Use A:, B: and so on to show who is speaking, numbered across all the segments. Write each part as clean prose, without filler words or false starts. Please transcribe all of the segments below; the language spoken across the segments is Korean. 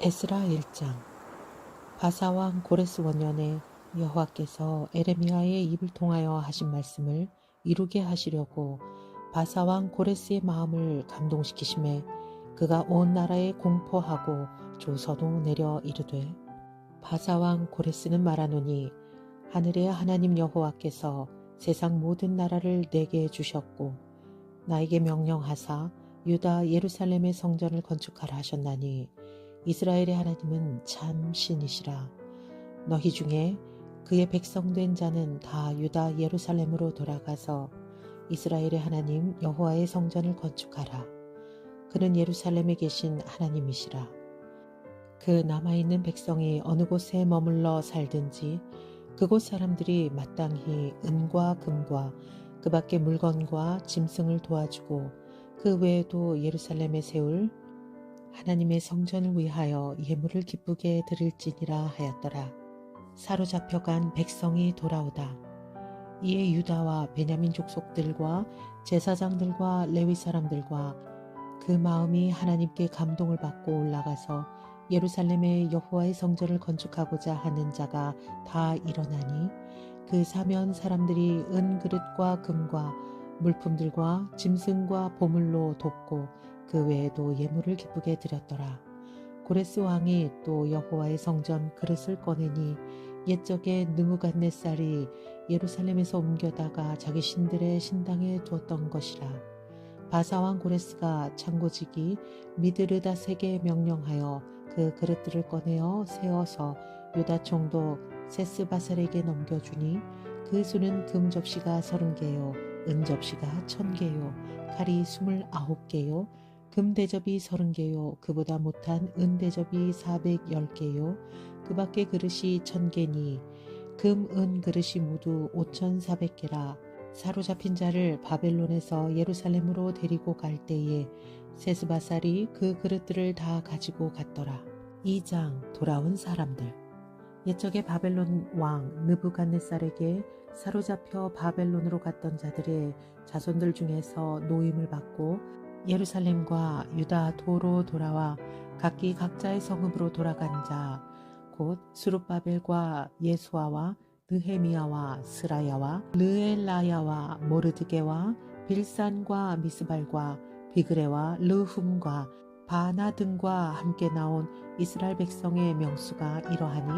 A: 에스라 1장. 바사왕 고레스 원년에 여호와께서 에레미야의 입을 통하여 하신 말씀을 이루게 하시려고 바사왕 고레스의 마음을 감동시키심에 그가 온 나라에 공포하고 조서도 내려 이르되, 바사왕 고레스는 말하노니 하늘의 하나님 여호와께서 세상 모든 나라를 내게 주셨고 나에게 명령하사 유다 예루살렘의 성전을 건축하라 하셨나니 이스라엘의 하나님은 참 신이시라. 너희 중에 그의 백성된 자는 다 유다 예루살렘으로 돌아가서 이스라엘의 하나님 여호와의 성전을 건축하라. 그는 예루살렘에 계신 하나님이시라. 그 남아있는 백성이 어느 곳에 머물러 살든지 그곳 사람들이 마땅히 은과 금과 그 밖의 물건과 짐승을 도와주고 그 외에도 예루살렘에 세울 하나님의 성전을 위하여 예물을 기쁘게 드릴지니라 하였더라. 사로잡혀간 백성이 돌아오다. 이에 유다와 베냐민 족속들과 제사장들과 레위 사람들과 그 마음이 하나님께 감동을 받고 올라가서 예루살렘에 여호와의 성전을 건축하고자 하는 자가 다 일어나니 그 사면 사람들이 은 그릇과 금과 물품들과 짐승과 보물로 돕고 그 외에도 예물을 기쁘게 드렸더라. 고레스 왕이 또 여호와의 성전 그릇을 꺼내니 옛적에 느부갓네살이 예루살렘에서 옮겨다가 자기 신들의 신당에 두었던 것이라. 바사왕 고레스가 창고지기 미드르다색에 명령하여 그 그릇들을 꺼내어 세워서 유다 총독 세스바살에게 넘겨주니 그 수는 금 접시가 30개요 은 접시가 1000개요 칼이 29개요 금 대접이 30개요 그보다 못한 은 대접이 410개요 그 밖의 그릇이 1000개니 금, 은 그릇이 모두 5400개라. 사로잡힌 자를 바벨론에서 예루살렘으로 데리고 갈 때에 세스바살이 그 그릇들을 다 가지고 갔더라. 2장. 돌아온 사람들. 옛적에 바벨론 왕 느부갓네살에게 사로잡혀 바벨론으로 갔던 자들의 자손들 중에서 노임을 받고 예루살렘과 유다 도로 돌아와 각기 각자의 성읍으로 돌아간 자 곧 수룹바벨과 예수아와 느헤미야와 스라야와 르엘라야와 모르드게와 빌산과 미스발과 비그레와 르훔과 바나 등과 함께 나온 이스라엘 백성의 명수가 이러하니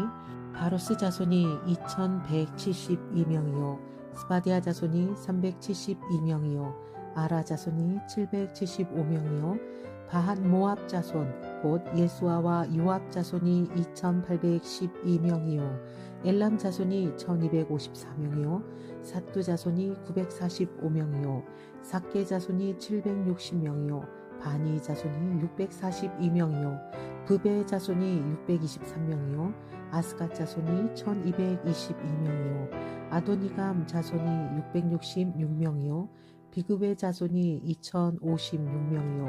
A: 바로스 자손이 2172명이요 스바디아 자손이 372명이요 아라 자손이 775명이요 바한 모압 자손 곧 예수아와 요압 자손이 2812명이요 엘람 자손이 1254명이요 삿두 자손이 945명이요 삭게 자손이 760명이요 바니 자손이 642명이요 브베 자손이 623명이요 아스갓 자손이 1222명이요 아도니감 자손이 666명이요 비그베 자손이 2056명이요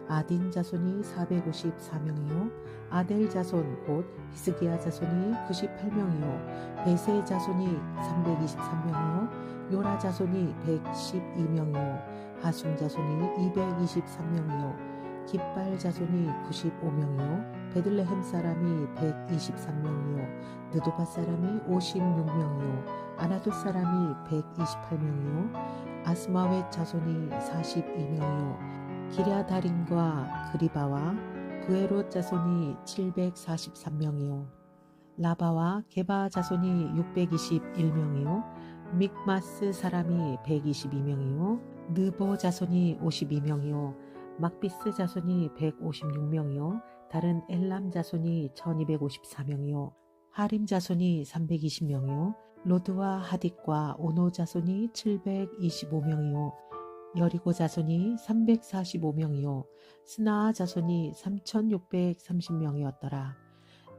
A: 아딘 자손이 454명이요 아델 자손 곧 히스기야 자손이 98명이요 베세 자손이 323명이요 요라 자손이 112명이요 하숨 자손이 223명이요 깃발 자손이 95명이요 베들레헴 사람이 123명이요 느도바 사람이 56명이요 아나돗 사람이 128명이요 아스마웻 자손이 42명이요 기랴다림과 그리바와 부에롯 자손이 743명이요 라바와 게바 자손이 621명이요 믹마스 사람이 122명이요 느보 자손이 52명이요 막비스 자손이 156명이요 다른 엘람 자손이 1254명이요 하림 자손이 320명이요 로드와 하딕과 오노 자손이 725명이요 여리고 자손이 345명이요 스나아 자손이 3630명이었더라.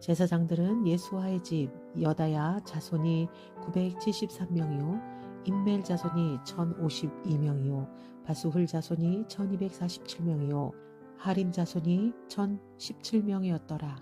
A: 제사장들은 예수아의 집 여다야 자손이 973명이요 임멜 자손이 1052명이요 바수훌 자손이 1247명이요 하림 자손이 1017명이었더라.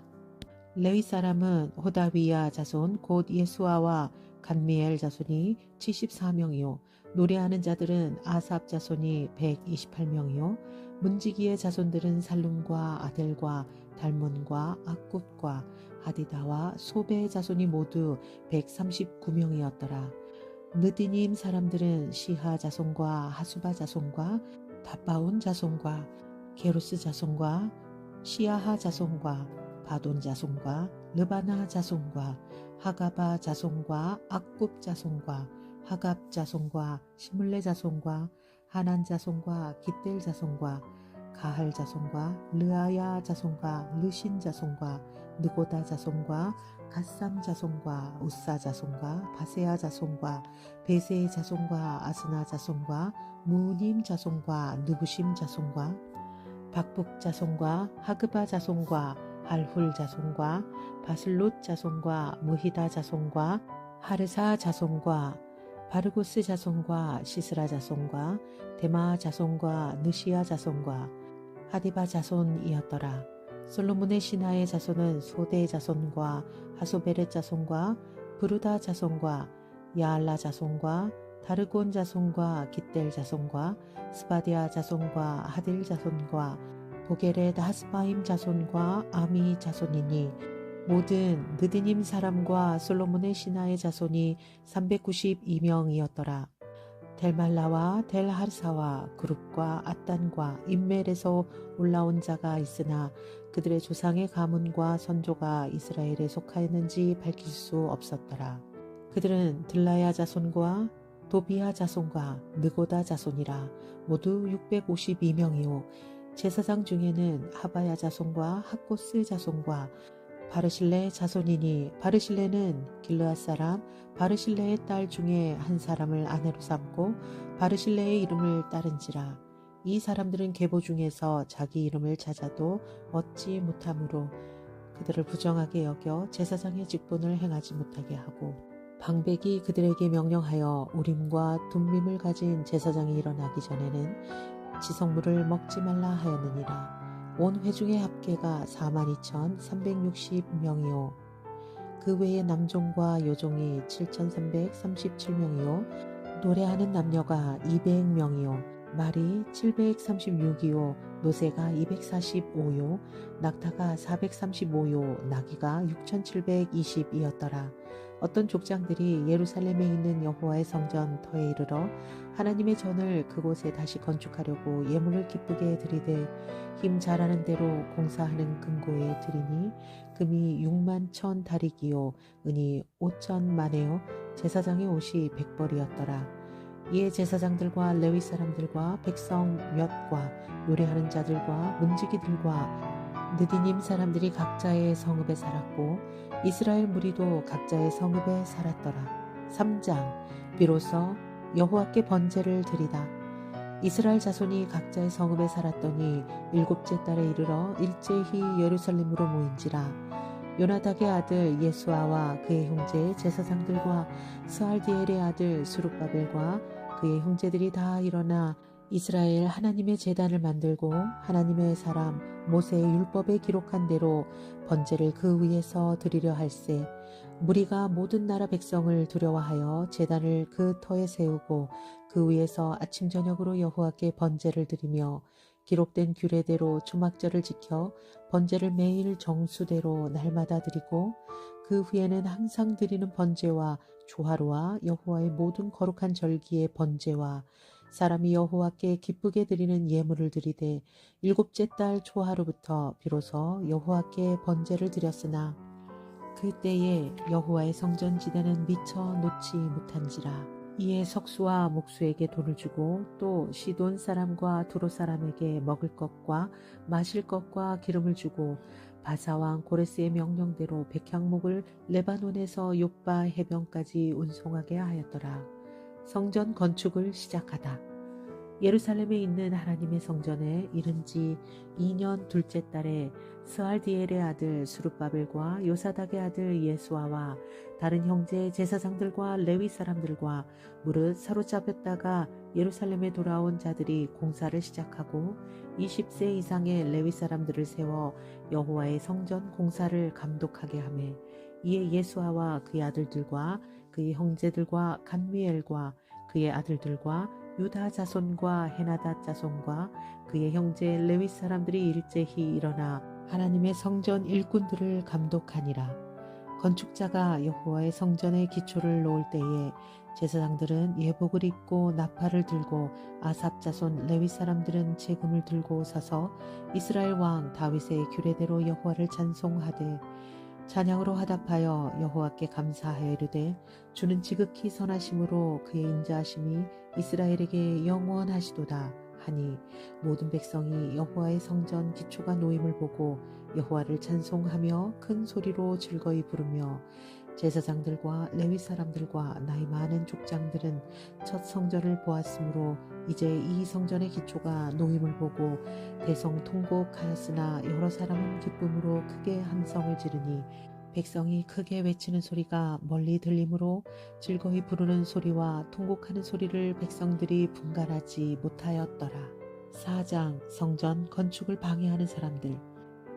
A: 레위 사람은 호다위야 자손 곧 예수아와 간미엘 자손이 74명이요. 노래하는 자들은 아삽 자손이 128명이요. 문지기의 자손들은 살룸과 아델과 달몬과 악굽과 하디다와 소베의 자손이 모두 139명이었더라. 느디님 사람들은 시하 자손과 하수바 자손과 다바온 자손과 게루스 자손과 시아하 자손과 바돈 자손과 르바나 자손과 하가바 자손과 악굽 자손과 하갑 자손과 시물레 자손과 하난 자손과 깃델 자손과 가할 자손과 르아야 자손과 르신 자손과 느고다 자손과 갓삼 자손과 우사 자손과 바세아 자손과 베세 자손과 아스나 자손과 무님 자손과 느부심 자손과 박북 자손과 하그바 자손과 할훌 자손과 바슬롯 자손과 무히다 자손과 하르사 자손과 바르고스 자손과 시스라 자손과 데마 자손과 느시아 자손과 하디바 자손이었더라. 솔로몬의 신하의 자손은 소대 자손과 하소베렛 자손과 부르다 자손과 야알라 자손과 다르곤 자손과 깃델 자손과 스바디아 자손과 하딜 자손과 보게렛 하스바임 자손과 아미 자손이니 모든 느디님 사람과 솔로몬의 신하의 자손이 392명이었더라. 델말라와 델하르사와 그룹과 앗단과 임멜에서 올라온 자가 있으나 그들의 조상의 가문과 선조가 이스라엘에 속하였는지 밝힐 수 없었더라. 그들은 들라야 자손과 도비야 자손과 느고다 자손이라 모두 652명이요. 제사장 중에는 하바야 자손과 학고스 자손과 바르실레 자손이니 바르실레는 길르앗 사람 바르실레의 딸 중에 한 사람을 아내로 삼고 바르실레의 이름을 따른지라. 이 사람들은 계보 중에서 자기 이름을 찾아도 얻지 못하므로 그들을 부정하게 여겨 제사장의 직분을 행하지 못하게 하고 방백이 그들에게 명령하여 우림과 둠밈을 가진 제사장이 일어나기 전에는 지성물을 먹지 말라 하였느니라. 온 회중의 합계가 42,360명이요. 그 외에 남종과 여종이 7,337명이요. 노래하는 남녀가 200명이요. 말이 736이요. 노새가 245요. 낙타가 435요. 나귀가 6,720이었더라. 어떤 족장들이 예루살렘에 있는 여호와의 성전 터에 이르러 하나님의 전을 그곳에 다시 건축하려고 예물을 기쁘게 드리되 힘 잘하는 대로 공사하는 금고에 드리니 금이 6만 1,000 다리기요 은이 5천 마네요. 제사장의 옷이 100벌이었더라. 이에 제사장들과 레위 사람들과 백성 몇과 노래하는 자들과 문지기들과 느디님 사람들이 각자의 성읍에 살았고 이스라엘 무리도 각자의 성읍에 살았더라. 3장 비로소 여호와께 번제를 드리다. 이스라엘 자손이 각자의 성읍에 살았더니 7째 달에 이르러 일제히 예루살렘으로 모인지라. 요나닥의 아들 예수아와 그의 형제 제사장들과 스알디엘의 아들 스룹바벨과 그의 형제들이 다 일어나 이스라엘 하나님의 제단을 만들고 하나님의 사람 모세의 율법에 기록한 대로 번제를 그 위에서 드리려 할세. 무리가 모든 나라 백성을 두려워하여 제단을 그 터에 세우고 그 위에서 아침 저녁으로 여호와께 번제를 드리며 기록된 규례대로 주막절을 지켜 번제를 매일 정수대로 날마다 드리고 그 후에는 항상 드리는 번제와 조화로와 여호와의 모든 거룩한 절기의 번제와 사람이 여호와께 기쁘게 드리는 예물을 드리되 7째 달 초하루부터 비로소 여호와께 번제를 드렸으나 그때에 여호와의 성전지대는 미처 놓지 못한지라. 이에 석수와 목수에게 돈을 주고 또 시돈 사람과 두로 사람에게 먹을 것과 마실 것과 기름을 주고 바사왕 고레스의 명령대로 백향목을 레바논에서 욥바 해변까지 운송하게 하였더라. 성전 건축을 시작하다. 예루살렘에 있는 하나님의 성전에 이른 지 2년 둘째 달에 스알디엘의 아들 스룹바벨과 요사닥의 아들 예수아와 다른 형제 제사장들과 레위 사람들과 무릇 사로잡혔다가 예루살렘에 돌아온 자들이 공사를 시작하고 20세 이상의 레위 사람들을 세워 여호와의 성전 공사를 감독하게 하매 이에 예수아와 그의 아들들과 그의 형제들과 간미엘과 그의 아들들과 유다 자손과 헤나다 자손과 그의 형제 레위 사람들이 일제히 일어나 하나님의 성전 일꾼들을 감독하니라. 건축자가 여호와의 성전의 기초를 놓을 때에 제사장들은 예복을 입고 나팔을 들고 아삽 자손 레위 사람들은 제금을 들고 서서 이스라엘 왕 다윗의 규례대로 여호와를 찬송하되 찬양으로 화답하여 여호와께 감사하여 이르되 주는 지극히 선하심으로 그의 인자하심이 이스라엘에게 영원하시도다 하니 모든 백성이 여호와의 성전 기초가 놓임을 보고 여호와를 찬송하며 큰 소리로 즐거이 부르며 제사장들과 레위 사람들과 나이 많은 족장들은 첫 성전을 보았으므로 이제 이 성전의 기초가 놓임을 보고 대성통곡하였으나 여러 사람은 기쁨으로 크게 함성을 지르니 백성이 크게 외치는 소리가 멀리 들리므로 즐거이 부르는 소리와 통곡하는 소리를 백성들이 분간하지 못하였더라. 4장 성전 건축을 방해하는 사람들.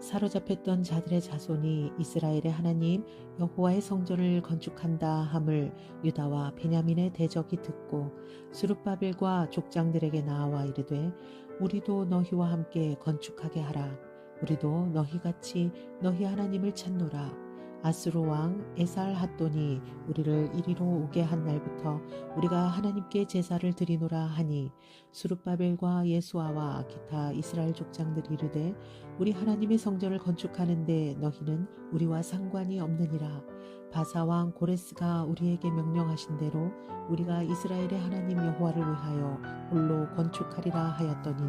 A: 사로잡혔던 자들의 자손이 이스라엘의 하나님 여호와의 성전을 건축한다 함을 유다와 베냐민의 대적이 듣고 스룹바벨과 족장들에게 나와 이르되 우리도 너희와 함께 건축하게 하라. 우리도 너희같이 너희 하나님을 찾노라. 아수르 왕 에살핫돈이 우리를 이리로 오게 한 날부터 우리가 하나님께 제사를 드리노라 하니 스룹바벨과 예수아와 기타 이스라엘 족장들이 이르되 우리 하나님의 성전을 건축하는데 너희는 우리와 상관이 없느니라. 바사 왕 고레스가 우리에게 명령하신 대로 우리가 이스라엘의 하나님 여호와를 위하여 홀로 건축하리라 하였더니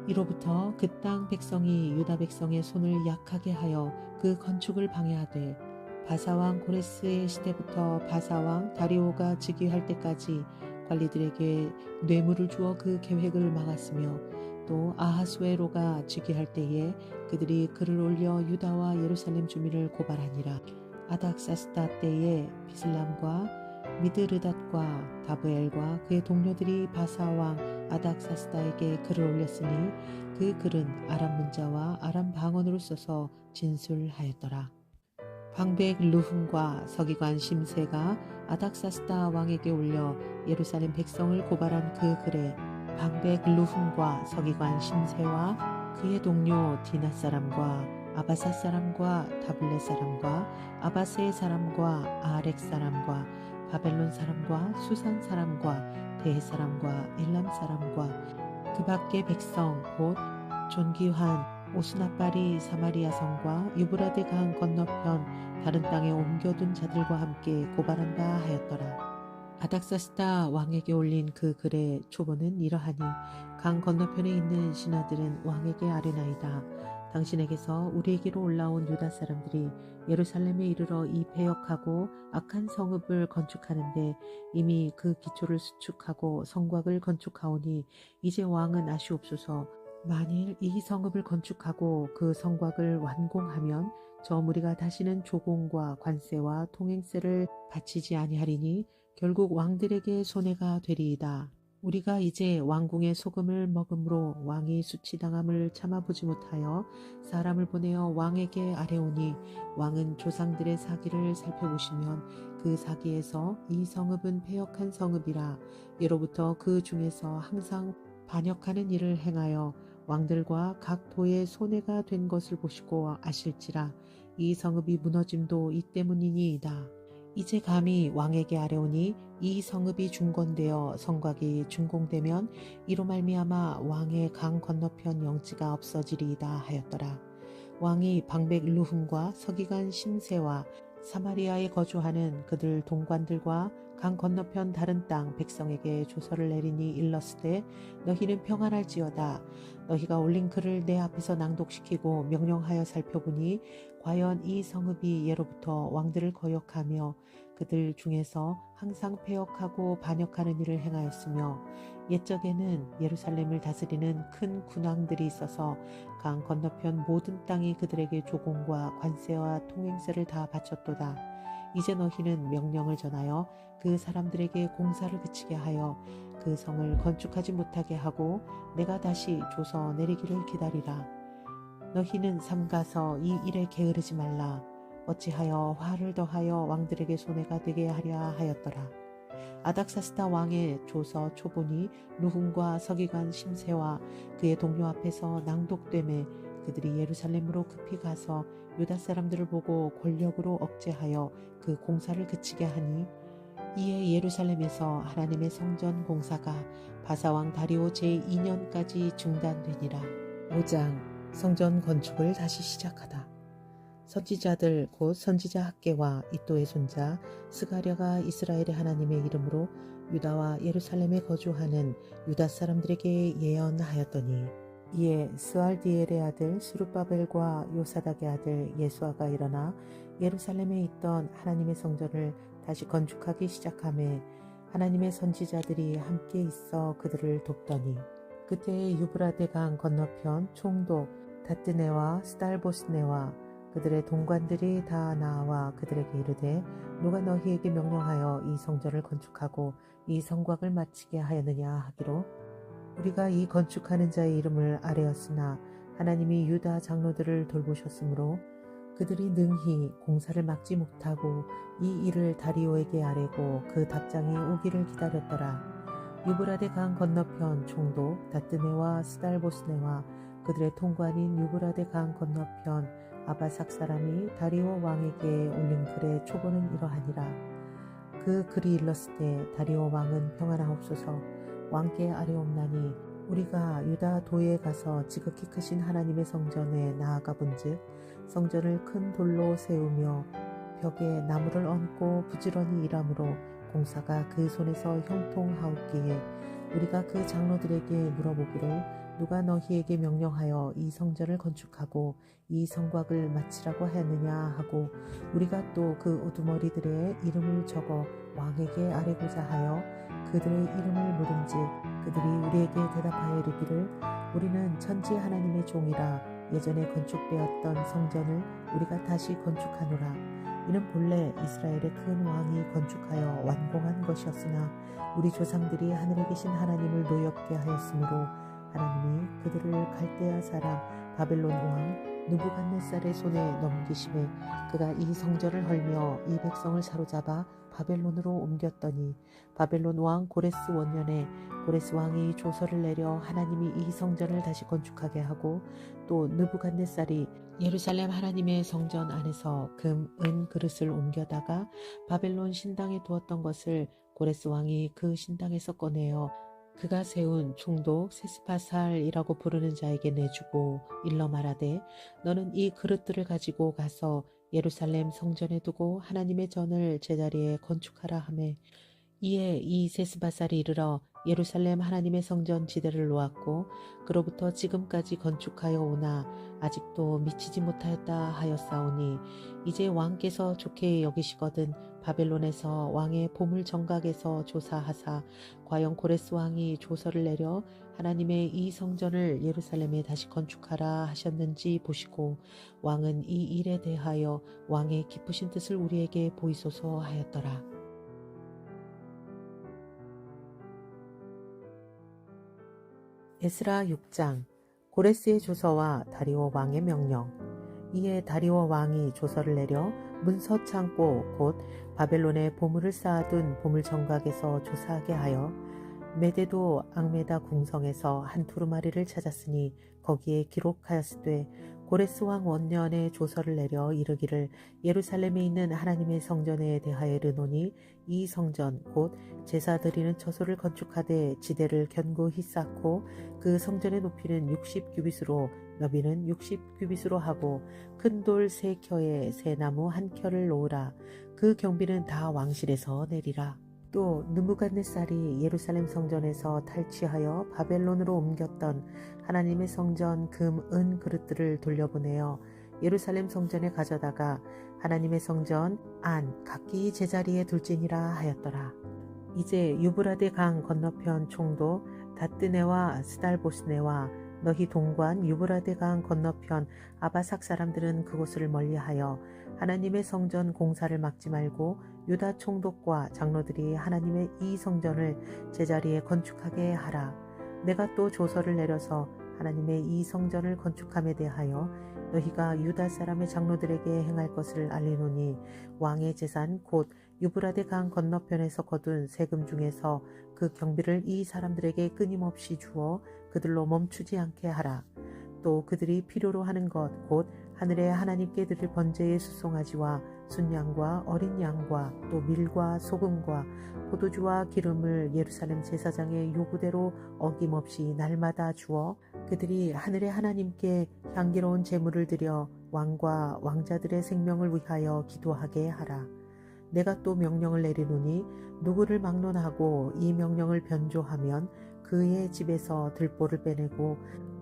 A: 이로부터 그 땅 백성이 유다 백성의 손을 약하게 하여 그 건축을 방해하되 바사왕 고레스의 시대부터 바사왕 다리오가 즉위할 때까지 관리들에게 뇌물을 주어 그 계획을 막았으며 또 아하수에로가 즉위할 때에 그들이 글을 올려 유다와 예루살렘 주민을 고발하니라. 아닥사스다 때에 비슬람과 미드르닷과 다브엘과 그의 동료들이 바사왕 아닥사스다에게 글을 올렸으니 그 글은 아람 문자와 아람 방언으로 써서 진술하였더라. 방백 르훔과 서기관 심세가 아닥사스다 왕에게 올려 예루살렘 백성을 고발한 그 글에 방백 르훔과 서기관 심세와 그의 동료 디낫 사람과 아바사 사람과 다블레 사람과 아바세 사람과 아렉 사람과 바벨론 사람과 수산 사람과 대 사람과 엘람 사람과 그 밖의 백성 곧 존기환 오스나빠리 사마리아 성과 유브라데 강 건너편 다른 땅에 옮겨둔 자들과 함께 고발한다 하였더라. 아닥사스다 왕에게 올린 그 글의 초본은 이러하니 강 건너편에 있는 신하들은 왕에게 아뢰나이다. 당신에게서 우리에게로 올라온 유다 사람들이 예루살렘에 이르러 이 패역하고 악한 성읍을 건축하는데 이미 그 기초를 수축하고 성곽을 건축하오니 이제 왕은 아시옵소서. 만일 이 성읍을 건축하고 그 성곽을 완공하면 저 무리가 다시는 조공과 관세와 통행세를 바치지 아니하리니 결국 왕들에게 손해가 되리이다. 우리가 이제 왕궁의 소금을 먹음으로 왕이 수치당함을 참아보지 못하여 사람을 보내어 왕에게 아뢰오니 왕은 조상들의 사기를 살펴보시면 그 사기에서 이 성읍은 패역한 성읍이라 예로부터 그 중에서 항상 반역하는 일을 행하여 왕들과 각 도의 손해가 된 것을 보시고 아실지라 이 성읍이 무너짐도 이 때문이니이다. 이제 감히 왕에게 아뢰오니 이 성읍이 중건되어 성곽이 준공되면 이로 말미암아 왕의 강 건너편 영지가 없어지리이다 하였더라. 왕이 방백 르훔과 서기관 심세와 사마리아에 거주하는 그들 동관들과 강 건너편 다른 땅 백성에게 조서를 내리니 일렀으되 너희는 평안할지어다. 너희가 올린 글을 내 앞에서 낭독시키고 명령하여 살펴보니 과연 이 성읍이 예로부터 왕들을 거역하며 그들 중에서 항상 패역하고 반역하는 일을 행하였으며 옛적에는 예루살렘을 다스리는 큰 군왕들이 있어서 강 건너편 모든 땅이 그들에게 조공과 관세와 통행세를 다 바쳤도다. 이제 너희는 명령을 전하여 그 사람들에게 공사를 그치게 하여 그 성을 건축하지 못하게 하고 내가 다시 조서 내리기를 기다리라. 너희는 삼가서 이 일에 게으르지 말라. 어찌하여 화를 더하여 왕들에게 손해가 되게 하랴 하였더라. 아닥사스다 왕의 조서 초본이 누훔과 서기관 심세와 그의 동료 앞에서 낭독되매 그들이 예루살렘으로 급히 가서 유다 사람들을 보고 권력으로 억제하여 그 공사를 그치게 하니 이에 예루살렘에서 하나님의 성전 공사가 바사왕 다리오 제2년까지 중단되니라. 5장 성전 건축을 다시 시작하다. 선지자들 곧 선지자 학개와 이도의 손자 스가랴가 이스라엘의 하나님의 이름으로 유다와 예루살렘에 거주하는 유다 사람들에게 예언하였더니 이에 스알디엘의 아들 스룹바벨과 요사닥의 아들 예수아가 일어나 예루살렘에 있던 하나님의 성전을 다시 건축하기 시작하매 하나님의 선지자들이 함께 있어 그들을 돕더니 그때 유브라데 강 건너편 총독 다뜨네와 스달보스네와 그들의 동관들이 다 나와 그들에게 이르되 누가 너희에게 명령하여 이 성전을 건축하고 이 성곽을 마치게 하였느냐 하기로 우리가 이 건축하는 자의 이름을 아뢰었으나 하나님이 유다 장로들을 돌보셨으므로 그들이 능히 공사를 막지 못하고 이 일을 다리오에게 아뢰고 그 답장이 오기를 기다렸더라. 유브라데 강 건너편 총독 다뜨네와 스달보스네와 그들의 통관인 유브라데 강 건너편 아바삭 사람이 다리오 왕에게 올린 글의 초본은 이러하니라. 그 글이 일렀을 때 다리오 왕은 평안하옵소서. 왕께 아뢰옵나니 우리가 유다 도에 가서 지극히 크신 하나님의 성전에 나아가 본즉 성전을 큰 돌로 세우며 벽에 나무를 얹고 부지런히 일함으로 공사가 그 손에서 형통하옵기에 우리가 그 장로들에게 물어보기를 누가 너희에게 명령하여 이 성전을 건축하고 이 성곽을 마치라고 하였느냐 하고 우리가 또 그 우두머리들의 이름을 적어 왕에게 아뢰고자 하여 그들의 이름을 물은즉 그들이 우리에게 대답하여 이르기를 우리는 천지 하나님의 종이라 예전에 건축되었던 성전을 우리가 다시 건축하노라. 이는 본래 이스라엘의 큰 왕이 건축하여 완공한 것이었으나 우리 조상들이 하늘에 계신 하나님을 노엽게 하였으므로 하나님이 그들을 갈대아 사람 바벨론 왕 느부갓네살의 손에 넘기심에 그가 이 성전을 헐며 이 백성을 사로잡아 바벨론으로 옮겼더니 바벨론 왕 고레스 원년에 고레스 왕이 조서를 내려 하나님이 이 성전을 다시 건축하게 하고 또 느부갓네살이 예루살렘 하나님의 성전 안에서 금, 은 그릇을 옮겨다가 바벨론 신당에 두었던 것을 고레스 왕이 그 신당에서 꺼내어 그가 세운 총독 세스바살이라고 부르는 자에게 내주고 일러 말하되 너는 이 그릇들을 가지고 가서 예루살렘 성전에 두고 하나님의 전을 제자리에 건축하라 하매 이에 이 세스바살이 이르러 예루살렘 하나님의 성전 지대를 놓았고 그로부터 지금까지 건축하여 오나 아직도 미치지 못하였다 하였사오니 이제 왕께서 좋게 여기시거든 바벨론에서 왕의 보물 정각에서 조사하사 과연 고레스 왕이 조서를 내려 하나님의 이 성전을 예루살렘에 다시 건축하라 하셨는지 보시고 왕은 이 일에 대하여 왕의 기쁘신 뜻을 우리에게 보이소서 하였더라. 에스라 6장 고레스의 조서와 다리오 왕의 명령. 이에 다리오 왕이 조서를 내려 문서 창고 곧 바벨론에 보물을 쌓아둔 보물 정각에서 조사하게 하여 메데도 앙메다 궁성에서 한 두루마리를 찾았으니 거기에 기록하였으되 고레스 왕 원년에 조서를 내려 이르기를 예루살렘에 있는 하나님의 성전에 대하여 이르노니 이 성전 곧 제사 드리는 처소를 건축하되 지대를 견고히 쌓고 그 성전의 높이는 60규빗으로 너비는 60규빗으로 하고 큰 돌 3켜에 새 나무 1켜를 놓으라. 그 경비는 다 왕실에서 내리라. 또 느부갓네살이 예루살렘 성전에서 탈취하여 바벨론으로 옮겼던 하나님의 성전 금, 은 그릇들을 돌려보내어 예루살렘 성전에 가져다가 하나님의 성전 안 각기 제자리에 둘지니라 하였더라. 이제 유브라데 강 건너편 총독 다뜨네와 스달보스네와 너희 동관 유브라데 강 건너편 아바삭 사람들은 그곳을 멀리하여 하나님의 성전 공사를 막지 말고 유다 총독과 장로들이 하나님의 이 성전을 제자리에 건축하게 하라. 내가 또 조서를 내려서 하나님의 이 성전을 건축함에 대하여 너희가 유다 사람의 장로들에게 행할 것을 알리노니 왕의 재산 곧 유브라데 강 건너편에서 거둔 세금 중에서 그 경비를 이 사람들에게 끊임없이 주어 그들로 멈추지 않게 하라. 또 그들이 필요로 하는 것 곧 하늘의 하나님께 드릴 번제의 수송아지와 순양과 어린 양과 또 밀과 소금과 포도주와 기름을 예루살렘 제사장의 요구대로 어김없이 날마다 주어 그들이 하늘의 하나님께 향기로운 제물을 드려 왕과 왕자들의 생명을 위하여 기도하게 하라. 내가 또 명령을 내리노니 누구를 막론하고 이 명령을 변조하면 그의 집에서 들보를 빼내고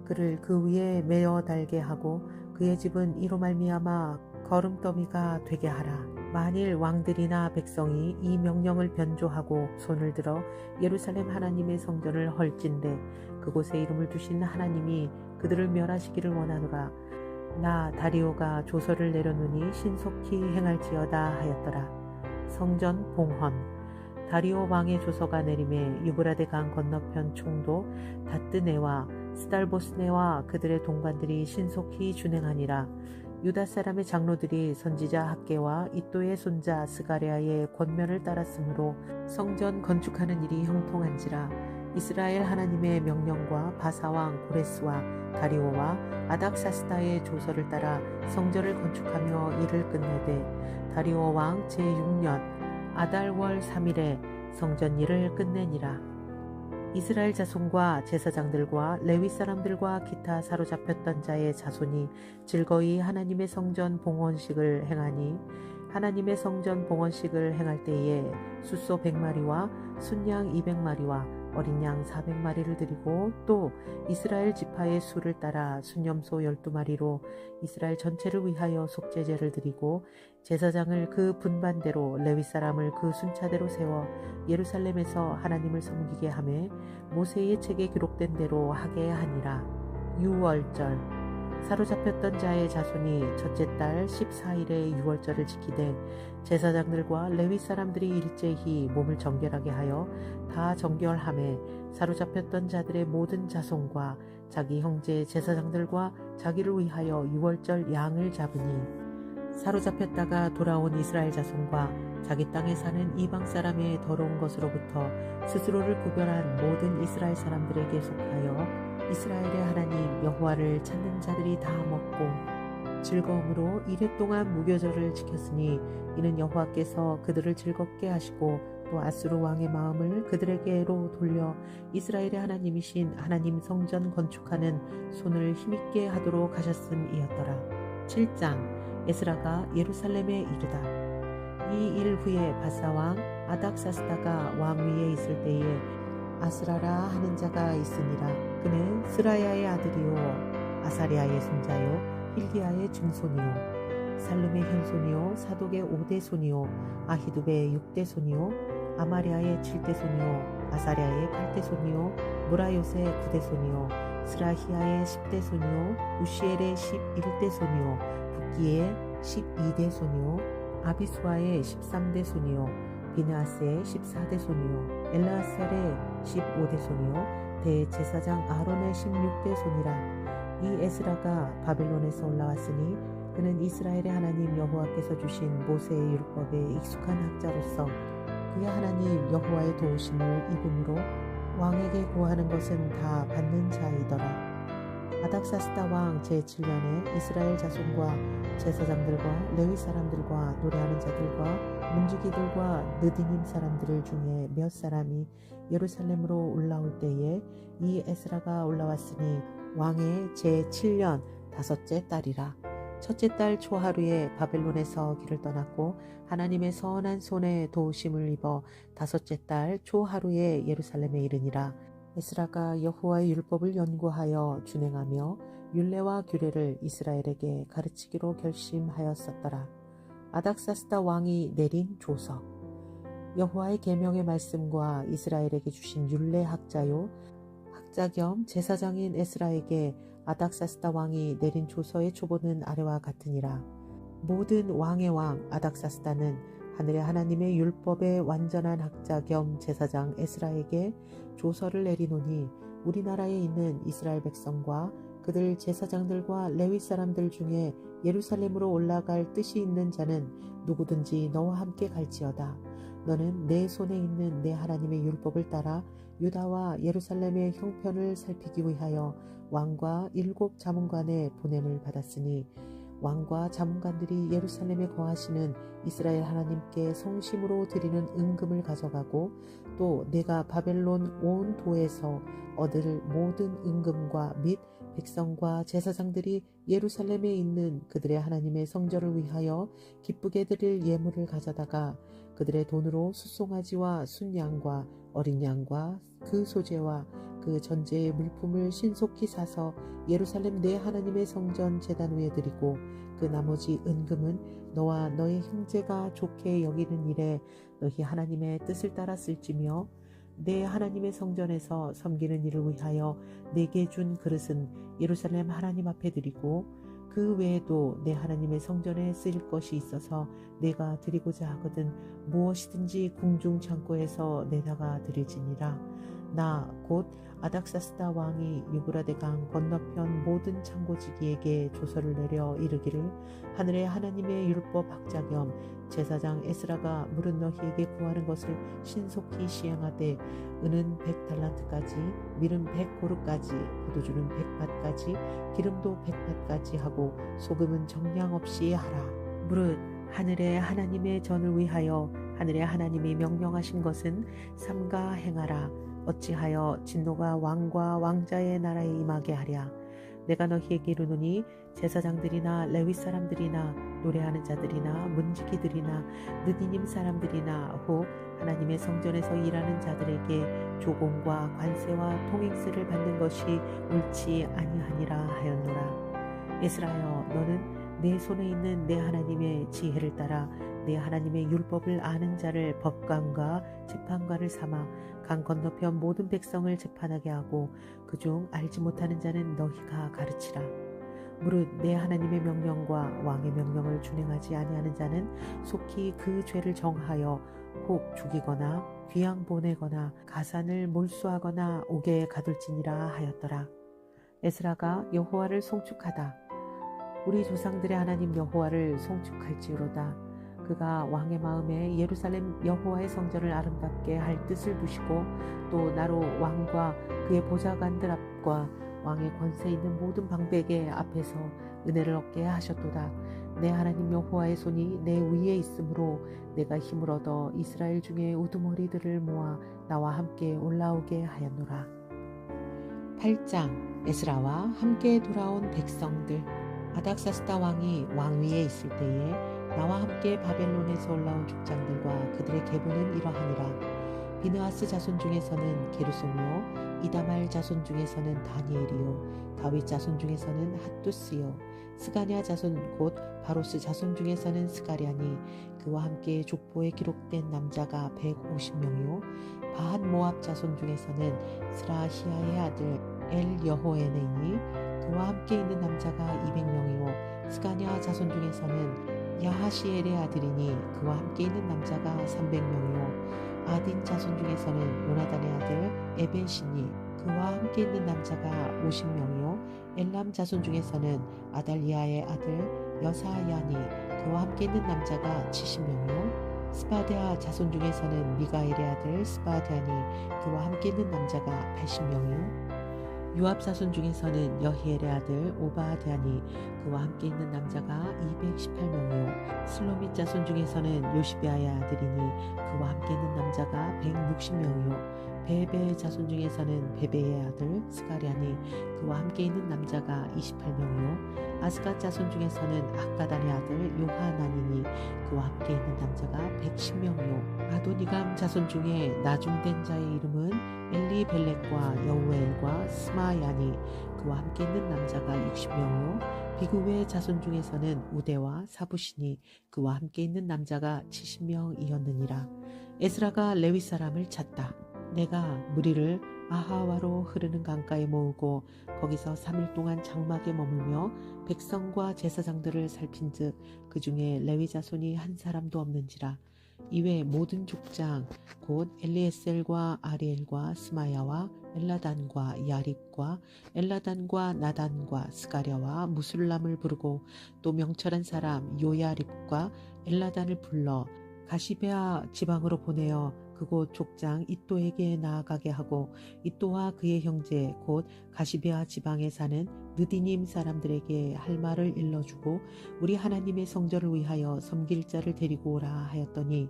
A: 그를 그 위에 메어 달게 하고 그의 집은 이로 말미암아 거름더미가 되게 하라. 만일 왕들이나 백성이 이 명령을 변조하고 손을 들어 예루살렘 하나님의 성전을 헐진대 그곳에 이름을 두신 하나님이 그들을 멸하시기를 원하노라. 나 다리오가 조서를 내려놓으니 신속히 행할지어다 하였더라. 성전 봉헌. 다리오 왕의 조서가 내림에 유브라데 강 건너편 총독 다뜨네와 스달보스네와 그들의 동관들이 신속히 준행하니라. 유다 사람의 장로들이 선지자 학개와 이또의 손자 스가랴의 권면을 따랐으므로 성전 건축하는 일이 형통한지라. 이스라엘 하나님의 명령과 바사왕 고레스와 다리오와 아닥사스다의 조서를 따라 성전을 건축하며 일을 끝내되 다리오 왕 제6년 아달월 3일에 성전 일을 끝내니라. 이스라엘 자손과 제사장들과 레위 사람들과 기타 사로잡혔던 자의 자손이 즐거이 하나님의 성전 봉헌식을 행하니 하나님의 성전 봉헌식을 행할 때에 숫소 100마리와 순양 200마리와 어린 양 400마리를 드리고 또 이스라엘 지파의 수를 따라 순염소 12마리로 이스라엘 전체를 위하여 속죄제를 드리고 제사장을 그 분반대로 레위 사람을 그 순차대로 세워 예루살렘에서 하나님을 섬기게 하매 모세의 책에 기록된 대로 하게 하니라. 유월절. 사로잡혔던 자의 자손이 첫째 달 14일에 유월절을 지키되 제사장들과 레위 사람들이 일제히 몸을 정결하게 하여 다 정결함에 사로잡혔던 자들의 모든 자손과 자기 형제 제사장들과 자기를 위하여 유월절 양을 잡으니 사로잡혔다가 돌아온 이스라엘 자손과 자기 땅에 사는 이방 사람의 더러운 것으로부터 스스로를 구별한 모든 이스라엘 사람들에게 속하여 이스라엘의 하나님 여호와를 찾는 자들이 다 먹고 즐거움으로 이래 동안 무교절을 지켰으니 이는 여호와께서 그들을 즐겁게 하시고 또 아수르 왕의 마음을 그들에게로 돌려 이스라엘의 하나님이신 하나님 성전 건축하는 손을 힘있게 하도록 하셨음이었더라. 7장. 에스라가 예루살렘에 이르다. 이 일 후에 바사왕 아닥사스다가 왕 위에 있을 때에 아스라라 하는 자가 있으니라. 그는 스라야의 아들이요 아사랴의 손자요 hil기야의 증손이요 살룸의 현손이요 사독의 5대 손이요 아히두베의 6대 손이요 아마랴의 7대 손이요 아사랴의 8대 손이요 무라요스의 9대 손이요 스라히야의 10대 손이요 우시엘의 11대 손이요 북기의 12대 손이요 아비수아의 13대 손이요 비느하스의 14대 손이요 엘라살의 15대 손이요 대제사장 아론의 16대 손이라. 이 에스라가 바벨론에서 올라왔으니 그는 이스라엘의 하나님 여호와께서 주신 모세의 율법에 익숙한 학자로서 그의 하나님 여호와의 도우심을 입음으로 왕에게 구하는 것은 다 받는 자이더라. 아닥사스다 왕 제7년에 이스라엘 자손과 제사장들과 레위 사람들과 노래하는 자들과 문지기들과 느디님 사람들 중에 몇 사람이 예루살렘으로 올라올 때에 이 에스라가 올라왔으니 왕의 제7년 다섯째 달이라. 첫째 달 초하루에 바벨론에서 길을 떠났고 하나님의 선한 손에 도우심을 입어 다섯째 달 초하루에 예루살렘에 이르니라. 에스라가 여호와의 율법을 연구하여 준행하며 율례와 규례를 이스라엘에게 가르치기로 결심하였었더라. 아닥사스다 왕이 내린 조서. 여호와의 계명의 말씀과 이스라엘에게 주신 율례 학자요 학자 겸 제사장인 에스라에게 아닥사스다 왕이 내린 조서의 초본은 아래와 같으니라. 모든 왕의 왕 아닥사스다는 하늘의 하나님의 율법의 완전한 학자 겸 제사장 에스라에게 조서를 내리노니 우리나라에 있는 이스라엘 백성과 그들 제사장들과 레위 사람들 중에 예루살렘으로 올라갈 뜻이 있는 자는 누구든지 너와 함께 갈지어다. 너는 내 손에 있는 내 하나님의 율법을 따라 유다와 예루살렘의 형편을 살피기 위하여 왕과 7 자문관에 보냄을 받았으니 왕과 자문관들이 예루살렘에 거하시는 이스라엘 하나님께 성심으로 드리는 은금을 가져가고 또 내가 바벨론 온 도에서 얻을 모든 은금과 및 백성과 제사장들이 예루살렘에 있는 그들의 하나님의 성전을 위하여 기쁘게 드릴 예물을 가져다가 그들의 돈으로 숫송아지와 순양과 어린 양과 그 소재와 그 전제의 물품을 신속히 사서 예루살렘 내 하나님의 성전 제단 위에 드리고 그 나머지 은금은 너와 너의 형제가 좋게 여기는 일에 너희 하나님의 뜻을 따라 쓸지며 내 하나님의 성전에서 섬기는 일을 위하여 내게 준 그릇은 예루살렘 하나님 앞에 드리고 그 외에도 내 하나님의 성전에 쓰일 것이 있어서 내가 드리고자 하거든 무엇이든지 궁중 창고에서 내다가 드리지니라. 나 곧 아닥사스다 왕이 유브라데 강 건너편 모든 창고지기에게 조서를 내려 이르기를 하늘의 하나님의 율법 학자 겸 제사장 에스라가 물은 너희에게 구하는 것을 신속히 시행하되 은은 100달란트까지 밀은 100고르까지 포도주는 100밭까지 기름도 100밭까지 하고 소금은 정량 없이 하라. 무릇 하늘의 하나님의 전을 위하여 하늘의 하나님이 명령하신 것은 삼가 행하라. 어찌하여 진노가 왕과 왕자의 나라에 임하게 하랴. 내가 너희에게 이르노니 제사장들이나 레위 사람들이나 노래하는 자들이나 문지기들이나 느디님 사람들이나 혹 하나님의 성전에서 일하는 자들에게 조공과 관세와 통행세를 받는 것이 옳지 아니하니라 하였노라. 에스라여, 너는 내 손에 있는 내 하나님의 지혜를 따라 내 하나님의 율법을 아는 자를 법관과 재판관을 삼아 강 건너편 모든 백성을 재판하게 하고 그중 알지 못하는 자는 너희가 가르치라. 무릇 내 하나님의 명령과 왕의 명령을 준행하지 아니하는 자는 속히 그 죄를 정하여 혹 죽이거나 귀양 보내거나 가산을 몰수하거나 옥에 가둘지니라 하였더라. 에스라가 여호와를 송축하다. 우리 조상들의 하나님 여호와를 송축할지로다. 그가 왕의 마음에 예루살렘 여호와의 성전을 아름답게 할 뜻을 부시고 또 나로 왕과 그의 보좌관들 앞과 왕의 권세 있는 모든 방백의 앞에서 은혜를 얻게 하셨도다. 내 하나님 여호와의 손이 내 위에 있으므로 내가 힘을 얻어 이스라엘 중에 우두머리들을 모아 나와 함께 올라오게 하였노라. 8장. 에스라와 함께 돌아온 백성들. 아닥사스다 왕이 왕위에 있을 때에 나와 함께 바벨론에서 올라온 족장들과 그들의 계보는 이러하니라. 비느하스 자손 중에서는 게르솜이요 이다말 자손 중에서는 다니엘이요 다윗 자손 중에서는 핫두스요 스가랴 자손 곧 바로스 자손 중에서는 스가랴니 그와 함께 족보에 기록된 남자가 150명이요 바한 모압 자손 중에서는 스라히아의 아들 엘 여호에네니 그와 함께 있는 남자가 200명이요 스가랴 자손 중에서는 야하시엘의 아들이니 그와 함께 있는 남자가 300명이요 아딘 자손 중에서는 요나단의 아들 에벤시니 그와 함께 있는 남자가 50명이요 엘람 자손 중에서는 아달리아의 아들 여사야니 그와 함께 있는 남자가 70명이요 스바데아 자손 중에서는 미가엘의 아들 스바데아니 그와 함께 있는 남자가 80명이요 요압 자손 중에서는 여히엘의 아들 오바아드아니 그와 함께 있는 남자가 218명이요 슬로밋 자손 중에서는 요시비아의 아들이니 그와 함께 있는 남자가 160명이요 베베의 자손 중에서는 베베의 아들 스가랴니 그와 함께 있는 남자가 28명이요 아스갓 자손 중에서는 악가단의 아들 요하나니니 그와 함께 있는 남자가 110명이요 아도니감 자손 중에 나중된 자의 이름은 엘리벨렉과 여우엘과 스마야니 그와 함께 있는 남자가 60명이요 비그웨의 자손 중에서는 우데와 사부시니 그와 함께 있는 남자가 70명이었느니라. 에스라가 레위 사람을 찾다. 내가 무리를 아하와로 흐르는 강가에 모으고 거기서 3일 동안 장막에 머물며 백성과 제사장들을 살핀즉 그 중에 레위 자손이 한 사람도 없는지라. 이외 모든 족장 곧 엘리에셀과 아리엘과 스마야와 엘라단과 야립과 엘라단과 나단과 스가랴와 무술람을 부르고 또 명철한 사람 요야립과 엘라단을 불러 가시베아 지방으로 보내어 그곳 족장 이또에게 나아가게 하고 이또와 그의 형제 곧 가시베아 지방에 사는 느디님 사람들에게 할 말을 일러주고 우리 하나님의 성전을 위하여 섬길 자를 데리고 오라 하였더니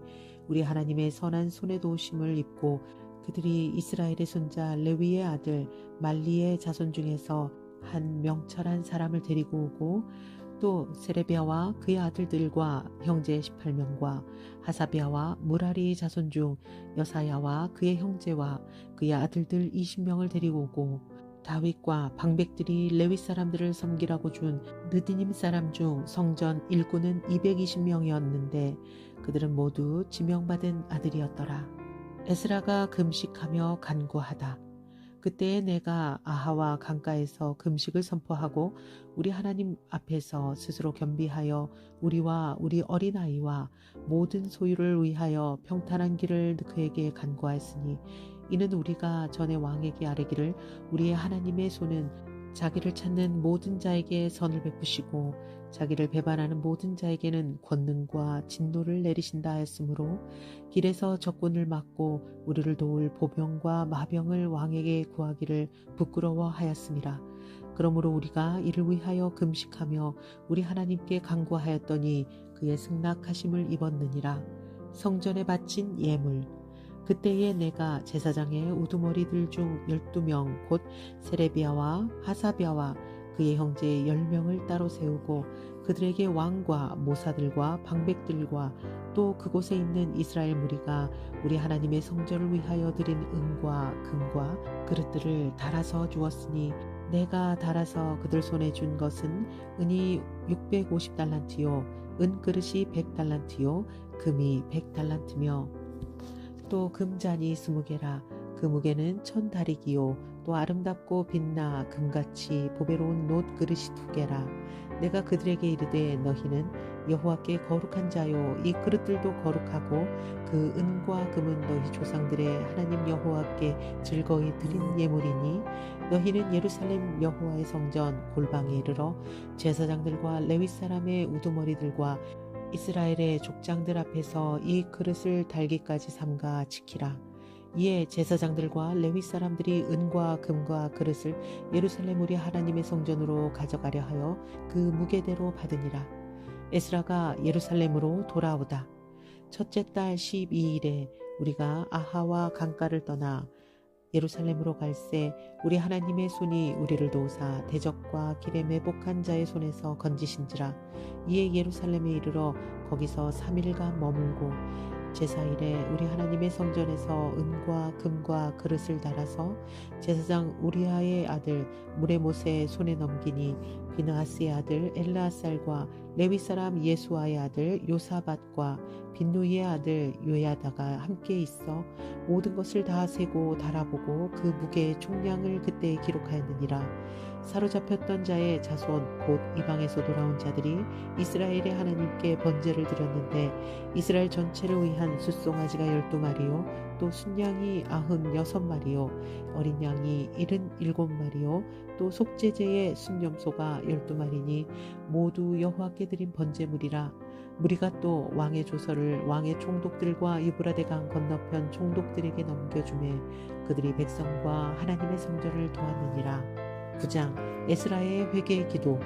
A: 우리 하나님의 선한 손에 도우심을 입고 그들이 이스라엘의 손자 레위의 아들 말리의 자손 중에서 한 명철한 사람을 데리고 오고 또 세레비아와 그의 아들들과 형제 18명과 하사비아와 무라리 자손 중 여사야와 그의 형제와 그의 아들들 20명을 데리고 오고 다윗과 방백들이 레위 사람들을 섬기라고 준 느디님 사람 중 성전 일꾼은 220명이었는데 그들은 모두 지명받은 아들이었더라. 에스라가 금식하며 간구하다. 그때에 내가 아하와 강가에서 금식을 선포하고 우리 하나님 앞에서 스스로 겸비하여 우리와 우리 어린아이와 모든 소유를 위하여 평탄한 길을 그에게 간구하였으니 이는 우리가 전에 왕에게 아뢰기를 우리의 하나님의 손은 자기를 찾는 모든 자에게 선을 베푸시고 자기를 배반하는 모든 자에게는 권능과 진노를 내리신다 하였으므로 길에서 적군을 막고 우리를 도울 보병과 마병을 왕에게 구하기를 부끄러워하였습니다. 그러므로 우리가 이를 위하여 금식하며 우리 하나님께 간구하였더니 그의 승낙하심을 입었느니라. 성전에 바친 예물 그때에 내가 제사장의 우두머리들 중 12명 곧 세레비아와 하사비아와 그의 형제 10명을 따로 세우고 그들에게 왕과 모사들과 방백들과 또 그곳에 있는 이스라엘 무리가 우리 하나님의 성전을 위하여 드린 은과 금과 그릇들을 달아서 주었으니 내가 달아서 그들 손에 준 것은 은이 650달란트요 은그릇이 100달란트요 금이 100달란트며 또 금잔이 20개라 그 무게는 1000다리기요 또 아름답고 빛나 금같이 보배로운 놋 그릇이 2개라 내가 그들에게 이르되 너희는 여호와께 거룩한 자요 이 그릇들도 거룩하고 그 은과 금은 너희 조상들의 하나님 여호와께 즐거이 드린 예물이니 너희는 예루살렘 여호와의 성전 골방에 이르러 제사장들과 레위 사람의 우두머리들과 이스라엘의 족장들 앞에서 이 그릇을 달기까지 삼가 지키라. 이에 제사장들과 레위 사람들이 은과 금과 그릇을 예루살렘 우리 하나님의 성전으로 가져가려 하여 그 무게대로 받으니라. 에스라가 예루살렘으로 돌아오다. 첫째 달 12일에 우리가 아하와 강가를 떠나 예루살렘으로 갈새 우리 하나님의 손이 우리를 도우사 대적과 길에 매복한 자의 손에서 건지신지라. 이에 예루살렘에 이르러 거기서 3일간 머물고 제사일에 우리 하나님의 성전에서 은과 금과 그릇을 달아서 제사장 우리아의 아들 무레못의 손에 넘기니 비느하스의 아들 엘르아살과 레위 사람 예수아의 아들 요사밧과 빈누이의 아들 요야다가 함께 있어 모든 것을 다 세고 달아보고 그 무게의 총량을 그때 기록하였느니라. 사로잡혔던 자의 자손 곧 이방에서 돌아온 자들이 이스라엘의 하나님께 번제를 드렸는데 이스라엘 전체를 위한 숫송아지가 12마리요 또 순양이 96마리요 어린 양이 77마리요 또 속죄제의 순염소가 12마리니 모두 여호와께 드린 번제물이라. 무리가 또 왕의 조서를 왕의 총독들과 유브라데강 건너편 총독들에게 넘겨주매 그들이 백성과 하나님의 성전을 도왔느니라. 9장 에스라의 회개의 기도.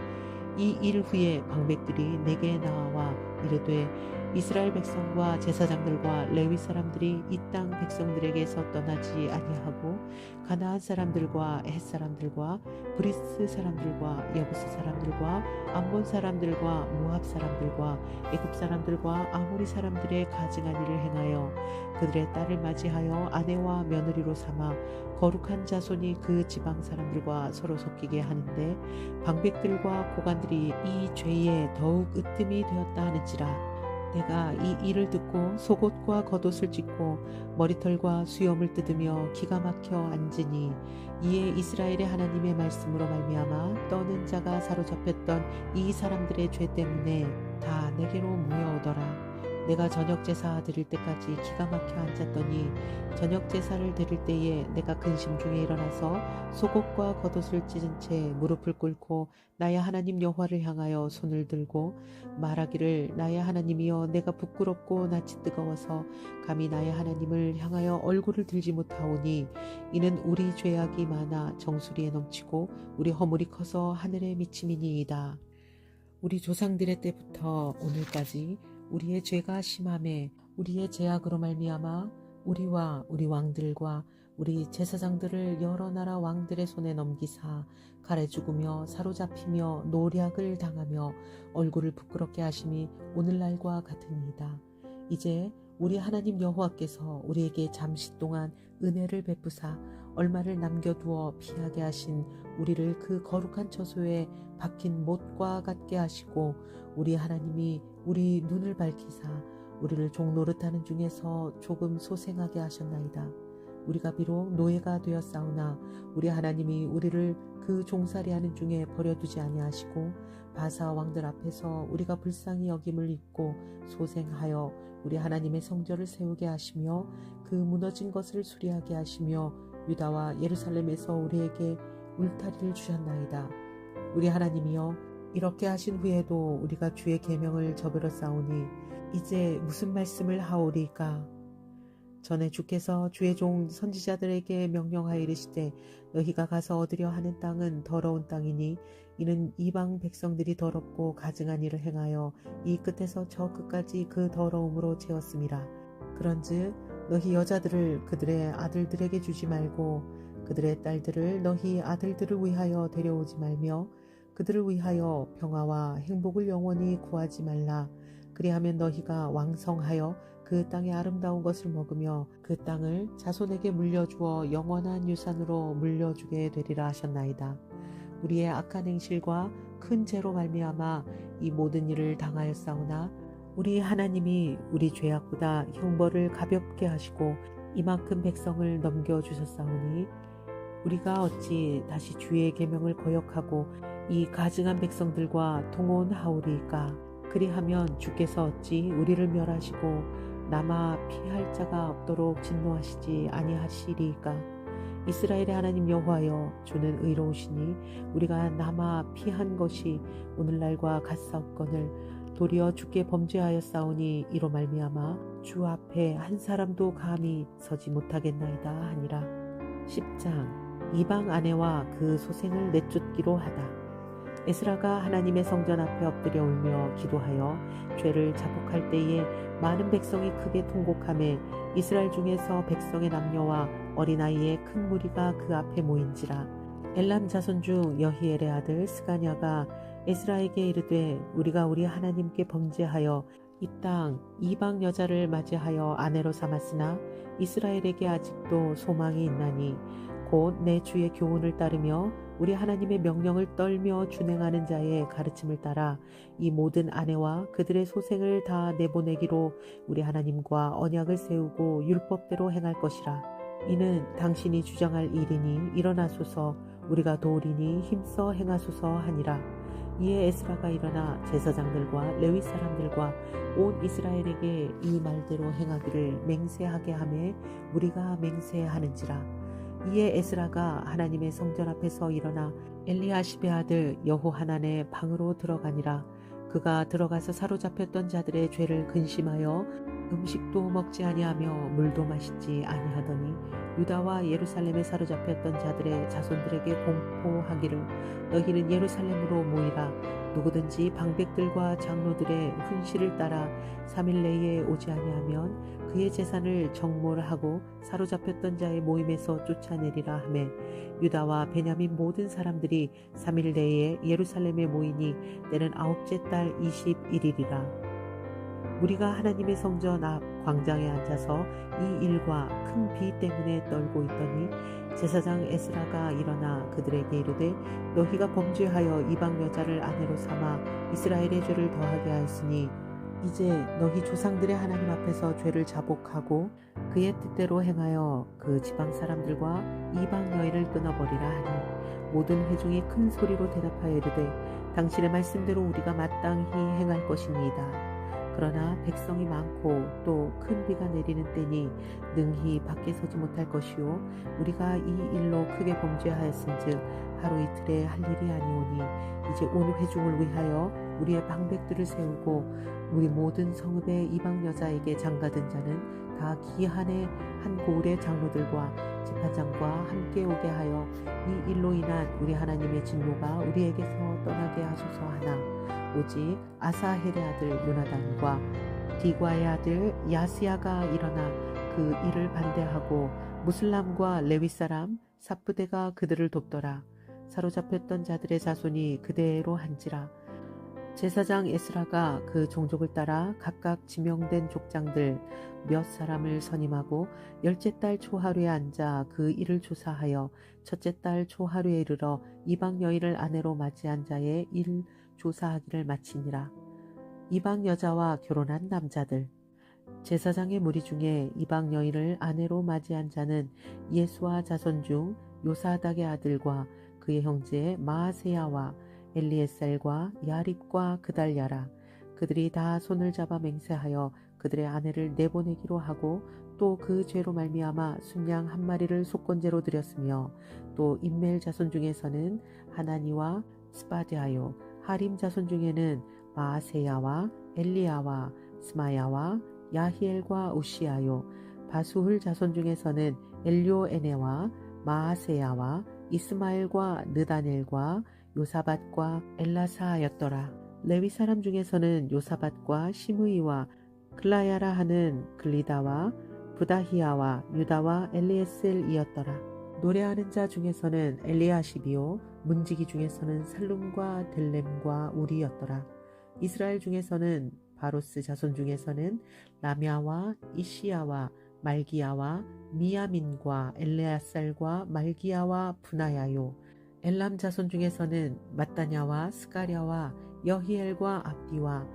A: 이 일 후에 방백들이 내게 나와 이르되 이스라엘 백성과 제사장들과 레위 사람들이 이 땅 백성들에게서 떠나지 아니하고 가나안 사람들과 헷 사람들과 브리스 사람들과 여부스 사람들과 암몬 사람들과 모압 사람들과 애굽 사람들과 아모리 사람들의 가증한 일을 행하여 그들의 딸을 맞이하여 아내와 며느리로 삼아 거룩한 자손이 그 지방 사람들과 서로 섞이게 하는데 방백들과 고관들이 이 죄에 더욱 으뜸이 되었다 하는지라. 내가 이 일을 듣고 속옷과 겉옷을 찢고 머리털과 수염을 뜯으며 기가 막혀 앉으니 이에 이스라엘의 하나님의 말씀으로 말미암아 떠는 자가 사로잡혔던 이 사람들의 죄 때문에 다 내게로 모여오더라. 내가 저녁 제사 드릴 때까지 기가 막혀 앉았더니 저녁 제사를 드릴 때에 내가 근심 중에 일어나서 속옷과 겉옷을 찢은 채 무릎을 꿇고 나의 하나님 여호와를 향하여 손을 들고 말하기를 나의 하나님이여 내가 부끄럽고 낯이 뜨거워서 감히 나의 하나님을 향하여 얼굴을 들지 못하오니 이는 우리 죄악이 많아 정수리에 넘치고 우리 허물이 커서 하늘에 미침이니이다. 우리 조상들의 때부터 오늘까지 우리의 죄가 심함에 우리의 죄악으로 말미암아 우리와 우리 왕들과 우리 제사장들을 여러 나라 왕들의 손에 넘기사 칼에 죽으며 사로잡히며 노략을 당하며 얼굴을 부끄럽게 하심이 오늘날과 같으니이다. 이제 우리 하나님 여호와께서 우리에게 잠시 동안 은혜를 베푸사 얼마를 남겨두어 피하게 하신 우리를 그 거룩한 처소에 박힌 못과 같게 하시고 우리 하나님이 우리 눈을 밝히사 우리를 종노릇하는 중에서 조금 소생하게 하셨나이다. 우리가 비록 노예가 되었사오나 우리 하나님이 우리를 그 종살이하는 중에 버려두지 아니하시고 바사 왕들 앞에서 우리가 불쌍히 여김을 입고 소생하여 우리 하나님의 성전을 세우게 하시며 그 무너진 것을 수리하게 하시며 유다와 예루살렘에서 우리에게 울타리를 주셨나이다. 우리 하나님이여 이렇게 하신 후에도 우리가 주의 계명을 저버렸사오니 이제 무슨 말씀을 하오리까? 전에 주께서 주의 종 선지자들에게 명령하여 이르시되 너희가 가서 얻으려 하는 땅은 더러운 땅이니 이는 이방 백성들이 더럽고 가증한 일을 행하여 이 끝에서 저 끝까지 그 더러움으로 채웠음이라. 그런즉 너희 여자들을 그들의 아들들에게 주지 말고 그들의 딸들을 너희 아들들을 위하여 데려오지 말며 그들을 위하여 평화와 행복을 영원히 구하지 말라. 그리하면 너희가 왕성하여 그 땅의 아름다운 것을 먹으며 그 땅을 자손에게 물려주어 영원한 유산으로 물려주게 되리라 하셨나이다. 우리의 악한 행실과 큰 죄로 말미암아 이 모든 일을 당하였사오나 우리 하나님이 우리 죄악보다 형벌을 가볍게 하시고 이만큼 백성을 넘겨주셨사오니 우리가 어찌 다시 주의 계명을 거역하고 이 가증한 백성들과 동원하오리이까? 그리하면 주께서 어찌 우리를 멸하시고 남아 피할 자가 없도록 진노하시지 아니하시리이까? 이스라엘의 하나님 여호와여 주는 의로우시니 우리가 남아 피한 것이 오늘날과 같사옵거늘 도리어 주께 범죄하였사오니 이로 말미암아 주 앞에 한 사람도 감히 서지 못하겠나이다 하니라. 10장 이방 아내와 그 소생을 내쫓기로 하다. 에스라가 하나님의 성전 앞에 엎드려 울며 기도하여 죄를 자복할 때에 많은 백성이 크게 통곡하매 이스라엘 중에서 백성의 남녀와 어린아이의 큰 무리가 그 앞에 모인지라. 엘람 자손 중 여히엘의 아들 스가냐가 에스라에게 이르되 우리가 우리 하나님께 범죄하여 이 땅 이방 여자를 맞이하여 아내로 삼았으나 이스라엘에게 아직도 소망이 있나니 곧 내 주의 교훈을 따르며 우리 하나님의 명령을 떨며 준행하는 자의 가르침을 따라 이 모든 아내와 그들의 소생을 다 내보내기로 우리 하나님과 언약을 세우고 율법대로 행할 것이라. 이는 당신이 주장할 일이니 일어나소서 우리가 도우리니 힘써 행하소서 하니라. 이에 에스라가 일어나 제사장들과 레위 사람들과 온 이스라엘에게 이 말대로 행하기를 맹세하게 하매 우리가 맹세하는지라. 이에 에스라가 하나님의 성전 앞에서 일어나 엘리야십의 아들 여호하난의 방으로 들어가니라. 그가 들어가서 사로잡혔던 자들의 죄를 근심하여 음식도 먹지 아니하며 물도 마시지 아니하더니 유다와 예루살렘에 사로잡혔던 자들의 자손들에게 공포하기를 너희는 예루살렘으로 모이라. 누구든지 방백들과 장로들의 훈시를 따라 3일 내에 오지 아니하면 그의 재산을 정몰하고 사로잡혔던 자의 모임에서 쫓아내리라 하매 유다와 베냐민 모든 사람들이 3일 내에 예루살렘에 모이니 때는 9째 달 21일이라. 우리가 하나님의 성전 앞 광장에 앉아서 이 일과 큰 비 때문에 떨고 있더니 제사장 에스라가 일어나 그들에게 이르되 너희가 범죄하여 이방 여자를 아내로 삼아 이스라엘의 죄를 더하게 하였으니 이제 너희 조상들의 하나님 앞에서 죄를 자복하고 그의 뜻대로 행하여 그 지방 사람들과 이방 여인을 끊어버리라 하니 모든 회중이 큰 소리로 대답하여 이르되 당신의 말씀대로 우리가 마땅히 행할 것입니다. 그러나 백성이 많고 또 큰 비가 내리는 때니 능히 밖에 서지 못할 것이요 우리가 이 일로 크게 범죄하였은즉 하루 이틀에 할 일이 아니오니 이제 온 회중을 위하여 우리의 방백들을 세우고 우리 모든 성읍의 이방 여자에게 장가든 자는 다 기한의 한 고을의 장로들과 재판장과 함께 오게 하여 이 일로 인한 우리 하나님의 진노가 우리에게서 떠나게 하소서 하나 오직 아사헬의 아들 요나단과 디과의 아들 야스야가 일어나 그 일을 반대하고 무슬람과 레위 사람 삽부대가 그들을 돕더라. 사로잡혔던 자들의 자손이 그대로 한지라. 제사장 에스라가 그 종족을 따라 각각 지명된 족장들 몇 사람을 선임하고 10째 달 초하루에 앉아 그 일을 조사하여 첫째 달 초하루에 이르러 이방 여인을 아내로 맞이한 자의 일 조사하기를 마치니라. 이방 여자와 결혼한 남자들. 제사장의 무리 중에 이방 여인을 아내로 맞이한 자는 예수와 자손 중 요사닥의 아들과 그의 형제 마아세야와 엘리에셀과 야립과 그달랴라. 그들이 다 손을 잡아 맹세하여 그들의 아내를 내보내기로 하고 또 그 죄로 말미암아 순양 한 마리를 속건제로 드렸으며 또 임멜 자손 중에서는 하나니와 스바드하요 하림 자손 중에는 마아세야와 엘리야와 스마야와 야히엘과 우시아요 바수훌 자손 중에서는 엘료에네와 마아세야와 이스마엘과 느다넬과 요사밧과 엘라사였더라. 레위 사람 중에서는 요사밧과 시므이와 글라야라 하는 글리다와 부다히야와 유다와 엘리에셀이었더라. 노래하는 자 중에서는 엘리아십이요 문지기 중에서는 살룸과 델렘과 우리였더라. 이스라엘 중에서는 바로스 자손 중에서는 라мя와 이시야와 말기야와 미야민과 엘레아살과 말기야와 분하야요 엘람 자손 중에서는 마따냐와 스가랴와 여히엘과 압디와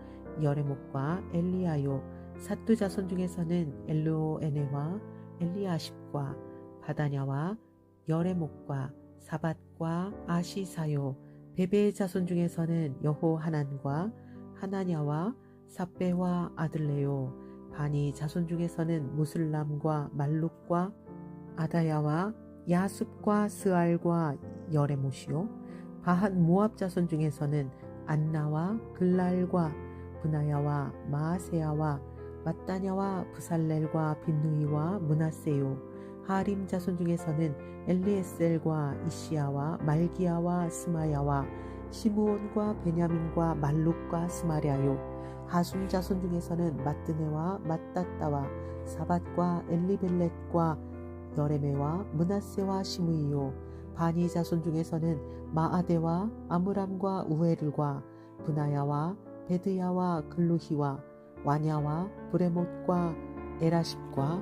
A: 여레목과 엘리야요 사뚜 자손 중에서는 엘로에네와 엘리아십과 바다냐와 여레목과 사밧과 아시사요 베베의 자손 중에서는 여호하난과 하나냐와 삽베와 아들레요 바니 자손 중에서는 무슬람과 말룩과 아다야와 야숲과 스알과 여레못이요 바한 모압 자손 중에서는 안나와 글랄과 브나야와 마아세야와 마따냐와 부살렐과 빈누이와 문하세요 하림 자손 중에서는 엘리에셀과 이시야와 말기야와 스마야와 시므온과 베냐민과 말룩과 스마랴요 하숨 자손 중에서는 마뜨네와 마따따와 사밧과 엘리벨렛과 여레메와 문하세와 시므이요 바니 자손 중에서는 마아데와 아므람과 우에르과 브나야와 베드야와 글루히와 와냐와 브레못과 에라십과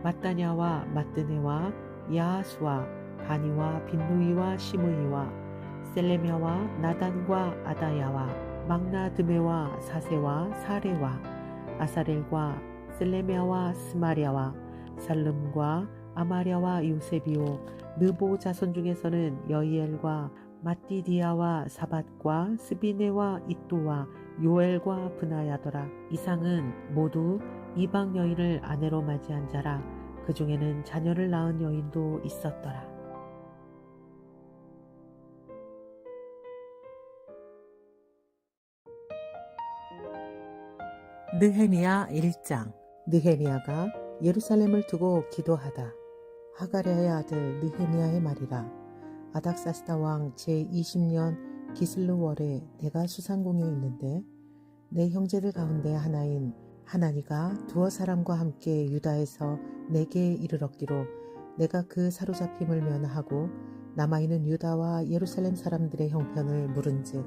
A: 마따냐와 마뜨네와 야하수와 바니와 빈누이와 시므이와 셀레미아와 나단과 아다야와 막나드메와 사세와 사레와 아사렐과 셀레미아와 스마랴와 살름과 아마랴와 요셉이요 느보 자손 중에서는 여이엘과 마띠디아와 사밧과 스비네와 이또와 요엘과 브나야더라. 이상은 모두 이방 여인을 아내로 맞이한 자라. 그 중에는 자녀를 낳은 여인도 있었더라. 느헤미야 1장. 느헤미야가 예루살렘을 두고 기도하다. 하가랴의 아들 느헤미야의 말이라. 아닥사스다 왕 제20년 기슬루월에 내가 수상궁에 있는데 내 형제들 가운데 하나인 하나니가 두어 사람과 함께 유다에서 내게 이르렀기로 내가 그 사로잡힘을 면하고 남아있는 유다와 예루살렘 사람들의 형편을 물은즉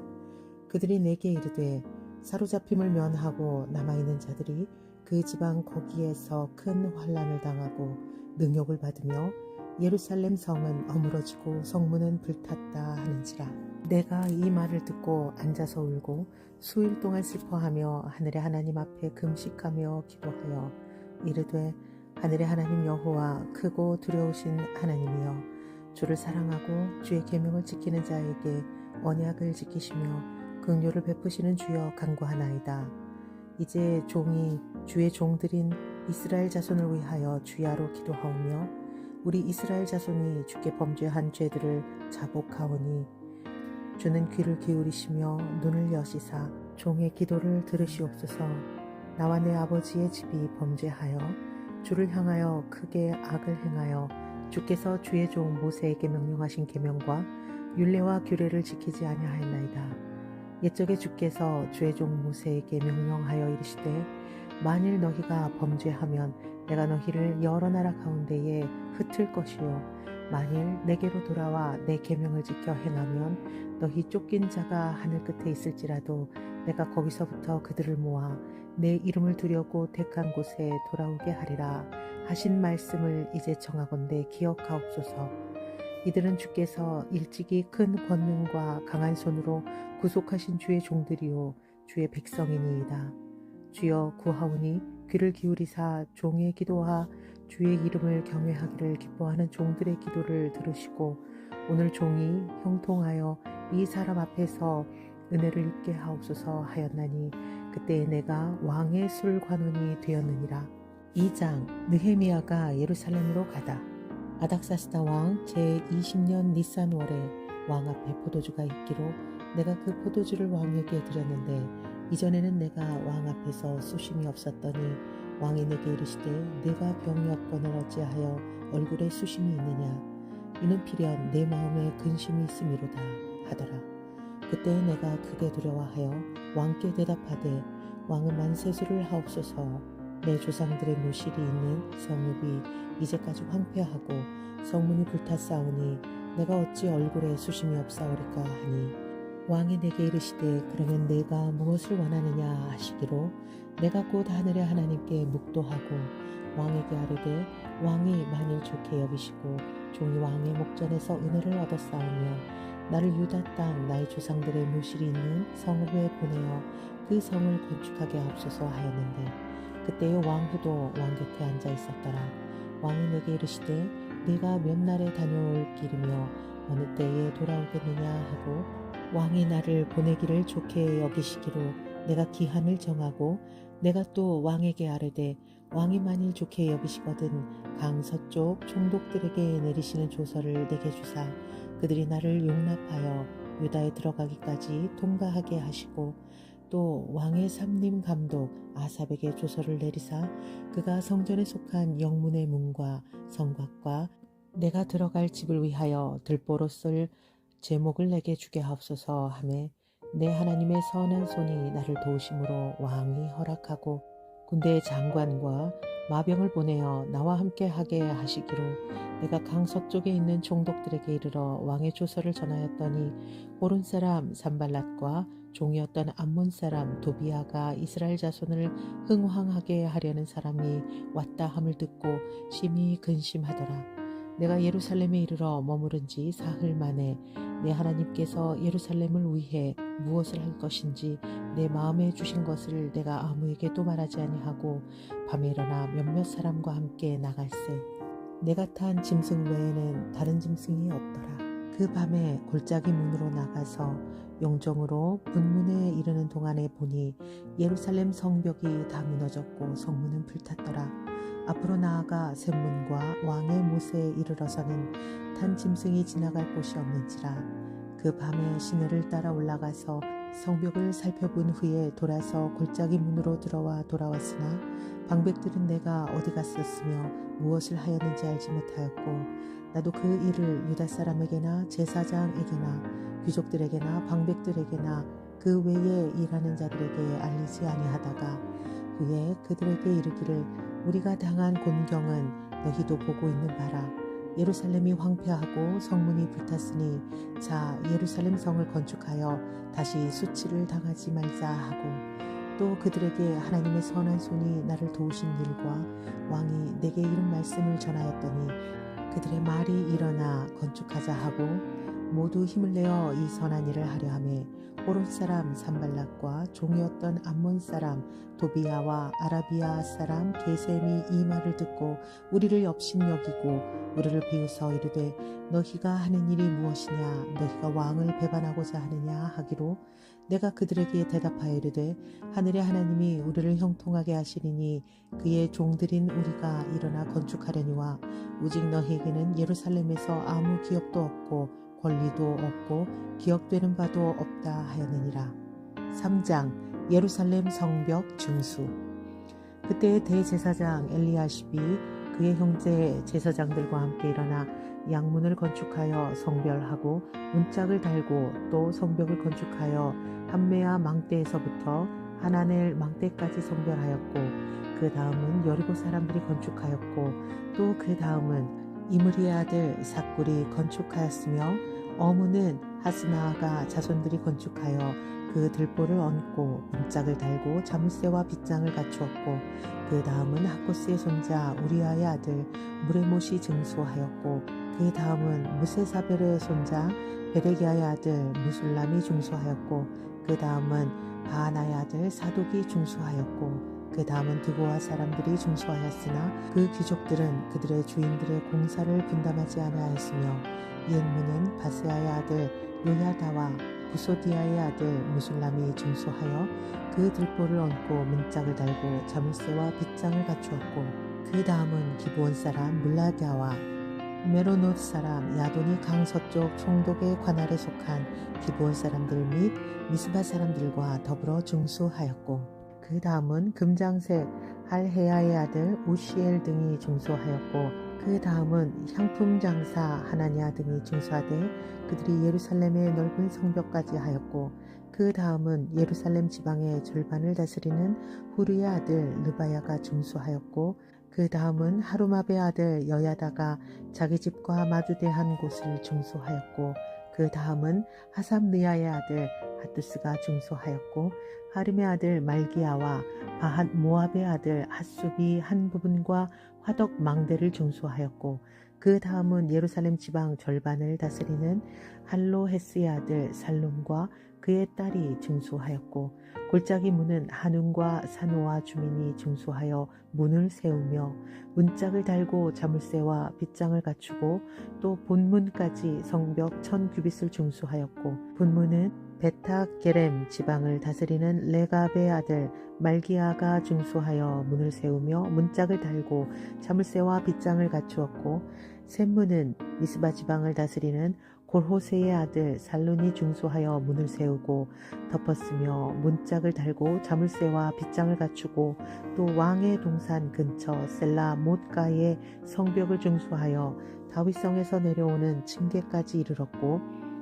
A: 그들이 내게 이르되 사로잡힘을 면하고 남아있는 자들이 그 지방 거기에서 큰 환난을 당하고 능욕을 받으며 예루살렘 성은 어무러지고 성문은 불탔다 하는지라. 내가 이 말을 듣고 앉아서 울고 수일 동안 슬퍼하며 하늘의 하나님 앞에 금식하며 기도하여 이르되 하늘의 하나님 여호와 크고 두려우신 하나님이여 주를 사랑하고 주의 계명을 지키는 자에게 언약을 지키시며 긍휼을 베푸시는 주여 간구하나이다. 이제 종이 주의 종들인 이스라엘 자손을 위하여 주야로 기도하오며 우리 이스라엘 자손이 주께 범죄한 죄들을 자복하오니 주는 귀를 기울이시며 눈을 여시사 종의 기도를 들으시옵소서. 나와 내 아버지의 집이 범죄하여 주를 향하여 크게 악을 행하여 주께서 주의 종 모세에게 명령하신 계명과 율례와 규례를 지키지 아니하였나이다. 옛적에 주께서 주의 종 모세에게 명령하여 이르시되 만일 너희가 범죄하면 내가 너희를 여러 나라 가운데에 흩을 것이요 만일 내게로 돌아와 내 계명을 지켜 행하면 너희 쫓긴 자가 하늘 끝에 있을지라도 내가 거기서부터 그들을 모아 내 이름을 두려고 택한 곳에 돌아오게 하리라 하신 말씀을 이제 청하건대 기억하옵소서. 이들은 주께서 일찍이 큰 권능과 강한 손으로 구속하신 주의 종들이요 주의 백성이니이다. 주여 구하오니 귀를 기울이사 종의 기도와 주의 이름을 경외하기를 기뻐하는 종들의 기도를 들으시고 오늘 종이 형통하여 이 사람 앞에서 은혜를 입게 하옵소서 하였나니 그때에 내가 왕의 술관원이 되었느니라. 2장 느헤미야가 예루살렘으로 가다. 아닥사스다 왕 제20년 니산월에 왕 앞에 포도주가 있기로 내가 그 포도주를 왕에게 드렸는데 이전에는 내가 왕 앞에서 수심이 없었더니 왕이 내게 이르시되 네가 병이 없거늘 어찌하여 얼굴에 수심이 있느냐 이는 필연 내 마음에 근심이 있음이로다 하더라. 그때 내가 크게 두려워하여 왕께 대답하되 왕은 만세수를 하옵소서. 내 조상들의 묘실이 있는 성읍이 이제까지 황폐하고 성문이 불탔사오니 내가 어찌 얼굴에 수심이 없사오리까 하니 왕이 내게 이르시되 그러면 내가 무엇을 원하느냐 하시기로 내가 곧 하늘의 하나님께 묵도하고 왕에게 아뢰되 왕이 만일 좋게 여기시고 종이 왕의 목전에서 은혜를 얻었사오며 나를 유다 땅 나의 조상들의 묘실이 있는 성읍에 보내어 그 성을 건축하게 하옵소서 하였는데 그때의 왕후도 왕 곁에 앉아 있었더라. 왕이 내게 이르시되 네가 몇 날에 다녀올 길이며 어느 때에 돌아오겠느냐 하고 왕이 나를 보내기를 좋게 여기시기로 내가 기한을 정하고 내가 또 왕에게 아뢰되 왕이 만일 좋게 여기시거든 강 서쪽 총독들에게 내리시는 조서를 내게 주사 그들이 나를 용납하여 유다에 들어가기까지 통과하게 하시고 또 왕의 삼림 감독 아삽에게 조서를 내리사 그가 성전에 속한 영문의 문과 성곽과 내가 들어갈 집을 위하여 들보로 쓸 제목을 내게 주게 하옵소서 하매 내 하나님의 선한 손이 나를 도우심으로 왕이 허락하고 군대의 장관과 마병을 보내어 나와 함께 하게 하시기로 내가 강 서쪽에 있는 총독들에게 이르러 왕의 조서를 전하였더니 호른 사람 산발랏과 종이었던 암몬 사람 도비아가 이스라엘 자손을 흥황하게 하려는 사람이 왔다 함을 듣고 심히 근심하더라. 내가 예루살렘에 이르러 머무른 지 사흘 만에 내 하나님께서 예루살렘을 위해 무엇을 할 것인지 내 마음에 주신 것을 내가 아무에게도 말하지 아니하고 밤에 일어나 몇몇 사람과 함께 나갈세. 내가 탄 짐승 외에는 다른 짐승이 없더라. 그 밤에 골짜기 문으로 나가서 용정으로 분문에 이르는 동안에 보니 예루살렘 성벽이 다 무너졌고 성문은 불탔더라. 앞으로 나아가 샘문과 왕의 못에 이르러서는 탄 짐승이 지나갈 곳이 없는지라. 그 밤에 시내를 따라 올라가서 성벽을 살펴본 후에 돌아서 골짜기 문으로 돌아왔으나 방백들은 내가 어디 갔었으며 무엇을 하였는지 알지 못하였고 나도 그 일을 유다 사람에게나 제사장에게나 귀족들에게나 방백들에게나 그 외에 일하는 자들에게 알리지 아니하다가 후에 그들에게 이르기를 우리가 당한 곤경은 너희도 보고 있는 바라. 예루살렘이 황폐하고 성문이 불탔으니 자 예루살렘 성을 건축하여 다시 수치를 당하지 말자 하고 또 그들에게 하나님의 선한 손이 나를 도우신 일과 왕이 내게 이런 말씀을 전하였더니 그들의 말이 일어나 건축하자 하고 모두 힘을 내어 이 선한 일을 하려 하매 호론 사람 산발락과 종이었던 암몬 사람 도비야와 아라비아 사람 게셈이 이 말을 듣고 우리를 업신여기고 우리를 비웃어 이르되 너희가 하는 일이 무엇이냐 너희가 왕을 배반하고자 하느냐 하기로 내가 그들에게 대답하여 이르되 하늘의 하나님이 우리를 형통하게 하시리니 그의 종들인 우리가 일어나 건축하려니와 오직 너희에게는 예루살렘에서 아무 기업도 없고 권리도 없고 기억되는 바도 없다 하였느니라. 3장 예루살렘 성벽 중수. 그때 대제사장 엘리야십이 그의 형제 제사장들과 함께 일어나 양문을 건축하여 성별하고 문짝을 달고 또 성벽을 건축하여 함메아 망대에서부터 하나넬 망대까지 성별하였고 그 다음은 여리고 사람들이 건축하였고 또 그 다음은 이므리의 아들 삭굴이 건축하였으며 어무는 하스나아가 자손들이 건축하여 그 들보를 얹고 문짝을 달고 자물쇠와 빗장을 갖추었고 그 다음은 하코스의 손자 우리아의 아들 무레못이 증수하였고 그 다음은 무세사벨의 손자 베레기아의 아들 무술람이 중수하였고 그 다음은 바하나의 아들 사독이 중수하였고 그 다음은 드고아 사람들이 중수하였으나 그 귀족들은 그들의 주인들의 공사를 분담하지 아니하였으며 옛문은 바세아의 아들 요야다와 부소디아의 아들 무술람이 중수하여 그 들보를 얹고 문짝을 달고 자물쇠와 빗장을 갖추었고 그 다음은 기브온 사람 물라다와 메로노트 사람 야돈이 강서쪽 총독의 관할에 속한 기브온 사람들 및 미스바 사람들과 더불어 중수하였고 그 다음은 금장색 할헤야의 아들 우시엘 등이 중수하였고 그 다음은 향품 장사 하나냐 등이 중수하되 그들이 예루살렘의 넓은 성벽까지 하였고 그 다음은 예루살렘 지방의 절반을 다스리는 후르의 아들 르바야가 중수하였고 그 다음은 하루마베의 아들 여야다가 자기 집과 마주대한 곳을 중수하였고 그 다음은 하삼느야의 아들 하투스가 중수하였고 하림의 아들 말기야와 바핫 모압의 아들 핫숲이 한 부분과 화덕 망대를 중수하였고 그 다음은 예루살렘 지방 절반을 다스리는 할로헤스의 아들 살룸과 그의 딸이 중수하였고 골짜기 문은 한운과 사노아 주민이 중수하여 문을 세우며 문짝을 달고 자물쇠와 빗장을 갖추고 또 본문까지 성벽 1000규빗을 중수하였고 본문은 베탁 게렘 지방을 다스리는 레갑의 아들 말기야가 중수하여 문을 세우며 문짝을 달고 자물쇠와 빗장을 갖추었고 샘문은 미스바 지방을 다스리는 골호세의 아들 살룬이 중수하여 문을 세우고 덮었으며 문짝을 달고 자물쇠와 빗장을 갖추고 또 왕의 동산 근처 셀라 못가의 성벽을 중수하여 다윗성에서 내려오는 층계까지 이르렀고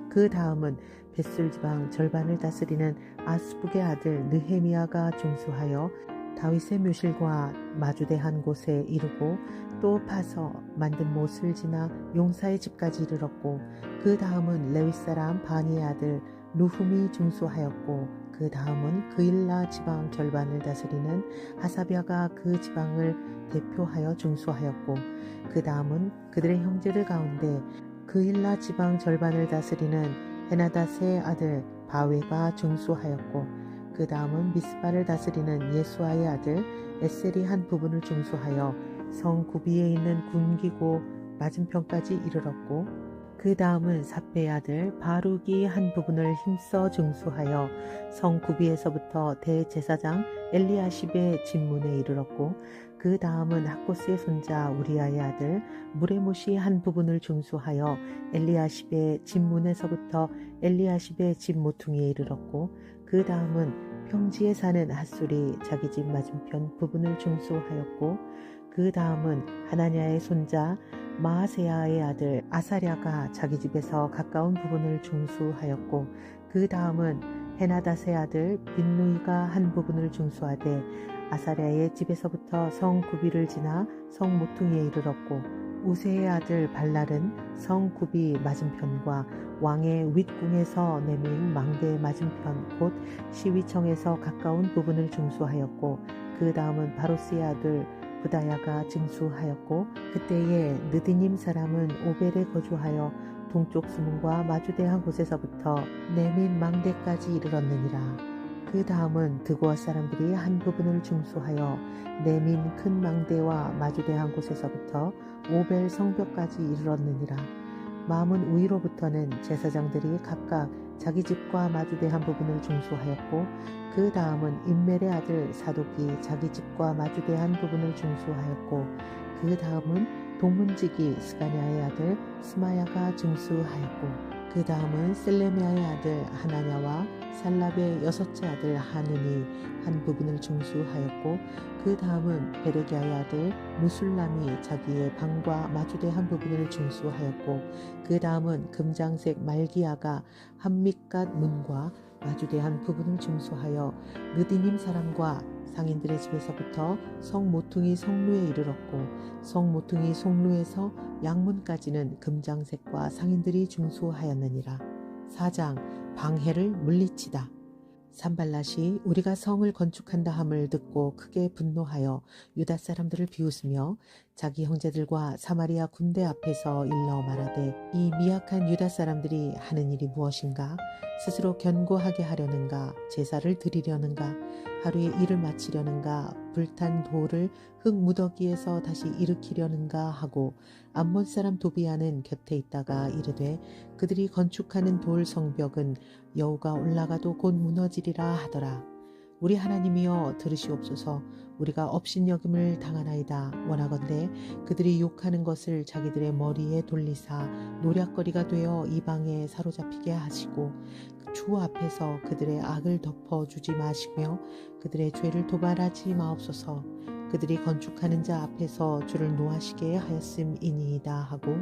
A: 그 다음은 벳술 지방 절반을 다스리는 아스북의 아들 느헤미야가 중수하여 다윗의 묘실과 마주대한 곳에 이르고 또 파서 만든 못을 지나 용사의 집까지 이르렀고 그 다음은 레위 사람 바니의 아들 루훔이 중수하였고 그 다음은 그일라 지방 절반을 다스리는 하사비아가 그 지방을 대표하여 중수하였고 그 다음은 그들의 형제들 가운데 그일라 지방 절반을 다스리는 헤나닷의 아들 바웨가 중수하였고 그 다음은 미스바를 다스리는 예수아의 아들 에셀이 한 부분을 중수하여 성 구비에 있는 군기고 맞은편까지 이르렀고 그 다음은 삽배의 아들 바룩이 한 부분을 힘써 중수하여 성 구비에서부터 대제사장 엘리야십의 진문에 이르렀고 그 다음은 하코스의 손자 우리아의 아들 무레못이 한 부분을 중수하여 엘리야십의 진문에서부터 엘리야십의 집 모퉁이에 이르렀고 그 다음은 평지에 사는 핫술이 자기 집 맞은편 부분을 중수하였고, 그 다음은 하나냐의 손자 마아세야의 아들 아사랴가 자기 집에서 가까운 부분을 중수하였고, 그 다음은 헤나닷의 아들 빈누이가 한 부분을 중수하되 아사랴의 집에서부터 성 구비를 지나 성 모퉁이에 이르렀고, 우세의 아들 발랄은 성 구비 맞은편과 왕의 윗궁에서 내민 망대의 맞은편 곧 시위청에서 가까운 부분을 중수하였고, 그 다음은 바로스의 아들 부다야가 증수하였고, 그때에 느디님 사람은 오벨에 거주하여 동쪽 수문과 마주대한 곳에서부터 내민 망대까지 이르렀느니라. 그 다음은 드고아 사람들이 한 부분을 중수하여 내민 큰 망대와 마주대한 곳에서부터 오벨 성벽까지 이르렀느니라. 마문 우위로부터는 제사장들이 각각 자기 집과 마주대한 부분을 중수하였고, 그 다음은 임멜의 아들 사독이 자기 집과 마주대한 부분을 중수하였고, 그 다음은 동문지기 스가냐의 아들 스마야가 중수하였고, 그 다음은 셀레미아의 아들 하나냐와 살랍의 여섯째 아들 하눈이 한 부분을 중수하였고, 그 다음은 베레기야의 아들 무술람이 자기의 방과 마주대 한 부분을 중수하였고, 그 다음은 금장색 말기야가 한밑갓 문과 마주대 한 부분을 중수하여 느디님 사람과 상인들의 집에서부터 성 모퉁이 성루에 이르렀고, 성 모퉁이 성루에서 양문까지는 금장색과 상인들이 중수하였느니라. 4장 방해를 물리치다. 산발랏이 우리가 성을 건축한다 함을 듣고 크게 분노하여 유다 사람들을 비웃으며 자기 형제들과 사마리아 군대 앞에서 일러 말하되, 이 미약한 유다 사람들이 하는 일이 무엇인가? 스스로 견고하게 하려는가? 제사를 드리려는가? 하루에 일을 마치려는가? 불탄 돌을 흙 무더기에서 다시 일으키려는가 하고, 암몬 사람 도비아는 곁에 있다가 이르되, 그들이 건축하는 돌 성벽은 여호가 올라가도 곧 무너지리라 하더라. 우리 하나님이여 들으시옵소서. 우리가 업신여김을 당하나이다. 원하건대 그들이 욕하는 것을 자기들의 머리에 돌리사 노략거리가 되어 이방에 사로잡히게 하시고, 주 앞에서 그들의 악을 덮어주지 마시며 그들의 죄를 도발하지 마옵소서. 그들이 건축하는 자 앞에서 주를 노하시게 하였음이니이다 하고,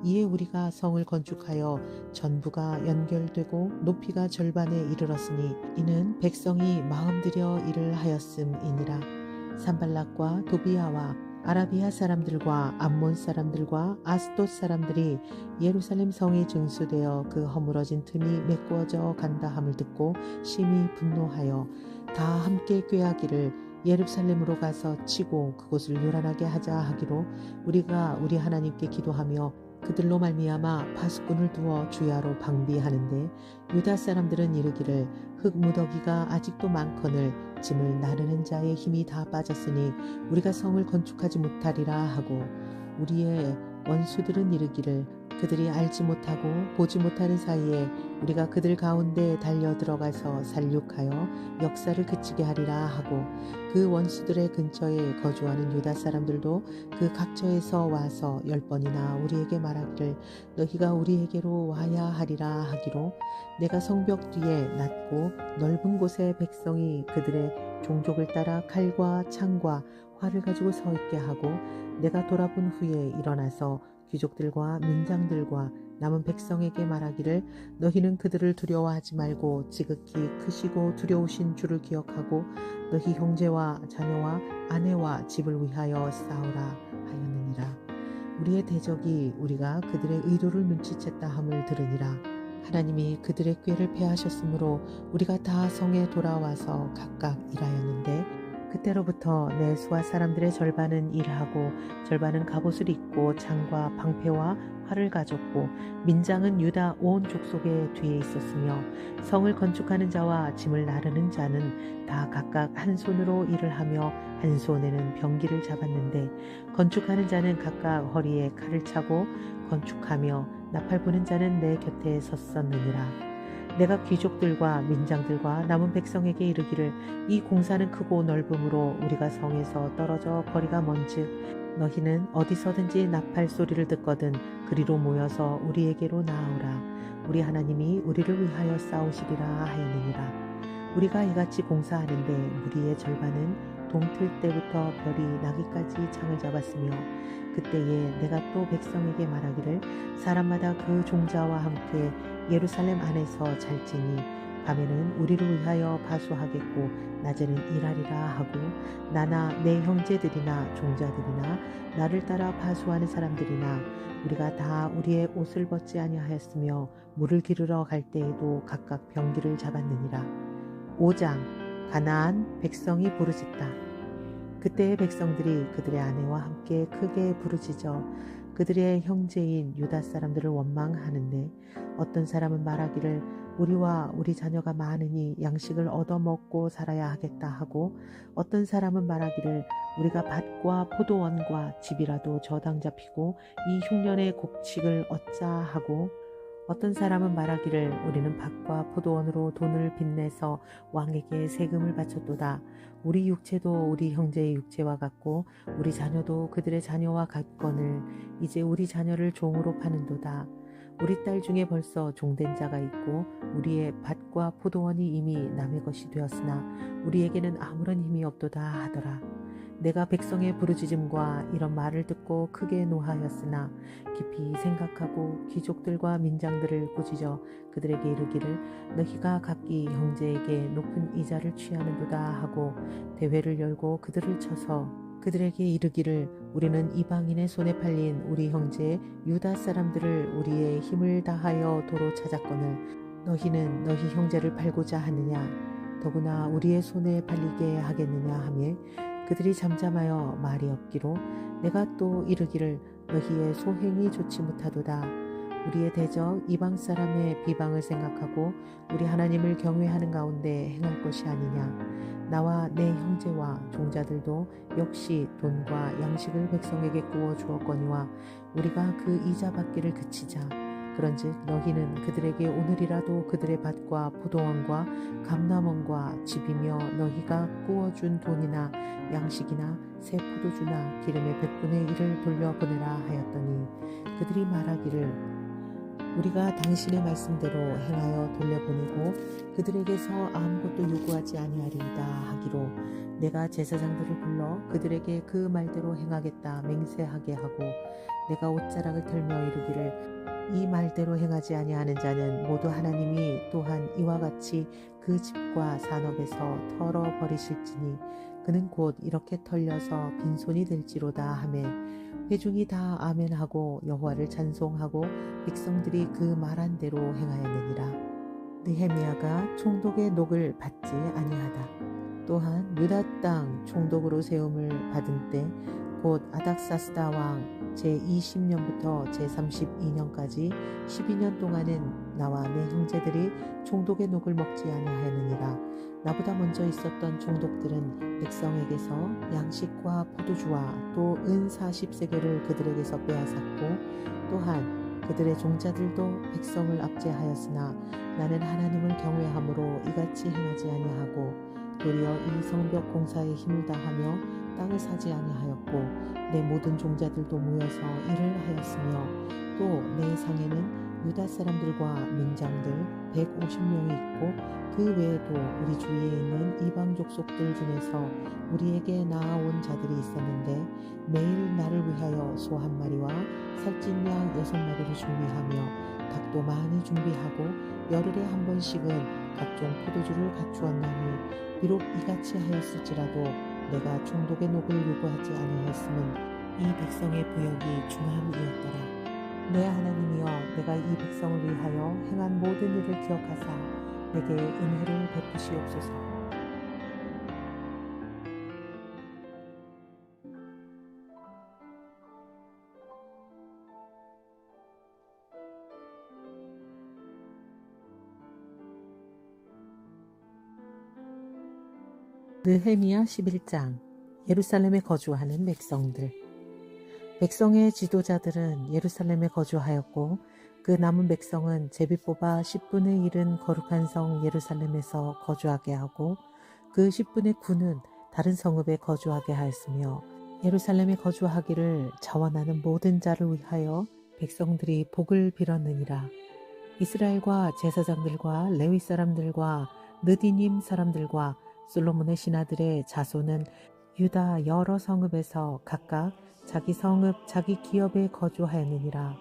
A: 이에 우리가 성을 건축하여 전부가 연결되고 높이가 절반에 이르렀으니 이는 백성이 마음들여 일을 하였음이니라. 산발락과 도비아와 아라비아 사람들과 암몬 사람들과 아스돗 사람들이 예루살렘 성이 증수되어 그 허물어진 틈이 메꾸어져 간다 함을 듣고 심히 분노하여 다 함께 꾀하기를 예루살렘으로 가서 치고 그곳을 요란하게 하자 하기로, 우리가 우리 하나님께 기도하며 그들로 말미암아 파수꾼을 두어 주야로 방비하는데, 유다 사람들은 이르기를 흙 무더기가 아직도 많거늘 짐을 나르는 자의 힘이 다 빠졌으니 우리가 성을 건축하지 못하리라 하고, 우리의 원수들은 이르기를 그들이 알지 못하고 보지 못하는 사이에 우리가 그들 가운데 달려 들어가서 살육하여 역사를 그치게 하리라 하고, 그 원수들의 근처에 거주하는 유다 사람들도 그 각처에서 와서 10번이나 우리에게 말하기를 너희가 우리에게로 와야 하리라 하기로, 내가 성벽 뒤에 낮고 넓은 곳에 백성이 그들의 종족을 따라 칼과 창과 활을 가지고 서 있게 하고, 내가 돌아본 후에 일어나서 귀족들과 민장들과 남은 백성에게 말하기를 너희는 그들을 두려워하지 말고 지극히 크시고 두려우신 주를 기억하고 너희 형제와 자녀와 아내와 집을 위하여 싸우라 하였느니라. 우리의 대적이 우리가 그들의 의도를 눈치챘다 함을 들으니라. 하나님이 그들의 꾀를 패하셨으므로 우리가 다 성에 돌아와서 각각 일하였는데, 그때로부터 내 수하 사람들의 절반은 일하고 절반은 갑옷을 입고 창과 방패와 활을 가졌고, 민장은 유다 온 족속의 뒤에 있었으며, 성을 건축하는 자와 짐을 나르는 자는 다 각각 한 손으로 일을 하며 한 손에는 병기를 잡았는데, 건축하는 자는 각각 허리에 칼을 차고 건축하며 나팔 부는 자는 내 곁에 섰었느니라. 내가 귀족들과 민장들과 남은 백성에게 이르기를 이 공사는 크고 넓음으로 우리가 성에서 떨어져 거리가 먼즉 너희는 어디서든지 나팔 소리를 듣거든 그리로 모여서 우리에게로 나아오라. 우리 하나님이 우리를 위하여 싸우시리라 하였느니라. 우리가 이같이 공사하는데 무리의 절반은 동틀 때부터 별이 나기까지 창을 잡았으며 그때에 내가 또 백성에게 말하기를 사람마다 그 종자와 함께 예루살렘 안에서 잘지니 밤에는 우리를 위하여 파수하겠고 낮에는 일하리라 하고 나나 내 형제들이나 종자들이나 나를 따라 파수하는 사람들이나 우리가 다 우리의 옷을 벗지 아니하였으며 물을 기르러 갈 때에도 각각 병기를 잡았느니라. 5장 가나안 백성이 부르짖다. 그때의 백성들이 그들의 아내와 함께 크게 부르짖어 그들의 형제인 유다 사람들을 원망하는데 어떤 사람은 말하기를 우리와 우리 자녀가 많으니 양식을 얻어먹고 살아야 하겠다 하고 어떤 사람은 말하기를 우리가 밭과 포도원과 집이라도 저당 잡히고 이 흉년의 곡식을 얻자 하고 어떤 사람은 말하기를 우리는 밭과 포도원으로 돈을 빚내서 왕에게 세금을 바쳤도다. 우리 육체도 우리 형제의 육체와 같고 우리 자녀도 그들의 자녀와 같거늘 이제 우리 자녀를 종으로 파는도다. 우리 딸 중에 벌써 종된 자가 있고 우리의 밭과 포도원이 이미 남의 것이 되었으나 우리에게는 아무런 힘이 없도다 하더라. 내가 백성의 부르짖음과 이런 말을 듣고 크게 노하였으나 깊이 생각하고 귀족들과 민장들을 꾸짖어 그들에게 이르기를 너희가 각기 형제에게 높은 이자를 취하는도다 하고 대회를 열고 그들을 쳐서 그들에게 이르기를 우리는 이방인의 손에 팔린 우리 형제 유다 사람들을 우리의 힘을 다하여 도로 찾았거늘 너희는 너희 형제를 팔고자 하느냐 더구나 우리의 손에 팔리게 하겠느냐 하며 그들이 잠잠하여 말이 없기로 내가 또 이르기를 너희의 소행이 좋지 못하도다. 우리의 대적 이방 사람의 비방을 생각하고 우리 하나님을 경외하는 가운데 행할 것이 아니냐. 나와 내 형제와 종자들도 역시 돈과 양식을 백성에게 구워 주었거니와 우리가 그 이자 받기를 그치자. 그런즉 너희는 그들에게 오늘이라도 그들의 밭과 포도원과 감람원과 집이며 너희가 구워준 돈이나 양식이나 새 포도주나 기름의 100분의 1을 돌려보내라 하였더니 그들이 말하기를 우리가 당신의 말씀대로 행하여 돌려보내고 그들에게서 아무것도 요구하지 아니하리이다 하기로 내가 제사장들을 불러 그들에게 그 말대로 행하겠다 맹세하게 하고 내가 옷자락을 털며 이르기를 이 말대로 행하지 아니하는 자는 모두 하나님이 또한 이와 같이 그 집과 산업에서 털어버리실지니 그는 곧 이렇게 털려서 빈손이 될지로다 하매 회중이 다 아멘하고 여호와를 찬송하고 백성들이 그 말한 대로 행하였느니라. 느헤미야가 총독의 녹을 받지 아니하다. 또한 유다 땅 총독으로 세움을 받은 때 곧 아닥사스다 왕 제20년부터 제32년까지 12년 동안은 나와 내 형제들이 총독의 녹을 먹지 아니하였느니라. 나보다 먼저 있었던 총독들은 백성에게서 양식과 포도주와 또 은 40세겔을 그들에게서 빼앗았고 또한 그들의 종자들도 백성을 압제하였으나 나는 하나님을 경외함으로 이같이 행하지 아니하고 도리어 이 성벽 공사에 힘을 다하며 땅을 사지 아니하였고 내 모든 종자들도 모여서 일을 하였으며 또 내 상에는 유다 사람들과 민장들 150명이 있고 그 외에도 우리 주위에 있는 이방 족속들 중에서 우리에게 나아온 자들이 있었는데 매일 나를 위하여 소 한 마리와 살찐 양 6마리를 준비하며 닭도 많이 준비하고 열흘에 한 번씩은 각종 포도주를 갖추었나니 비록 이같이 하였을지라도 내가 총독의 녹을 요구하지 아니하였음은 이 백성의 부역이 중함이었더라. 내 하나님이여 내가 이 백성을 위하여 행한 모든 일을 기억하사 내게 은혜를 베푸시옵소서. 느헤미야 11장 예루살렘에 거주하는 백성들. 백성의 지도자들은 예루살렘에 거주하였고 그 남은 백성은 제비 뽑아 10분의 1은 거룩한 성 예루살렘에서 거주하게 하고 그 10분의 9는 다른 성읍에 거주하게 하였으며 예루살렘에 거주하기를 자원하는 모든 자를 위하여 백성들이 복을 빌었느니라. 이스라엘과 제사장들과 레위 사람들과 느디님 사람들과 솔로몬의 신하들의 자손은 유다 여러 성읍에서 각각 자기 성읍 자기 기업에 거주하였느니라.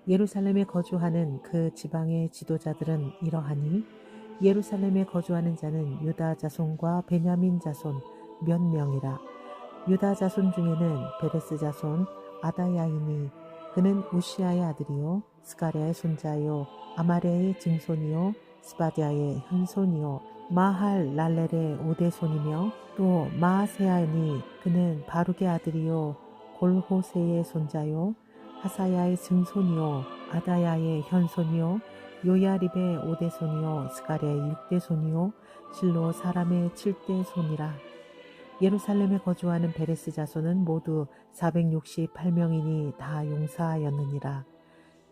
A: 예루살렘에 거주하는 그 지방의 지도자들은 이러하니 예루살렘에 거주하는 자는 유다 자손과 베냐민 자손 몇 명이라. 유다 자손 중에는 베레스 자손 아다야이니 그는 우시아의 아들이요 스가랴의 손자요 아마레의 증손이요 스바디아의 현손이요 마할 랄렐의 오대손이며 또 마아세아니 그는 바룩의 아들이요 골호세의 손자요 하사야의 증손이요 아다야의 현손이요 요야립의 오대손이요 스가랴의 육대손이요 실로 사람의 칠대손이라. 예루살렘에 거주하는 베레스 자손은 모두 468명이니 다 용사였느니라.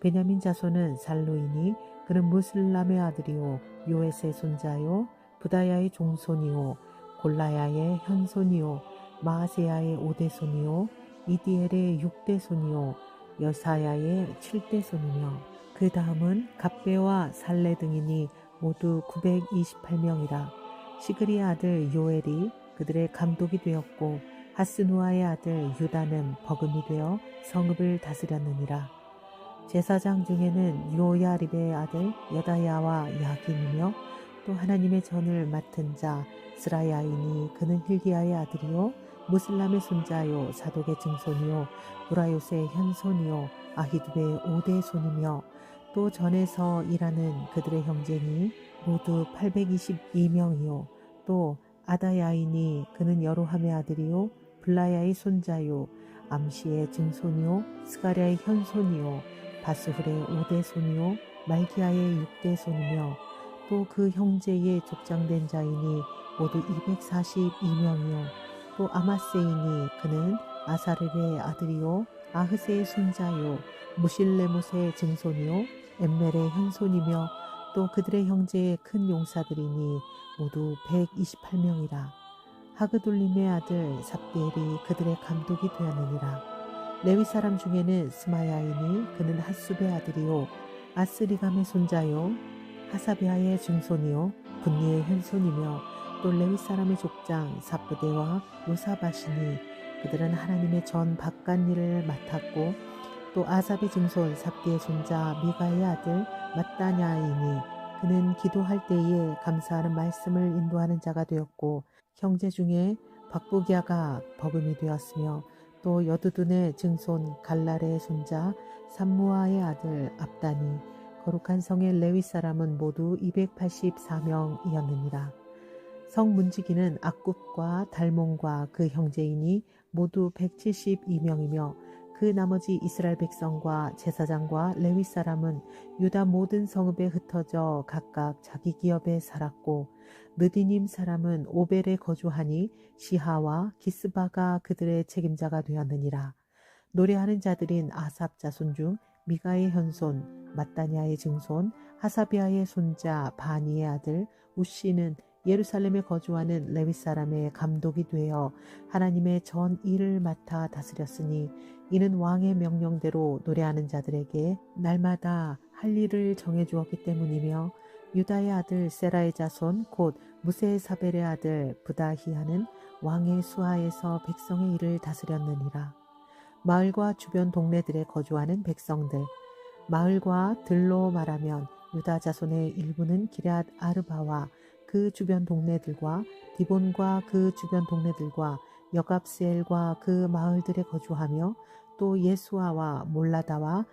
A: 베냐민 자손은 살루이니 그는 무슬람의 아들이요 요에스의 손자요 부다야의 종손이요 골라야의 현손이요 마아세야의 오대손이요 이디엘의 육대손이요 여사야의 칠대손이며 그 다음은 갑베와 살레 등이니 모두 928명이라. 시그리의 아들 요엘이 그들의 감독이 되었고 하스누아의 아들 유다는 버금이 되어 성읍을 다스렸느니라. 제사장 중에는 요야립의 아들 여다야와 야긴이며 또 하나님의 전을 맡은 자 스라야이니 그는 힐기야의 아들이요 무슬람의 손자요 사독의 증손이요 우라요스의 현손이요 아히두베의 오대손이며 또 전에서 일하는 그들의 형제니 모두 822명이요 또 아다야이니 그는 여로함의 아들이요 블라야의 손자요 암시의 증손이요 스가랴의 현손이요 바스훌의 오대손이요 말기야의 육대손이며 또 그 형제의 족장된 자이니 모두 242명이요 또 아마세이니 그는 아사르의 아들이요 아흐세의 손자요 무실레못의 증손이요 엠멜의 현손이며 또 그들의 형제의 큰 용사들이니 모두 128명이라. 하그돌림의 아들 삽디엘이 그들의 감독이 되었느니라. 레위 사람 중에는 스마야이니 그는 핫숲의 아들이요 아스리감의 손자요 하사비아의 증손이요 분니의 현손이며 또 레위 사람의 족장 사브데와 요사바시니 그들은 하나님의 전 바깥일을 맡았고 또 아삽의 증손 삽디의 손자 미가의 아들 마따냐이니 그는 기도할 때에 감사하는 말씀을 인도하는 자가 되었고 형제 중에 박부기야가 버금이 되었으며 또 여두둔의 증손 갈랄의 손자 삼무아의 아들 압다니 거룩한 성의 레위 사람은 모두 284명이었느니라. 성 문지기는 악굽과 달몬과 그 형제이니 모두 172명이며 그 나머지 이스라엘 백성과 제사장과 레위 사람은 유다 모든 성읍에 흩어져 각각 자기 기업에 살았고 느디님 사람은 오벨에 거주하니 시하와 기스바가 그들의 책임자가 되었느니라. 노래하는 자들인 아삽 자손 중 미가의 현손 마따냐의 증손 하사비아의 손자 바니의 아들 우시는 예루살렘에 거주하는 레위 사람의 감독이 되어 하나님의 전 일을 맡아 다스렸으니 이는 왕의 명령대로 노래하는 자들에게 날마다 할 일을 정해주었기 때문이며 유다의 아들 세라의 자손 곧 무세의 사벨의 아들 부다히아는 왕의 수하에서 백성의 일을 다스렸느니라. 마을과 주변 동네들에 거주하는 백성들 마을과 들로 말하면 유다 자손의 일부는 기럇 아르바와 그 주변 동네들과 디본과 그 주변 동네들과 여갑스엘과 그 마을들에 거주하며 또 예수아와 몰라다와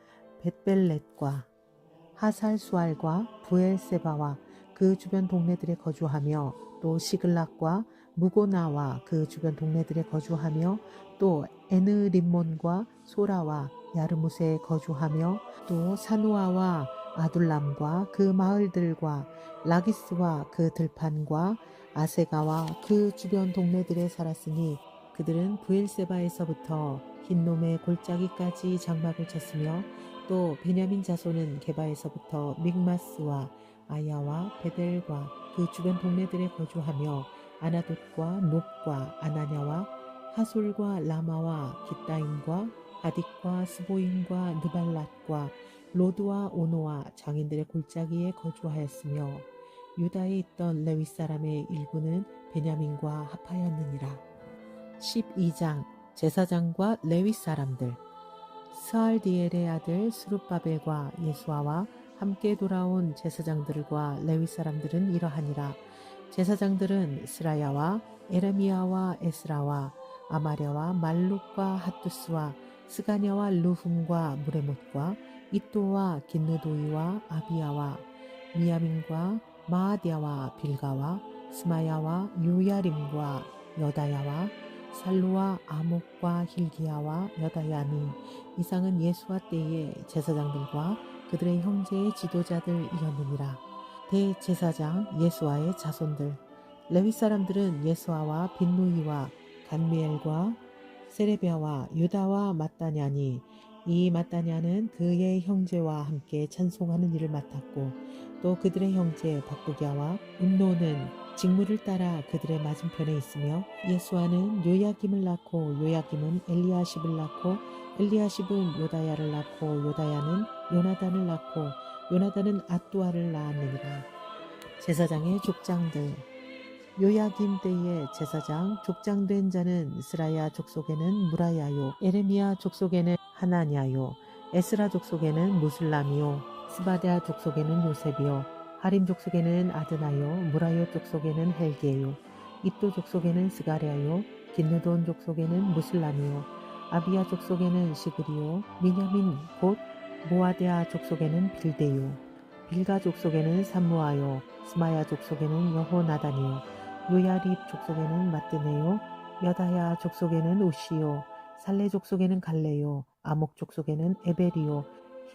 A: 벳벨렛과 하살수알과 부엘세바와 그 주변 동네들에 거주하며 또 시글락과 무고나와 그 주변 동네들에 거주하며 또 에느림몬과 소라와 야르무세에 거주하며 또 사누아와 아둘람과 그 마을들과 라기스와 그 들판과 아세가와 그 주변 동네들에 살았으니 그들은 부엘세바에서부터 흰놈의 골짜기까지 장막을 쳤으며 또 베냐민 자손은 게바에서부터 믹마스와 아야와 베델과 그 주변 동네들에 거주하며 아나돗과 놉과 아나냐와 하솔과 라마와 깃다임과 아딕과 스보임과 느발랏과 로드와 오노와 장인들의 골짜기에 거주하였으며 유다에 있던 레위 사람의 일부는 베냐민과 합하였느니라. 12장 제사장과 레위 사람들. 스알디엘의 아들 스룹바벨과 예수아와 함께 돌아온 제사장들과 레위 사람들은 이러하니라. 제사장들은 스라야와 에레미야와 에스라와 아마랴와 말룩과 핫두스와 스가냐와 르훔과 무레못과 이또와 긴느도이와 아비야와 미야민과 마아디아와 빌가와 스마야와 요야림과 여다야와 살루와 아목과 힐기야와 여다야니 이상은 예수와 때의 제사장들과 그들의 형제의 지도자들이었느니라. 대제사장 예수아의 자손들. 레위 사람들은 예수아와 빈누이와 간미엘과 세레비아와 유다와 마따냐니 이 마따냐는 그의 형제와 함께 찬송하는 일을 맡았고 또 그들의 형제 박부기야와 음노는 직무를 따라 그들의 맞은편에 있으며 예수아는 요야김을 낳고 요야김은 엘리야십을 낳고 엘리야십은 요다야를 낳고 요다야는 요나단을 낳고 요나단은 앗두아를 낳았느니라. 제사장의 족장들. 요야김 때의 제사장 족장된 자는 스라야 족속에는 무라야요 에레미야 족속에는 하나냐요 에스라 족속에는 무슬람이요 스바랴 족속에는 요셉이요 하림 족속에는 아드나요 무라요 족속에는 헬게요 이또 족속에는 스가랴요 긴느돈 족속에는 무슬람이요 아비야 족속에는 시그리요 미냐민 곧 모아데아 족속에는 빌데요 빌가 족속에는 삼무아요 스마야 족속에는 여호나단이요 요야립 족속에는 마뜨네요 여다야 족속에는 우시요 살레 족속에는 갈레요 아목 족속에는 에베리요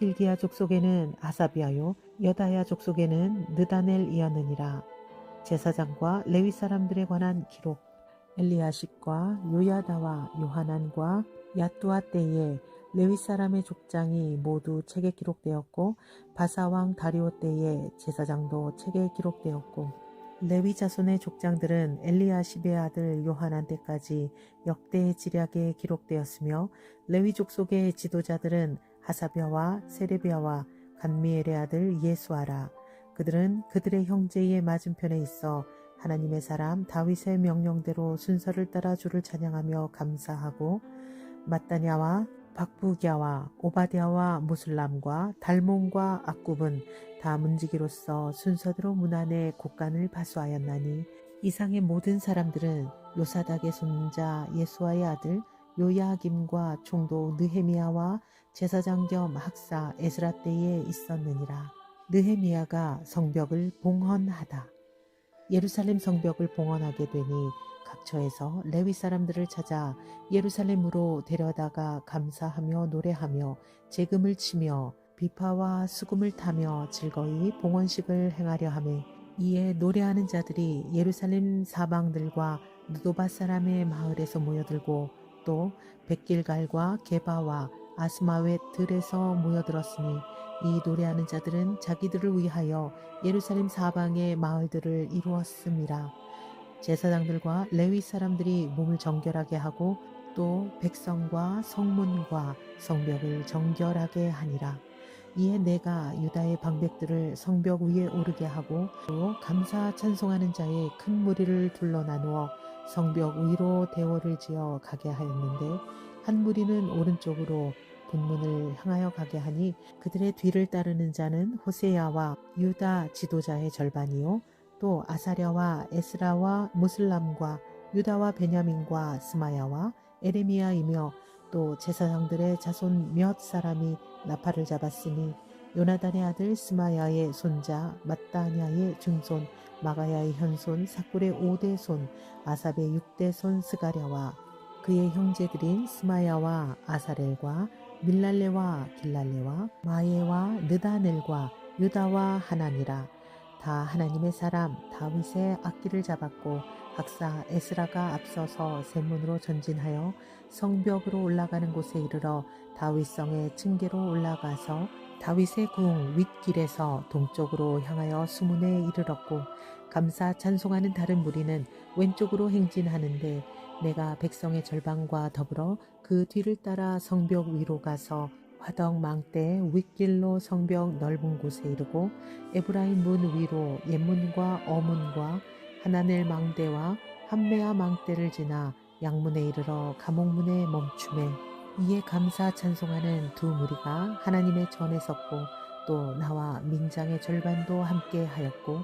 A: 힐기야 족속에는 아사비아요 여다야 족속에는 느다넬이었느니라. 제사장과 레위 사람들에 관한 기록. 엘리야십과 요야다와 요하난과 야뚜아 때에 레위 사람의 족장이 모두 책에 기록되었고 바사왕 다리오 때에 제사장도 책에 기록되었고 레위 자손의 족장들은 엘리야십의 아들 요하난 때까지 역대 지략에 기록되었으며 레위 족속의 지도자들은 하사벼와 세레비아와 간미엘의 아들 예수아라. 그들은 그들의 형제의 맞은편에 있어 하나님의 사람 다윗의 명령대로 순서를 따라 주를 찬양하며 감사하고 마따냐와 박부기야와 오바댜와 무슬람과 달몬과 악굽은 다 문지기로서 순서대로 문 안에 곡간을 파수하였나니 이상의 모든 사람들은 요사닥의 손자 예수아의 아들 요야김과 총독 느헤미야와 제사장 겸 학사 에스라 때에 있었느니라. 느헤미야가 성벽을 봉헌하다. 예루살렘 성벽을 봉헌하게 되니 각처에서 레위 사람들을 찾아 예루살렘으로 데려다가 감사하며 노래하며 제금을 치며 비파와 수금을 타며 즐거이 봉헌식을 행하려 하매 이에 노래하는 자들이 예루살렘 사방들과 느도바 사람의 마을에서 모여들고 또 백길갈과 게바와 아스마웻 들에서 모여들었으니 이 노래하는 자들은 자기들을 위하여 예루살렘 사방의 마을들을 이루었음이라. 제사장들과 레위 사람들이 몸을 정결하게 하고 또 백성과 성문과 성벽을 정결하게 하니라. 이에 내가 유다의 방백들을 성벽 위에 오르게 하고 또 감사 찬송하는 자의 큰 무리를 둘러 나누어 성벽 위로 대궐을 지어 가게 하였는데 한 무리는 오른쪽으로 분문을 향하여 가게 하니 그들의 뒤를 따르는 자는 호세야와 유다 지도자의 절반이요 또 아사랴와 에스라와 무슬람과 유다와 베냐민과 스마야와 에레미야이며 또 제사장들의 자손 몇 사람이 나팔을 잡았으니 요나단의 아들 스마야의 손자 마따냐의 증손 마가야의 현손 사꿀의 5대 손 아삽의 6대 손 스가랴와 그의 형제들인 스마야와 아사렐과 밀랄레와 길랄레와 마예와 느다넬과 유다와 하나니라. 다 하나님의 사람 다윗의 악기를 잡았고 학사 에스라가 앞서서 샘문으로 전진하여 성벽으로 올라가는 곳에 이르러 다윗성의 층계로 올라가서 다윗의 궁 윗길에서 동쪽으로 향하여 수문에 이르렀고 감사 찬송하는 다른 무리는 왼쪽으로 행진하는데 내가 백성의 절반과 더불어 그 뒤를 따라 성벽 위로 가서 화덕 망대 윗길로 성벽 넓은 곳에 이르고 에브라임 문 위로 옛문과 어문과 하나넬 망대와 함메아 망대를 지나 양문에 이르러 감옥문에 멈추매 이에 감사 찬송하는 두 무리가 하나님의 전에 섰고 또 나와 민장의 절반도 함께 하였고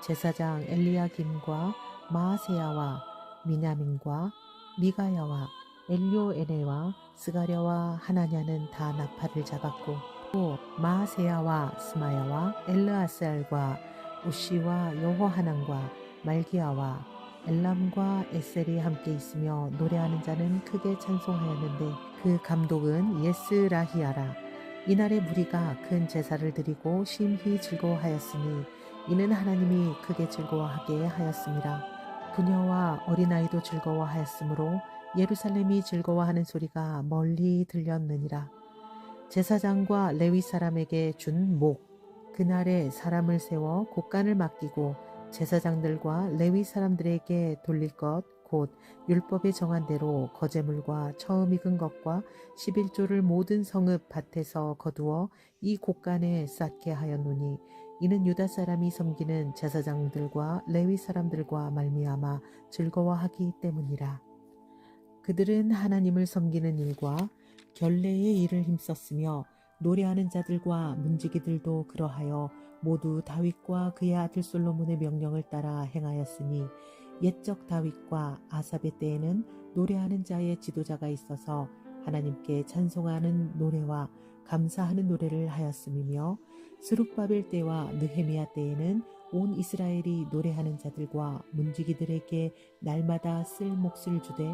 A: 제사장 엘리야김과 마아세야와 미냐민과 미가야와 엘요에네와 스가랴와 하나냐는 다 나팔을 잡았고 또 마아세야와 스마야와 엘르아살과 우시와 여호하난과 말기야와 엘람과 에셀이 함께 있으며 노래하는 자는 크게 찬송하였는데 그 감독은 예스라히야라. 이날의 무리가 큰 제사를 드리고 심히 즐거워하였으니 이는 하나님이 크게 즐거워하게 하였습니다. 부녀와 어린아이도 즐거워하였으므로 예루살렘이 즐거워하는 소리가 멀리 들렸느니라. 제사장과 레위 사람에게 준 목. 그날에 사람을 세워 곡간을 맡기고 제사장들과 레위 사람들에게 돌릴 것 곧 율법에 정한 대로 거제물과 처음 익은 것과 11조를 모든 성읍 밭에서 거두어 이 곡간에 쌓게 하였노니 이는 유다 사람이 섬기는 제사장들과 레위 사람들과 말미암아 즐거워하기 때문이라. 그들은 하나님을 섬기는 일과 결례의 일을 힘썼으며 노래하는 자들과 문지기들도 그러하여 모두 다윗과 그의 아들 솔로몬의 명령을 따라 행하였으니 옛적 다윗과 아삽의 때에는 노래하는 자의 지도자가 있어서 하나님께 찬송하는 노래와 감사하는 노래를 하였음이며 스룹바벨 때와 느헤미야 때에는 온 이스라엘이 노래하는 자들과 문지기들에게 날마다 쓸 몫을 주되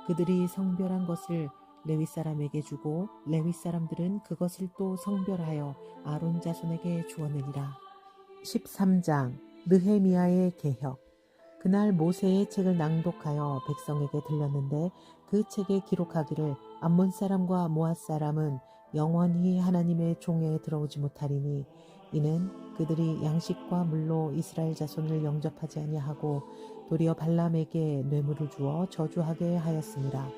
A: 그들이 성별한 것을 레위 사람에게 주고 레위 사람들은 그것을 또 성별하여 아론 자손에게 주었느니라. 13장 느헤미야의 개혁. 그날 모세의 책을 낭독하여 백성에게 들렸는데 그 책에 기록하기를 암몬 사람과 모압 사람은 영원히 하나님의 종에 들어오지 못하리니 이는 그들이 양식과 물로 이스라엘 자손을 영접하지 아니하고 도리어 발람에게 뇌물을 주어 저주하게 하였습니다.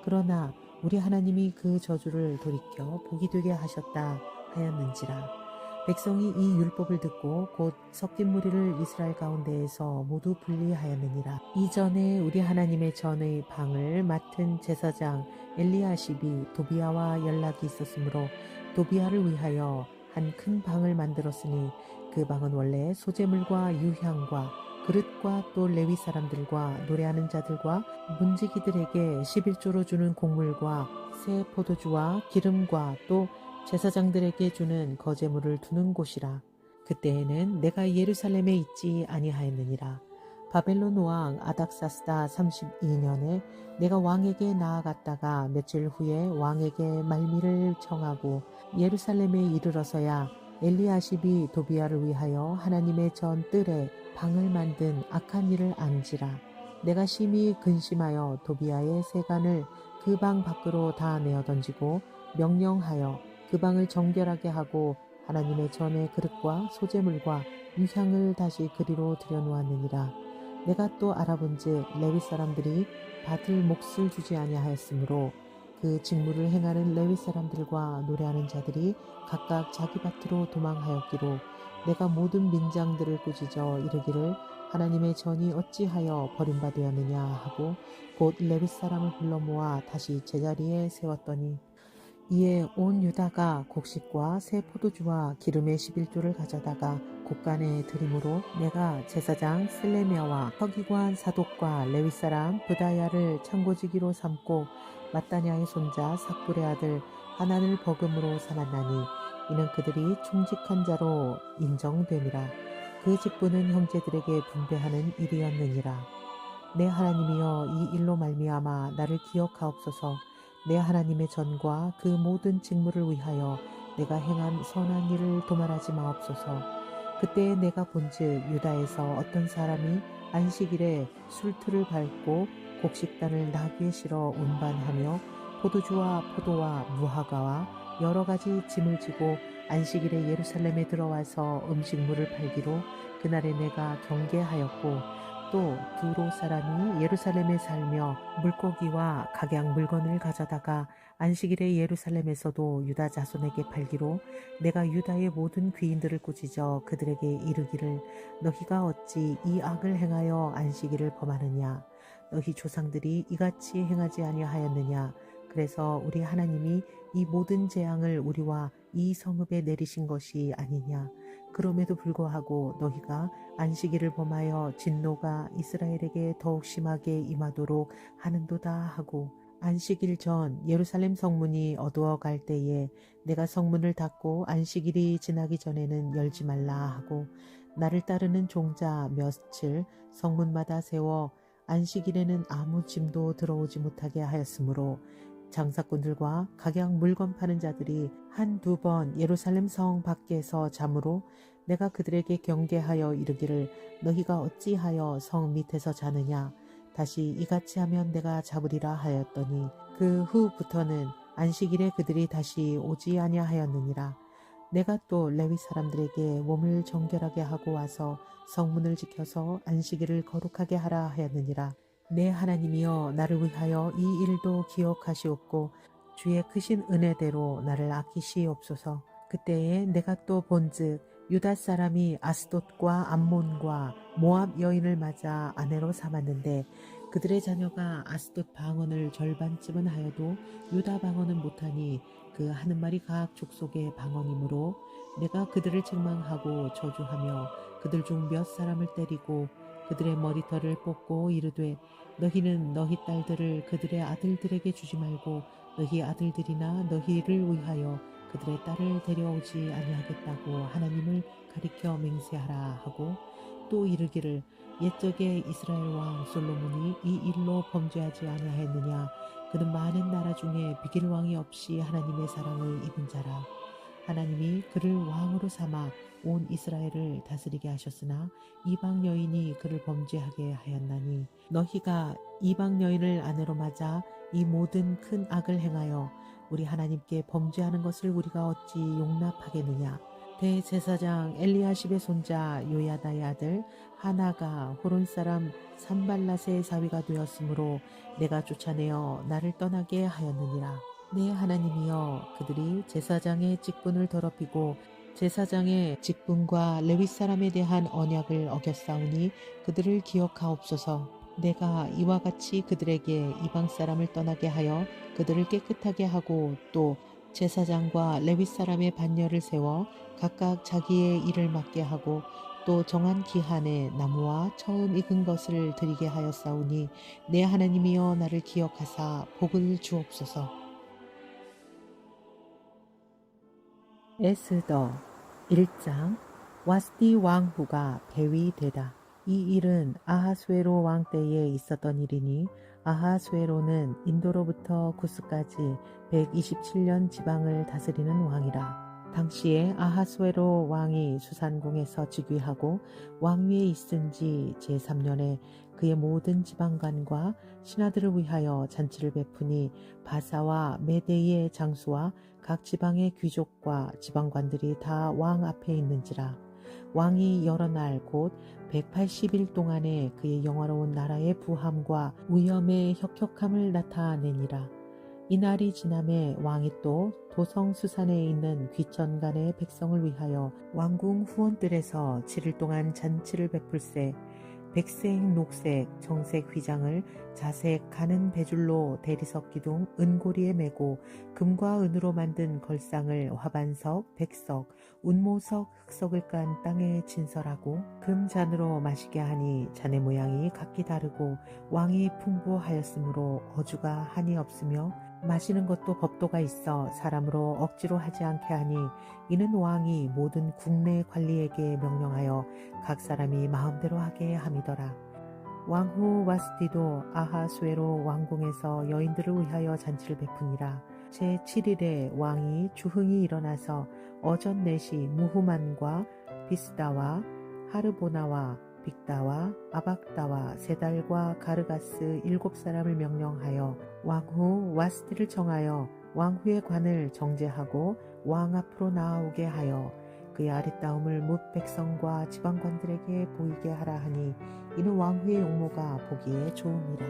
A: 그러나 우리 하나님이 그 저주를 돌이켜 복이 되게 하셨다 하였는지라. 백성이 이 율법을 듣고 곧 섞인 무리를 이스라엘 가운데에서 모두 분리하였느니라. 이전에 우리 하나님의 전의 방을 맡은 제사장 엘리야십이 도비야와 연락이 있었으므로 도비야를 위하여 한 큰 방을 만들었으니 그 방은 원래 소재물과 유향과 그릇과 또 레위 사람들과 노래하는 자들과 문지기들에게 11조로 주는 곡물과 새 포도주와 기름과 또 제사장들에게 주는 거제물을 두는 곳이라. 그때에는 내가 예루살렘에 있지 아니하였느니라. 바벨론 왕 아닥사스다 32년에 내가 왕에게 나아갔다가 며칠 후에 왕에게 말미를 청하고 예루살렘에 이르러서야 엘리야십이 도비야를 위하여 하나님의 전 뜰에 방을 만든 악한 일을 안지라. 내가 심히 근심하여 도비야의 세간을 그 방 밖으로 다 내어 던지고 명령하여 그 방을 정결하게 하고 하나님의 전의 그릇과 소재물과 유향을 다시 그리로 들여놓았느니라. 내가 또 알아본즉 레위 사람들이 받을 몫을 주지 아니하였으므로 그 직무를 행하는 레위 사람들과 노래하는 자들이 각각 자기 밭으로 도망하였기로 내가 모든 민장들을 꾸짖어 이르기를 하나님의 전이 어찌하여 버림받으었느냐 하고 곧 레위 사람을 불러 모아 다시 제자리에 세웠더니 이에 온 유다가 곡식과 새 포도주와 기름의 11조를 가져다가 곡간에 드림으로 내가 제사장 슬레미야와 서기관 사독과 레위 사람 브다야를 창고지기로 삼고 마따냐의 손자 삭불의 아들 하난을 버금으로 삼았나니 이는 그들이 충직한 자로 인정됨이라. 그 직분은 형제들에게 분배하는 일이었느니라. 내 하나님이여 이 일로 말미암아 나를 기억하옵소서. 내 하나님의 전과 그 모든 직무를 위하여 내가 행한 선한 일을 도말하지 마옵소서. 그때에 내가 본즉 유다에서 어떤 사람이 안식일에 술틀을 밟고 곡식단을 나귀에 실어 운반하며 포도주와 포도와 무화과와 여러 가지 짐을 지고 안식일에 예루살렘에 들어와서 음식물을 팔기로 그날에 내가 경계하였고 또 두로 사람이 예루살렘에 살며 물고기와 각양 물건을 가져다가 안식일에 예루살렘에서도 유다 자손에게 팔기로 내가 유다의 모든 귀인들을 꾸짖어 그들에게 이르기를 너희가 어찌 이 악을 행하여 안식일을 범하느냐 너희 조상들이 이같이 행하지 아니하였느냐 그래서 우리 하나님이 이 모든 재앙을 우리와 이 성읍에 내리신 것이 아니냐 그럼에도 불구하고 너희가 안식일을 범하여 진노가 이스라엘에게 더욱 심하게 임하도록 하는도다 하고 안식일 전 예루살렘 성문이 어두워갈 때에 내가 성문을 닫고 안식일이 지나기 전에는 열지 말라 하고 나를 따르는 종자 몇을 성문마다 세워 안식일에는 아무 짐도 들어오지 못하게 하였으므로 장사꾼들과 각양 물건 파는 자들이 한두 번 예루살렘 성 밖에서 자므로 내가 그들에게 경계하여 이르기를 너희가 어찌하여 성 밑에서 자느냐 다시 이같이 하면 내가 잡으리라 하였더니 그 후부터는 안식일에 그들이 다시 오지 아니하였느니라. 내가 또 레위 사람들에게 몸을 정결하게 하고 와서 성문을 지켜서 안식일을 거룩하게 하라 하였느니라. 내 하나님이여 나를 위하여 이 일도 기억하시옵고 주의 크신 은혜대로 나를 아끼시옵소서. 그때에 내가 또 본즉 유다 사람이 아스돗과 암몬과 모압 여인을 맞아 아내로 삼았는데 그들의 자녀가 아스돗 방언을 절반쯤은 하여도 유다 방언은 못하니 그 하는 말이 각 족속의 방언이므로 내가 그들을 책망하고 저주하며 그들 중 몇 사람을 때리고 그들의 머리털을 뽑고 이르되 너희는 너희 딸들을 그들의 아들들에게 주지 말고 너희 아들들이나 너희를 위하여 그들의 딸을 데려오지 아니하겠다고 하나님을 가리켜 맹세하라 하고 또 이르기를 옛적에 이스라엘 왕 솔로몬이 이 일로 범죄하지 아니하였느냐 그는 많은 나라 중에 비길 왕이 없이 하나님의 사랑을 입은 자라 하나님이 그를 왕으로 삼아 온 이스라엘을 다스리게 하셨으나 이방 여인이 그를 범죄하게 하였나니 너희가 이방 여인을 아내로 맞아 이 모든 큰 악을 행하여 우리 하나님께 범죄하는 것을 우리가 어찌 용납하겠느냐 대제사장 엘리야십의 손자 요야다의 아들 하나가 호론 사람 산발랏의 사위가 되었으므로 내가 쫓아내어 나를 떠나게 하였느니라. 내 하나님이여 그들이 제사장의 직분을 더럽히고 제사장의 직분과 레위 사람에 대한 언약을 어겼사오니 그들을 기억하옵소서. 내가 이와 같이 그들에게 이방 사람을 떠나게 하여 그들을 깨끗하게 하고 또 제사장과 레위 사람의 반열을 세워 각각 자기의 일을 맡게 하고 또 정한 기한에 나무와 처음 익은 것을 드리게 하였사오니 내 하나님이여 나를 기억하사 복을 주옵소서. 에스더 1장 와스디 왕후가 폐위되다. 이 일은 아하수에로 왕 때에 있었던 일이니 아하수에로는 인도로부터 구스까지 127년 지방을 다스리는 왕이라. 당시에 아하수에로 왕이 수산궁에서 즉위하고 왕위에 있은 지 제3년에 그의 모든 지방관과 신하들을 위하여 잔치를 베푸니 바사와 메대의 장수와 각 지방의 귀족과 지방관들이 다 왕 앞에 있는지라. 왕이 여러 날 곧 180일 동안에 그의 영화로운 나라의 부함과 위엄의 혁혁함을 나타내니라. 이날이 지남에 왕이 또 도성 수산에 있는 귀천간의 백성을 위하여 왕궁 후원들에서 7일 동안 잔치를 베풀세 백색, 녹색, 정색 휘장을 자색 가는 배줄로 대리석 기둥 은고리에 메고 금과 은으로 만든 걸상을 화반석, 백석, 운모석, 흑석을 깐 땅에 진설하고 금잔으로 마시게 하니 잔의 모양이 각기 다르고 왕이 풍부하였으므로 어주가 한이 없으며 마시는 것도 법도가 있어 사람으로 억지로 하지 않게 하니 이는 왕이 모든 국내 관리에게 명령하여 각 사람이 마음대로 하게 함이더라. 왕후 와스디도 아하수에로 왕궁에서 여인들을 위하여 잔치를 베푸니라. 제7일에 왕이 주흥이 일어나서 어전 넷이 무후만과 비스다와 하르보나와 빅다와 아박다와 세달과 가르가스 7사람을 명령하여 왕후 와스디를 청하여 왕후의 관을 정제하고 왕 앞으로 나아오게 하여 그의 아리따움을 뭇 백성과 지방관들에게 보이게 하라 하니 이는 왕후의 용모가 보기에 좋음이라.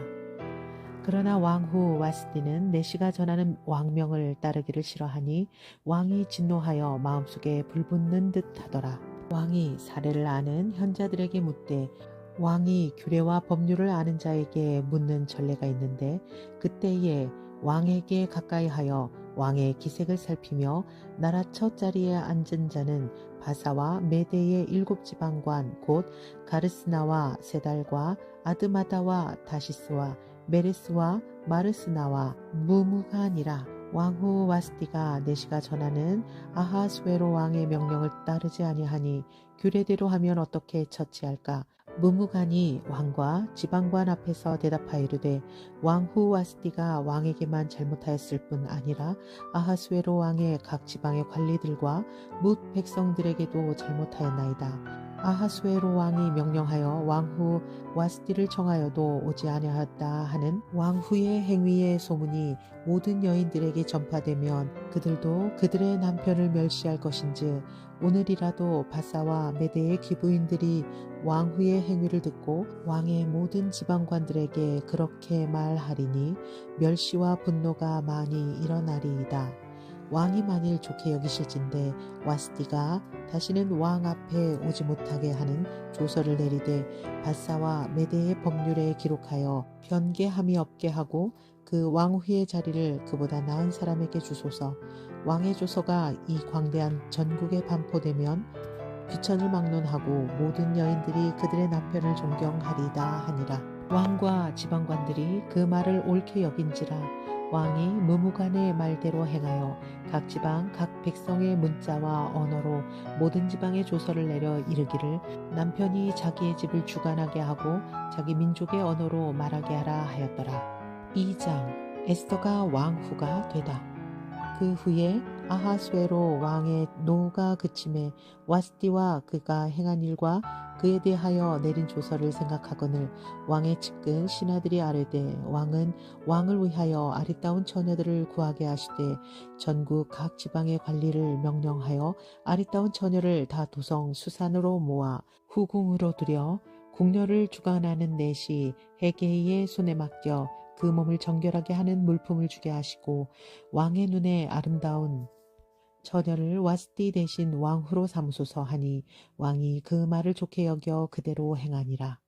A: 그러나 왕후 와스티는 내시가 전하는 왕명을 따르기를 싫어하니 왕이 진노하여 마음속에 불붙는 듯 하더라. 왕이 사례를 아는 현자들에게 묻되 왕이 규례와 법률을 아는 자에게 묻는 전례가 있는데 그때에 왕에게 가까이하여 왕의 기색을 살피며 나라 첫 자리에 앉은 자는 바사와 메대의 7지방관 곧 가르스나와 세달과 아드마다와 다시스와 메레스와 마르스나와 무무간이라. 왕후 와스티가 내시가 전하는 아하스웨로 왕의 명령을 따르지 아니하니 규례대로 하면 어떻게 처치할까? 무무간이 왕과 지방관 앞에서 대답하여 이르되 왕후 와스티가 왕에게만 잘못하였을 뿐 아니라 아하스웨로 왕의 각 지방의 관리들과 뭇 백성들에게도 잘못하였나이다. 아하스웨로 왕이 명령하여 왕후 와스티를 청하여도 오지 아니하였다 하는 왕후의 행위의 소문이 모든 여인들에게 전파되면 그들도 그들의 남편을 멸시할 것인즉 오늘이라도 바사와 메대의 기부인들이 왕후의 행위를 듣고 왕의 모든 지방관들에게 그렇게 말하리니 멸시와 분노가 많이 일어나리이다. 왕이 만일 좋게 여기실진대 와스티가 다시는 왕 앞에 오지 못하게 하는 조서를 내리되 바사와 메대의 법률에 기록하여 변개함이 없게 하고 그 왕후의 자리를 그보다 나은 사람에게 주소서. 왕의 조서가 이 광대한 전국에 반포되면 귀천을 막론하고 모든 여인들이 그들의 남편을 존경하리이다 하니라. 왕과 지방관들이 그 말을 옳게 여긴지라. 왕이 무무간의 말대로 행하여 각 지방 각 백성의 문자와 언어로 모든 지방의 조서를 내려 이르기를 남편이 자기의 집을 주관하게 하고 자기 민족의 언어로 말하게 하라 하였더라. 2장 에스더가 왕후가 되다. 그 후에 아하스웨로 왕의 노가 그침에 와스티와 그가 행한 일과 그에 대하여 내린 조서를 생각하거늘 왕의 측근 신하들이 아뢰되 왕은 왕을 위하여 아리따운 처녀들을 구하게 하시되 전국 각 지방의 관리를 명령하여 아리따운 처녀를 다 도성 수산으로 모아 후궁으로 들여 궁녀를 주관하는 내시 헤게이의 손에 맡겨 그 몸을 정결하게 하는 물품을 주게 하시고 왕의 눈에 아름다운 처녀를 와스티 대신 왕후로 삼으소서 하니 왕이 그 말을 좋게 여겨 그대로 행하니라.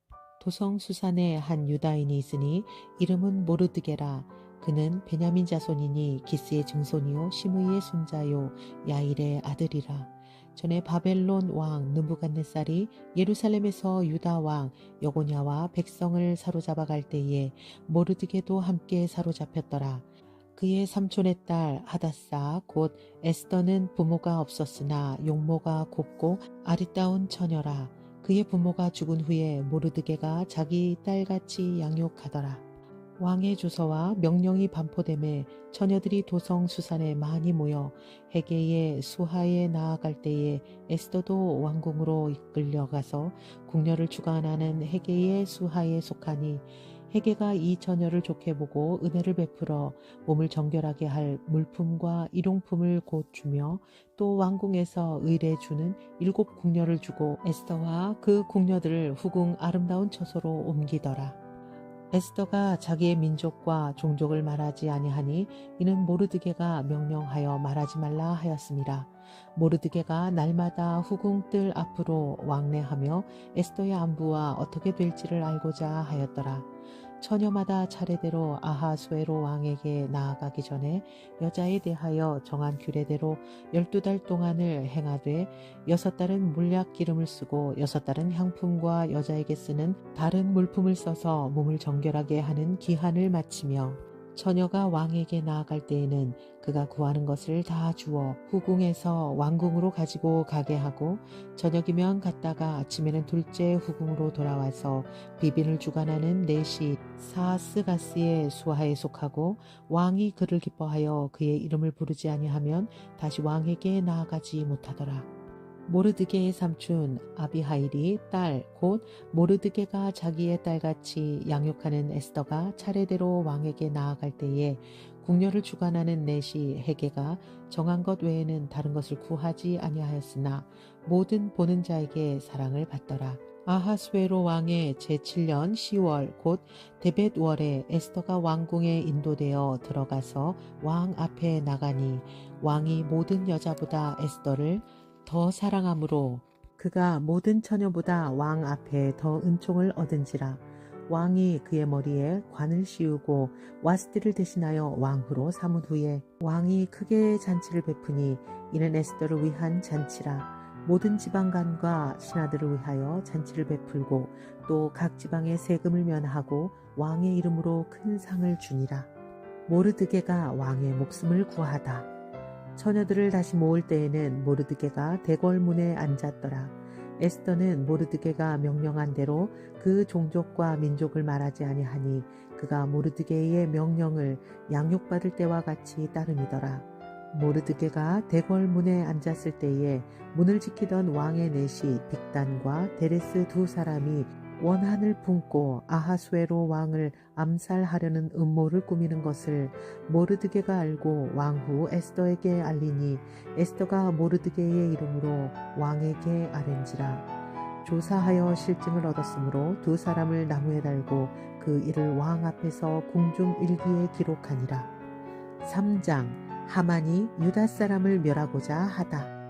A: 도성 수산에 한 유다인이 있으니 이름은 모르드게라. 그는 베냐민 자손이니 기스의 증손이요 시므이의 손자요 야일의 아들이라. 전에 바벨론 왕 느부갓네살이 예루살렘에서 유다 왕 여고냐와 백성을 사로잡아 갈 때에 모르드게도 함께 사로잡혔더라. 그의 삼촌의 딸 하다사 곧 에스더는 부모가 없었으나 용모가 곱고 아리따운 처녀라. 그의 부모가 죽은 후에 모르드게가 자기 딸같이 양육하더라. 왕의 조서와 명령이 반포됨에 처녀들이 도성 수산에 많이 모여 헤게의 수하에 나아갈 때에 에스더도 왕궁으로 이끌려가서 궁녀를 주관하는 헤게의 수하에 속하니 헤게가 이 처녀를 좋게 보고 은혜를 베풀어 몸을 정결하게 할 물품과 일용품을 곧 주며 또 왕궁에서 의례 주는 7 궁녀를 주고 에스더와 그 궁녀들을 후궁 아름다운 처소로 옮기더라. 에스더가 자기의 민족과 종족을 말하지 아니하니 이는 모르드게가 명령하여 말하지 말라 하였습니다. 모르드게가 날마다 후궁 뜰 앞으로 왕래하며 에스더의 안부와 어떻게 될지를 알고자 하였더라. 처녀마다 차례대로 아하수에로 왕에게 나아가기 전에 여자에 대하여 정한 규례대로 12달 동안을 행하되 6달은 물약 기름을 쓰고 6달은 향품과 여자에게 쓰는 다른 물품을 써서 몸을 정결하게 하는 기한을 마치며 처녀가 왕에게 나아갈 때에는 그가 구하는 것을 다 주어 후궁에서 왕궁으로 가지고 가게 하고 저녁이면 갔다가 아침에는 둘째 후궁으로 돌아와서 비빈을 주관하는 내시 사스가스의 수하에 속하고 왕이 그를 기뻐하여 그의 이름을 부르지 아니하면 다시 왕에게 나아가지 못하더라. 모르드게의 삼촌 아비하일이 딸 곧 모르드게가 자기의 딸같이 양육하는 에스더가 차례대로 왕에게 나아갈 때에 궁녀를 주관하는 넷이 헤게가 정한 것 외에는 다른 것을 구하지 아니하였으나 모든 보는 자에게 사랑을 받더라. 아하수에로 왕의 제7년 10월 곧 데벳월에 에스더가 왕궁에 인도되어 들어가서 왕 앞에 나가니 왕이 모든 여자보다 에스더를 더 사랑하므로 그가 모든 처녀보다 왕 앞에 더 은총을 얻은지라. 왕이 그의 머리에 관을 씌우고 와스티를 대신하여 왕후로 삼은 후에 왕이 크게 잔치를 베푸니 이는 에스더를 위한 잔치라. 모든 지방간과 신하들을 위하여 잔치를 베풀고 또 각 지방의 세금을 면하고 왕의 이름으로 큰 상을 주니라. 모르드게가 왕의 목숨을 구하다. 처녀들을 다시 모을 때에는 모르드게가 대궐문에 앉았더라. 에스더는 모르드게가 명령한 대로 그 종족과 민족을 말하지 아니하니 그가 모르드게의 명령을 양육받을 때와 같이 따름이더라. 모르드게가 대궐문에 앉았을 때에 문을 지키던 왕의 넷이 빅단과 데레스 두 사람이 원한을 품고 아하수에로 왕을 암살하려는 음모를 꾸미는 것을 모르드게가 알고 왕후 에스더에게 알리니 에스더가 모르드게의 이름으로 왕에게 아랜지라. 조사하여 실증을 얻었으므로 두 사람을 나무에 달고 그 일을 왕 앞에서 궁중 일기에 기록하니라. 3장 하만이 유다 사람을 멸하고자 하다.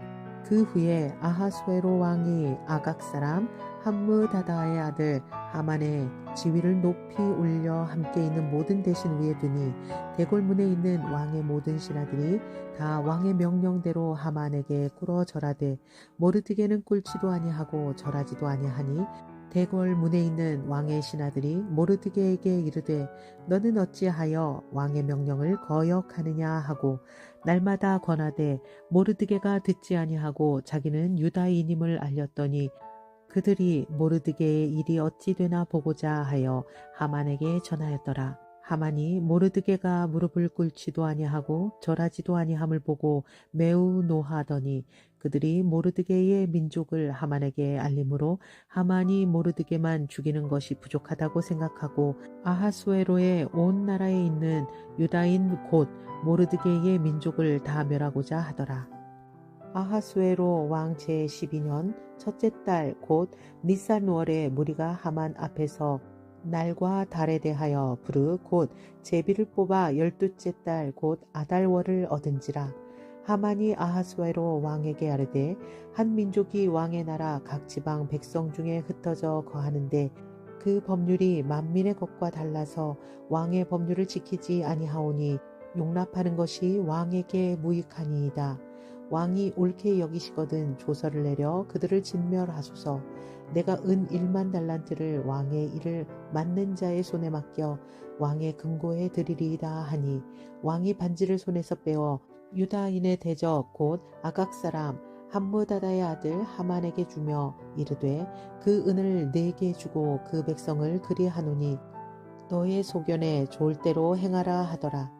A: 그 후에 아하수에로 왕이 아각 사람 함므다다의 아들 하만의 지위를 높이 올려 함께 있는 모든 대신 위에 두니 대궐문에 있는 왕의 모든 신하들이 다 왕의 명령대로 하만에게 꿇어 절하되 모르드게는 꿇지도 아니하고 절하지도 아니하니 대궐문에 있는 왕의 신하들이 모르드게에게 이르되 너는 어찌하여 왕의 명령을 거역하느냐 하고 날마다 권하되 모르드게가 듣지 아니하고 자기는 유다인임을 알렸더니 그들이 모르드게의 일이 어찌 되나 보고자 하여 하만에게 전하였더라. 하만이 모르드게가 무릎을 꿇지도 아니하고 절하지도 아니함을 보고 매우 노하더니 그들이 모르드게의 민족을 하만에게 알림으로 하만이 모르드게만 죽이는 것이 부족하다고 생각하고 아하수에로의 온 나라에 있는 유다인 곧 모르드게의 민족을 다 멸하고자 하더라. 아하수에로 왕 제12년 첫째 달 곧 니산월에 무리가 하만 앞에서 날과 달에 대하여 부르 곧 제비를 뽑아 12째 달 곧 아달월을 얻은지라. 하만이 아하수에로 왕에게 아뢰되 한 민족이 왕의 나라 각 지방 백성 중에 흩어져 거하는데 그 법률이 만민의 것과 달라서 왕의 법률을 지키지 아니하오니 용납하는 것이 왕에게 무익하니이다. 왕이 옳게 여기시거든 조서를 내려 그들을 진멸하소서. 내가 은 1만 달란트를 왕의 일을 맡는 자의 손에 맡겨 왕의 금고에 드리리이다 하니 왕이 반지를 손에서 빼어 유다인의 대적 곧 아각 사람 함므다다의 아들 하만에게 주며 이르되 그 은을 내게 주고 그 백성을 그리하노니 너의 소견에 좋을 대로 행하라 하더라.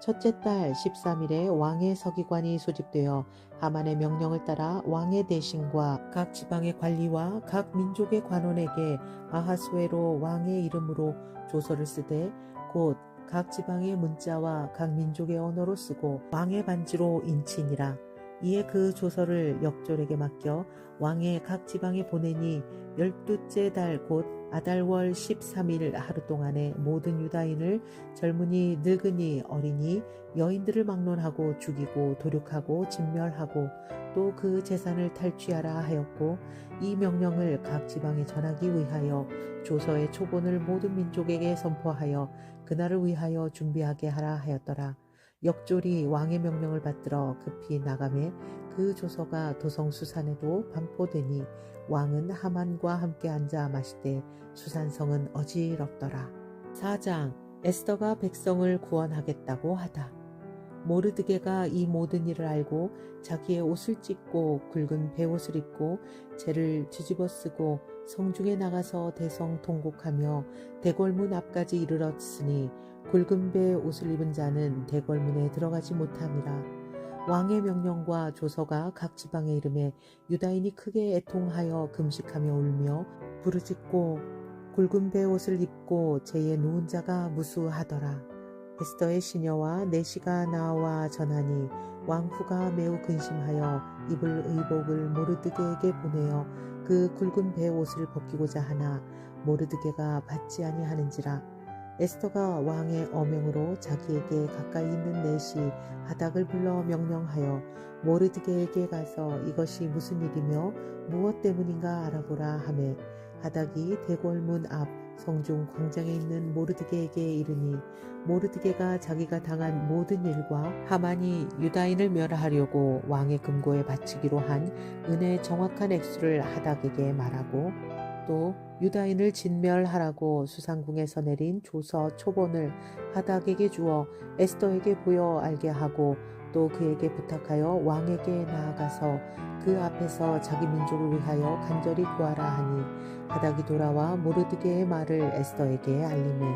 A: 첫째 달 13일에 왕의 서기관이 소집되어 하만의 명령을 따라 왕의 대신과 각 지방의 관리와 각 민족의 관원에게 아하수에로 왕의 이름으로 조서를 쓰되 곧 각 지방의 문자와 각 민족의 언어로 쓰고 왕의 반지로 인치니라. 이에 그 조서를 역졸에게 맡겨 왕의 각 지방에 보내니 12째 달 곧 아달월 13일 하루 동안에 모든 유다인을 젊은이 늙은이 어린이 여인들을 막론하고 죽이고 도륙하고 진멸하고 또 그 재산을 탈취하라 하였고 이 명령을 각 지방에 전하기 위하여 조서의 초본을 모든 민족에게 선포하여 그날을 위하여 준비하게 하라 하였더라. 역졸이 왕의 명령을 받들어 급히 나가매 그 조서가 도성수산에도 반포되니 왕은 하만과 함께 앉아 마시되 수산성은 어지럽더라. 4장 에스더가 백성을 구원하겠다고 하다. 모르드게가 이 모든 일을 알고 자기의 옷을 찢고 굵은 베옷을 입고 재를 뒤집어 쓰고 성중에 나가서 대성통곡하며 대궐문 앞까지 이르렀으니 굵은 배 옷을 입은 자는 대궐문에 들어가지 못함이라. 왕의 명령과 조서가 각 지방에 이름에 유다인이 크게 애통하여 금식하며 울며 부르짖고 굵은 배 옷을 입고 재에 누운 자가 무수하더라. 에스더의 시녀와 내시가 나와 전하니 왕후가 매우 근심하여 입을 의복을 모르드게에게 보내어 그 굵은 배 옷을 벗기고자 하나 모르드게가 받지 아니하는지라. 에스더가 왕의 어명으로 자기에게 가까이 있는 내시 하닥을 불러 명령하여 모르드게에게 가서 이것이 무슨 일이며 무엇 때문인가 알아보라 하매 하닥이 대궐문 앞 성중 광장에 있는 모르드게에게 이르니 모르드게가 자기가 당한 모든 일과 하만이 유다인을 멸하려고 왕의 금고에 바치기로 한 은혜의 정확한 액수를 하닥에게 말하고 또 유다인을 진멸하라고 수상궁에서 내린 조서 초본을 하닥에게 주어 에스더에게 보여 알게 하고 또 그에게 부탁하여 왕에게 나아가서 그 앞에서 자기 민족을 위하여 간절히 구하라 하니 하닥이 돌아와 모르드게의 말을 에스더에게 알리매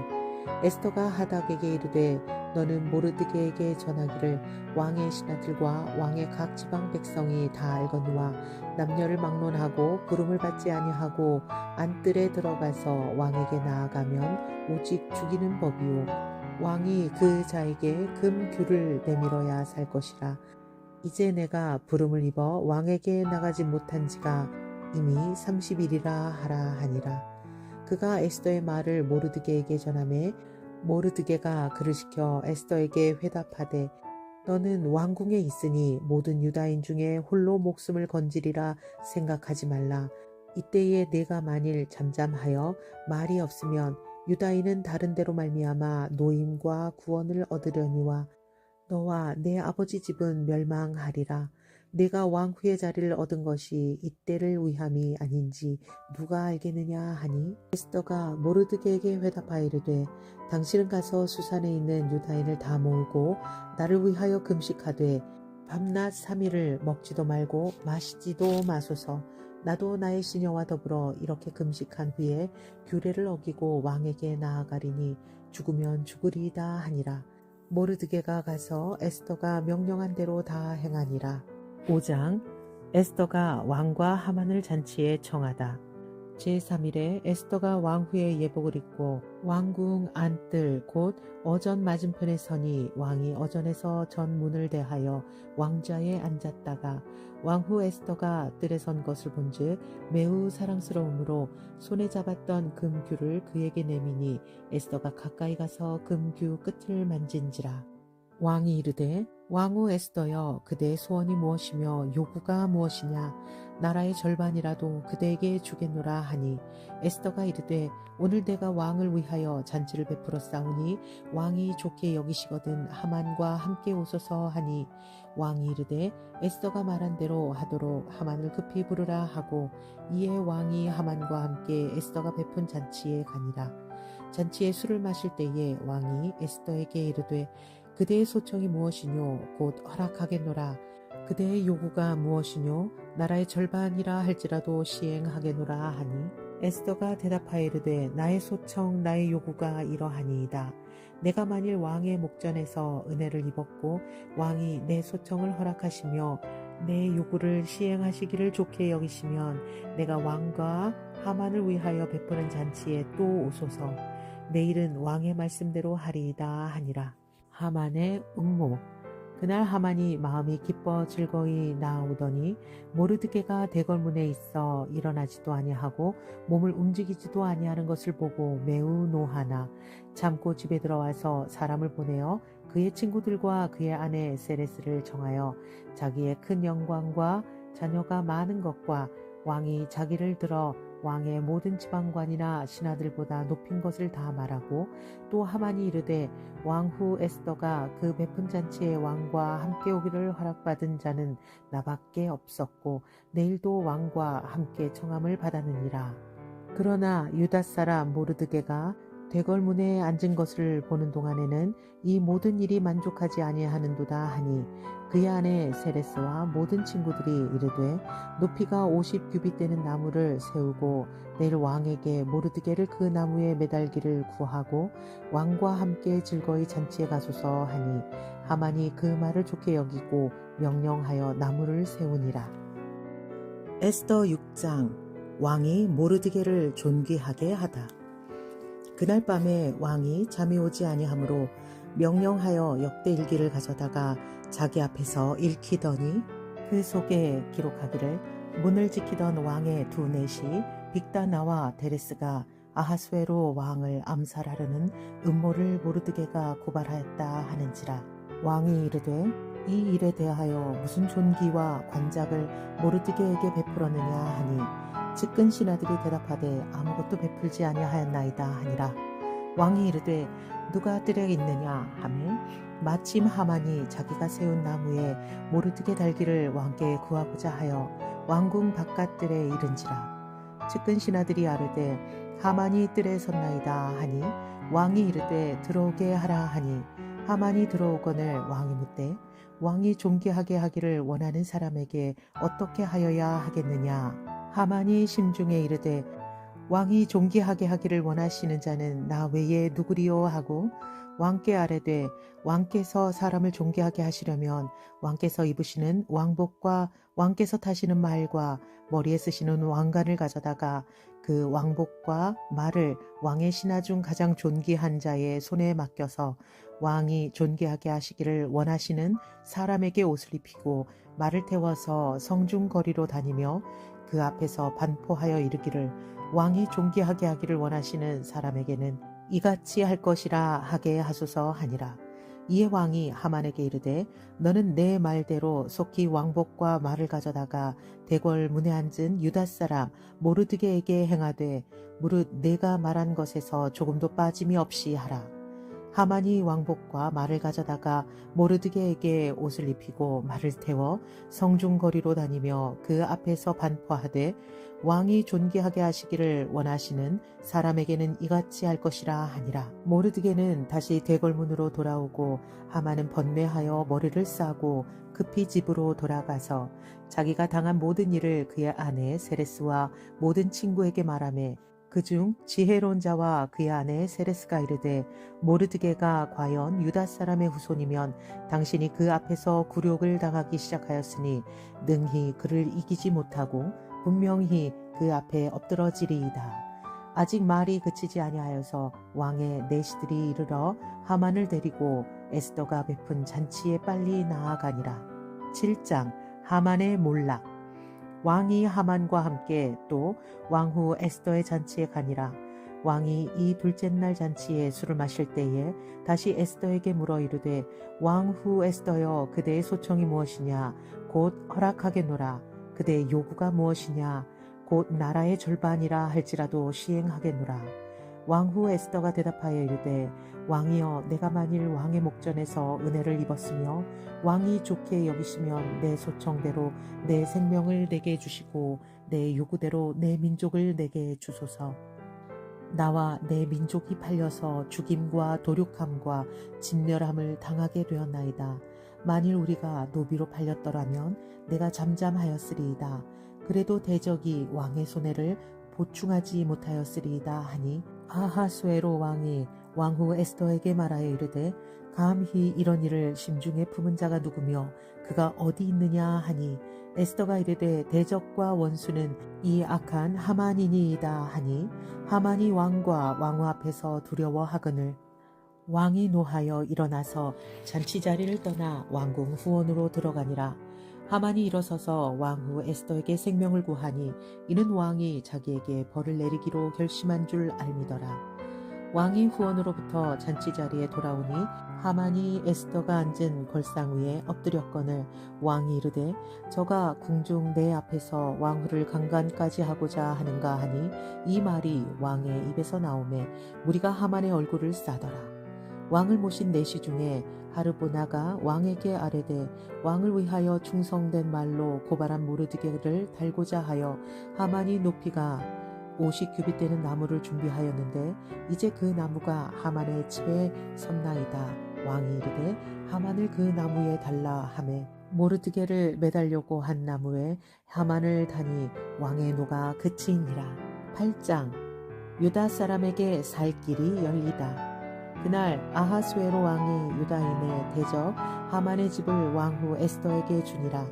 A: 에스더가 하닥에게 이르되 너는 모르드게에게 전하기를 왕의 신하들과 왕의 각 지방 백성이 다 알거니와 남녀를 막론하고 부름을 받지 아니하고 안뜰에 들어가서 왕에게 나아가면 오직 죽이는 법이요 왕이 그 자에게 금규를 내밀어야 살 것이라. 이제 내가 부름을 입어 왕에게 나가지 못한 지가 이미 30일이라 하라 하니라. 그가 에스더의 말을 모르드게에게 전하매 모르드게가 그를 시켜 에스더에게 회답하되 너는 왕궁에 있으니 모든 유다인 중에 홀로 목숨을 건지리라 생각하지 말라. 이때에 내가 만일 잠잠하여 말이 없으면 유다인은 다른 데로 말미암아 노임과 구원을 얻으려니와 너와 내 아버지 집은 멸망하리라. 내가 왕후의 자리를 얻은 것이 이때를 위함이 아닌지 누가 알겠느냐 하니 에스더가 모르드게에게 회답하여 이르되 당신은 가서 수산에 있는 유다인을 다 모으고 나를 위하여 금식하되 밤낮 3일을 먹지도 말고 마시지도 마소서. 나도 나의 시녀와 더불어 이렇게 금식한 후에 규례를 어기고 왕에게 나아가리니 죽으면 죽으리이다 하니라. 모르드게가 가서 에스더가 명령한 대로 다 행하니라. 5장 에스더가 왕과 하만을 잔치에 청하다. 제3일에 에스더가 왕후의 예복을 입고 왕궁 안뜰 곧 어전 맞은편에 서니 왕이 어전에서 전문을 대하여 왕좌에 앉았다가 왕후 에스더가 뜰에 선 것을 본즉 매우 사랑스러우므로 손에 잡았던 금규를 그에게 내미니 에스더가 가까이 가서 금규 끝을 만진지라. 왕이 이르되 왕후 에스더여 그대의 소원이 무엇이며 요구가 무엇이냐 나라의 절반이라도 그대에게 주겠노라 하니 에스더가 이르되 오늘 내가 왕을 위하여 잔치를 베풀어 싸우니 왕이 좋게 여기시거든 하만과 함께 오소서 하니 왕이 이르되 에스더가 말한 대로 하도록 하만을 급히 부르라 하고 이에 왕이 하만과 함께 에스더가 베푼 잔치에 가니라. 잔치에 술을 마실 때에 왕이 에스더에게 이르되 그대의 소청이 무엇이뇨 곧 허락하겠노라. 그대의 요구가 무엇이뇨 나라의 절반이라 할지라도 시행하겠노라 하니 에스더가 대답하여 이르되 나의 소청 나의 요구가 이러하니이다. 내가 만일 왕의 목전에서 은혜를 입었고 왕이 내 소청을 허락하시며 내 요구를 시행하시기를 좋게 여기시면 내가 왕과 하만을 위하여 베푸는 잔치에 또 오소서. 내일은 왕의 말씀대로 하리이다 하니라. 하만의 응모. 그날 하만이 마음이 기뻐 즐거이 나아오더니 모르드게가 대궐문에 있어 일어나지도 아니하고 몸을 움직이지도 아니하는 것을 보고 매우 노하나 참고 집에 들어와서 사람을 보내어 그의 친구들과 그의 아내 세레스를 청하여 자기의 큰 영광과 자녀가 많은 것과 왕이 자기를 들어 왕의 모든 지방관이나 신하들보다 높인 것을 다 말하고 또 하만이 이르되 왕후 에스더가 그 베푼 잔치에 왕과 함께 오기를 허락받은 자는 나밖에 없었고 내일도 왕과 함께 청함을 받았느니라. 그러나 유다 사람 모르드게가 대궐문에 앉은 것을 보는 동안에는 이 모든 일이 만족하지 아니하는도다 하니 그의 아내 세레스와 모든 친구들이 이르되 높이가 50규빗 되는 나무를 세우고 내일 왕에게 모르드게를 그 나무에 매달기를 구하고 왕과 함께 즐거이 잔치에 가소서 하니 하만이 그 말을 좋게 여기고 명령하여 나무를 세우니라. 에스더 6장 왕이 모르드게를 존귀하게 하다. 그날 밤에 왕이 잠이 오지 아니하므로 명령하여 역대 일기를 가져다가 자기 앞에서 읽히더니 그 속에 기록하기를 문을 지키던 왕의 두 넷이 빅다나와 데레스가 아하수에로 왕을 암살하려는 음모를 모르드게가 고발하였다 하는지라. 왕이 이르되 이 일에 대하여 무슨 존귀와 관작을 모르드게에게 베풀었느냐 하니 측근 신하들이 대답하되 아무것도 베풀지 아니하였나이다 하니라. 왕이 이르되 누가 뜰에 있느냐 하매 마침 하만이 자기가 세운 나무에 모르드게 달기를 왕께 구하고자 하여 왕궁 바깥뜰에 이른지라. 측근 신하들이 아르되 하만이 뜰에 섰나이다 하니 왕이 이르되 들어오게 하라 하니 하만이 들어오거늘 왕이 묻되 왕이 존귀하게 하기를 원하는 사람에게 어떻게 하여야 하겠느냐. 하만이 심중에 이르되 왕이 존귀하게 하기를 원하시는 자는 나 외에 누구리요 하고 왕께 아뢰되 왕께서 사람을 존귀하게 하시려면 왕께서 입으시는 왕복과 왕께서 타시는 말과 머리에 쓰시는 왕관을 가져다가 그 왕복과 말을 왕의 신하 중 가장 존귀한 자의 손에 맡겨서 왕이 존귀하게 하시기를 원하시는 사람에게 옷을 입히고 말을 태워서 성중 거리로 다니며 그 앞에서 반포하여 이르기를 왕이 존귀하게 하기를 원하시는 사람에게는 이같이 할 것이라 하게 하소서 하니라. 이에 왕이 하만에게 이르되 너는 내 말대로 속히 왕복과 말을 가져다가 대궐 문에 앉은 유다 사람 모르드게에게 행하되 무릇 내가 말한 것에서 조금도 빠짐이 없이 하라. 하만이 왕복과 말을 가져다가 모르드게에게 옷을 입히고 말을 태워 성중 거리로 다니며 그 앞에서 반포하되 왕이 존귀하게 하시기를 원하시는 사람에게는 이같이 할 것이라 하니라. 모르드게는 다시 대궐문으로 돌아오고 하만은 번뇌하여 머리를 싸고 급히 집으로 돌아가서 자기가 당한 모든 일을 그의 아내 세레스와 모든 친구에게 말하매 그중 지혜로운 자와 그의 아내 세레스가 이르되 모르드게가 과연 유다 사람의 후손이면 당신이 그 앞에서 굴욕을 당하기 시작하였으니 능히 그를 이기지 못하고 분명히 그 앞에 엎드러지리이다. 아직 말이 그치지 아니하여서 왕의 내시들이 이르러 하만을 데리고 에스더가 베푼 잔치에 빨리 나아가니라. 7장 하만의 몰락. 왕이 하만과 함께 또 왕후 에스더의 잔치에 가니라. 왕이 이 둘째 날 잔치에 술을 마실 때에 다시 에스더에게 물어 이르되 왕후 에스더여 그대의 소청이 무엇이냐 곧 허락하겠노라. 그대의 요구가 무엇이냐 곧 나라의 절반이라 할지라도 시행하겠노라. 왕후 에스더가 대답하여 이르되 왕이여 내가 만일 왕의 목전에서 은혜를 입었으며 왕이 좋게 여기시면 내 소청대로 내 생명을 내게 주시고 내 요구대로 내 민족을 내게 주소서. 나와 내 민족이 팔려서 죽임과 도륙함과 진멸함을 당하게 되었나이다. 만일 우리가 노비로 팔렸더라면 내가 잠잠하였으리이다. 그래도 대적이 왕의 손해를 보충하지 못하였으리이다 하니 아하수에로 왕이 왕후 에스더에게 말하여 이르되 감히 이런 일을 심중에 품은 자가 누구며 그가 어디 있느냐 하니 에스더가 이르되 대적과 원수는 이 악한 하만이니이다 하니 하만이 왕과 왕후 앞에서 두려워하거늘 왕이 노하여 일어나서 잔치 자리를 떠나 왕궁 후원으로 들어가니라. 하만이 일어서서 왕후 에스더에게 생명을 구하니 이는 왕이 자기에게 벌을 내리기로 결심한 줄 알미더라. 왕이 후원으로부터 잔치 자리에 돌아오니 하만이 에스더가 앉은 걸상 위에 엎드렸거늘 왕이 이르되 저가 궁중 내 앞에서 왕후를 강간까지 하고자 하는가 하니 이 말이 왕의 입에서 나오매 무리가 하만의 얼굴을 싸더라. 왕을 모신 내시 중에 하르보나가 왕에게 아뢰되 왕을 위하여 충성된 말로 고발한 모르드게를 달고자 하여 하만이 높이가 50규빗 되는 나무를 준비하였는데 이제 그 나무가 하만의 집에 섰나이다. 왕이 이르되 하만을 그 나무에 달라 하매 모르드게를 매달려고 한 나무에 하만을 다니 왕의 노가 그치니라. 8장 유다 사람에게 살 길이 열리다. 그날 아하수에로 왕이 유다인의 대적 하만의 집을 왕후 에스더에게 주니라.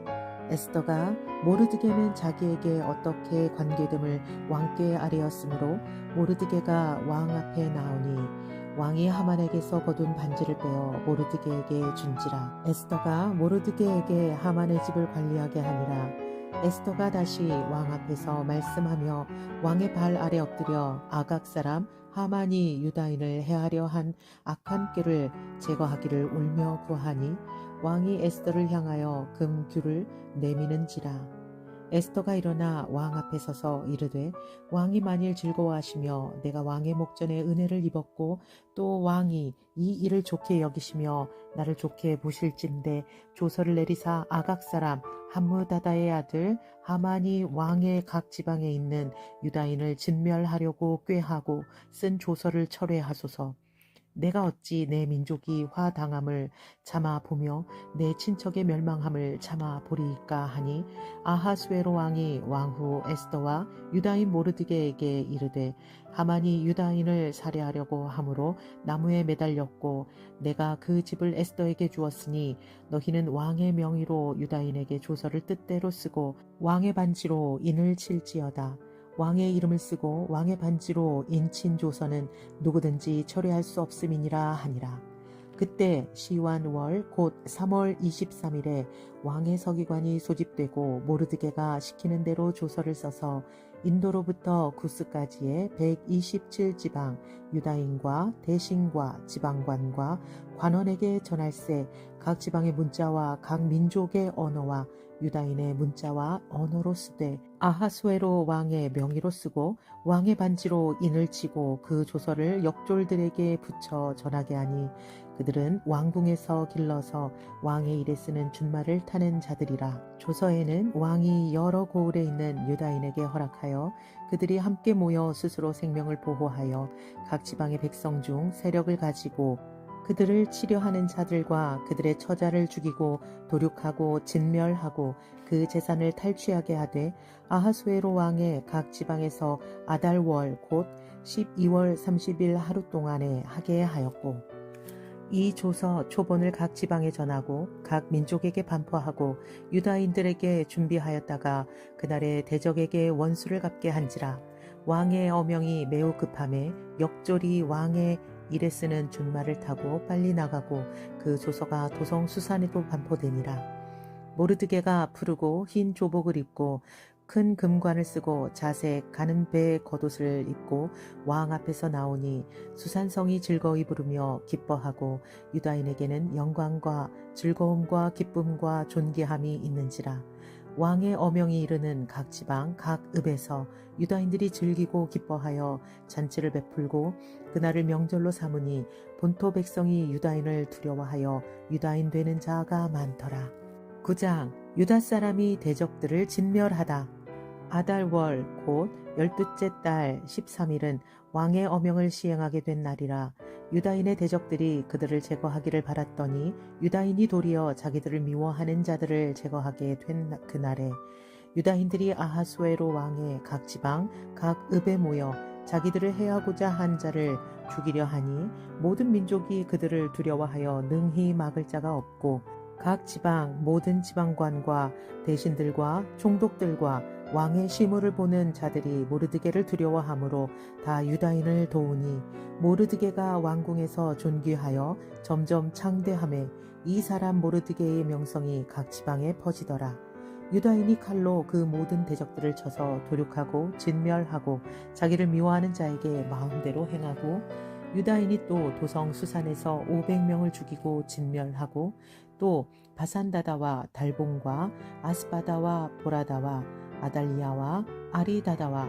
A: 에스더가 모르드게는 자기에게 어떻게 관계됨을 왕께 아뢰었으므로 모르드게가 왕 앞에 나오니 왕이 하만에게서 거둔 반지를 빼어 모르드게에게 준지라. 에스더가 모르드게에게 하만의 집을 관리하게 하니라. 에스더가 다시 왕 앞에서 말씀하며 왕의 발 아래 엎드려 아각 사람 하만이 유다인을 해하려 한 악한 꾀를 제거하기를 울며 구하니 왕이 에스더를 향하여 금규를 내미는지라. 에스더가 일어나 왕 앞에 서서 이르되 왕이 만일 즐거워하시며 내가 왕의 목전에 은혜를 입었고 또 왕이 이 일을 좋게 여기시며 나를 좋게 보실진대 조서를 내리사 아각 사람 함므다다의 아들 하만이 왕의 각 지방에 있는 유다인을 진멸하려고 꾀하고 쓴 조서를 철회하소서. 내가 어찌 내 민족이 화당함을 참아 보며 내 친척의 멸망함을 참아 보리이까 하니 아하수에로 왕이 왕후 에스더와 유다인 모르드게에게 이르되 하만이 유다인을 살해하려고 함으로 나무에 매달렸고 내가 그 집을 에스더에게 주었으니 너희는 왕의 명의로 유다인에게 조서를 뜻대로 쓰고 왕의 반지로 인을 칠지어다. 왕의 이름을 쓰고 왕의 반지로 인친 조서는 누구든지 철회할 수 없음이니라 하니라. 그때 시완월 곧 3월 23일에 왕의 서기관이 소집되고 모르드게가 시키는 대로 조서를 써서 인도로부터 구스까지의 127지방 유다인과 대신과 지방관과 관원에게 전할세. 각 지방의 문자와 각 민족의 언어와 유다인의 문자와 언어로 쓰되 아하수에로 왕의 명의로 쓰고 왕의 반지로 인을 치고 그 조서를 역졸들에게 붙여 전하게 하니 그들은 왕궁에서 길러서 왕의 일에 쓰는 준말을 타는 자들이라. 조서에는 왕이 여러 고을에 있는 유다인에게 허락하여 그들이 함께 모여 스스로 생명을 보호하여 각 지방의 백성 중 세력을 가지고 그들을 치려하는 자들과 그들의 처자를 죽이고 도륙하고 진멸하고 그 재산을 탈취하게 하되 아하수에로 왕의 각 지방에서 아달월 곧 12월 30일 하루 동안에 하게 하였고 이 조서 초본을 각 지방에 전하고 각 민족에게 반포하고 유다인들에게 준비하였다가 그날에 대적에게 원수를 갚게 한지라. 왕의 어명이 매우 급함에 역졸이 왕의 일에 쓰는 준말을 타고 빨리 나가고 그 조서가 도성 수산에도 반포되니라. 모르드게가 푸르고 흰 조복을 입고 큰 금관을 쓰고 자색 가는 배 겉옷을 입고 왕 앞에서 나오니 수산성이 즐거이 부르며 기뻐하고 유다인에게는 영광과 즐거움과 기쁨과 존귀함이 있는지라. 왕의 어명이 이르는 각 지방 각 읍에서 유다인들이 즐기고 기뻐하여 잔치를 베풀고 그날을 명절로 삼으니 본토 백성이 유다인을 두려워하여 유다인 되는 자가 많더라. 9장 유다 사람이 대적들을 진멸하다. 아달월 곧 12째 달 13일은 왕의 어명을 시행하게 된 날이라. 유다인의 대적들이 그들을 제거하기를 바랐더니 유다인이 도리어 자기들을 미워하는 자들을 제거하게 된 그날에 유다인들이 아하수에로 왕의 각 지방 각 읍에 모여 자기들을 해하고자 한 자를 죽이려 하니 모든 민족이 그들을 두려워하여 능히 막을 자가 없고 각 지방 모든 지방관과 대신들과 총독들과 왕의 시무를 보는 자들이 모르드게를 두려워하므로 다 유다인을 도우니 모르드게가 왕궁에서 존귀하여 점점 창대하매 이 사람 모르드게의 명성이 각 지방에 퍼지더라. 유다인이 칼로 그 모든 대적들을 쳐서 도륙하고 진멸하고 자기를 미워하는 자에게 마음대로 행하고 유다인이 또 도성 수산에서 500명을 죽이고 진멸하고 또 바산다다와 달봉과 아스바다와 보라다와 아달리아와 아리다다와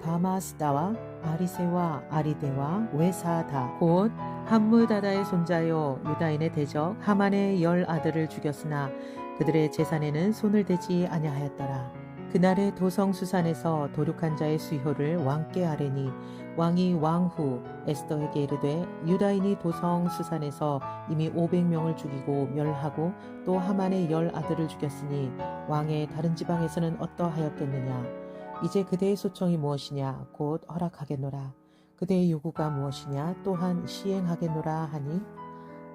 A: 다마스다와 아리세와 아리데와 외사다 곧 함므다다의 손자요 유다인의 대적 하만의 10 아들을 죽였으나 그들의 재산에는 손을 대지 아니하였더라. 그날의 도성 수산에서 도륙한 자의 수효를 왕께 아뢰니 왕이 왕후 에스더에게 이르되 유다인이 도성 수산에서 이미 500명을 죽이고 멸하고 또 하만의 10 아들을 죽였으니 왕의 다른 지방에서는 어떠하였겠느냐. 이제 그대의 소청이 무엇이냐 곧 허락하겠노라. 그대의 요구가 무엇이냐 또한 시행하겠노라 하니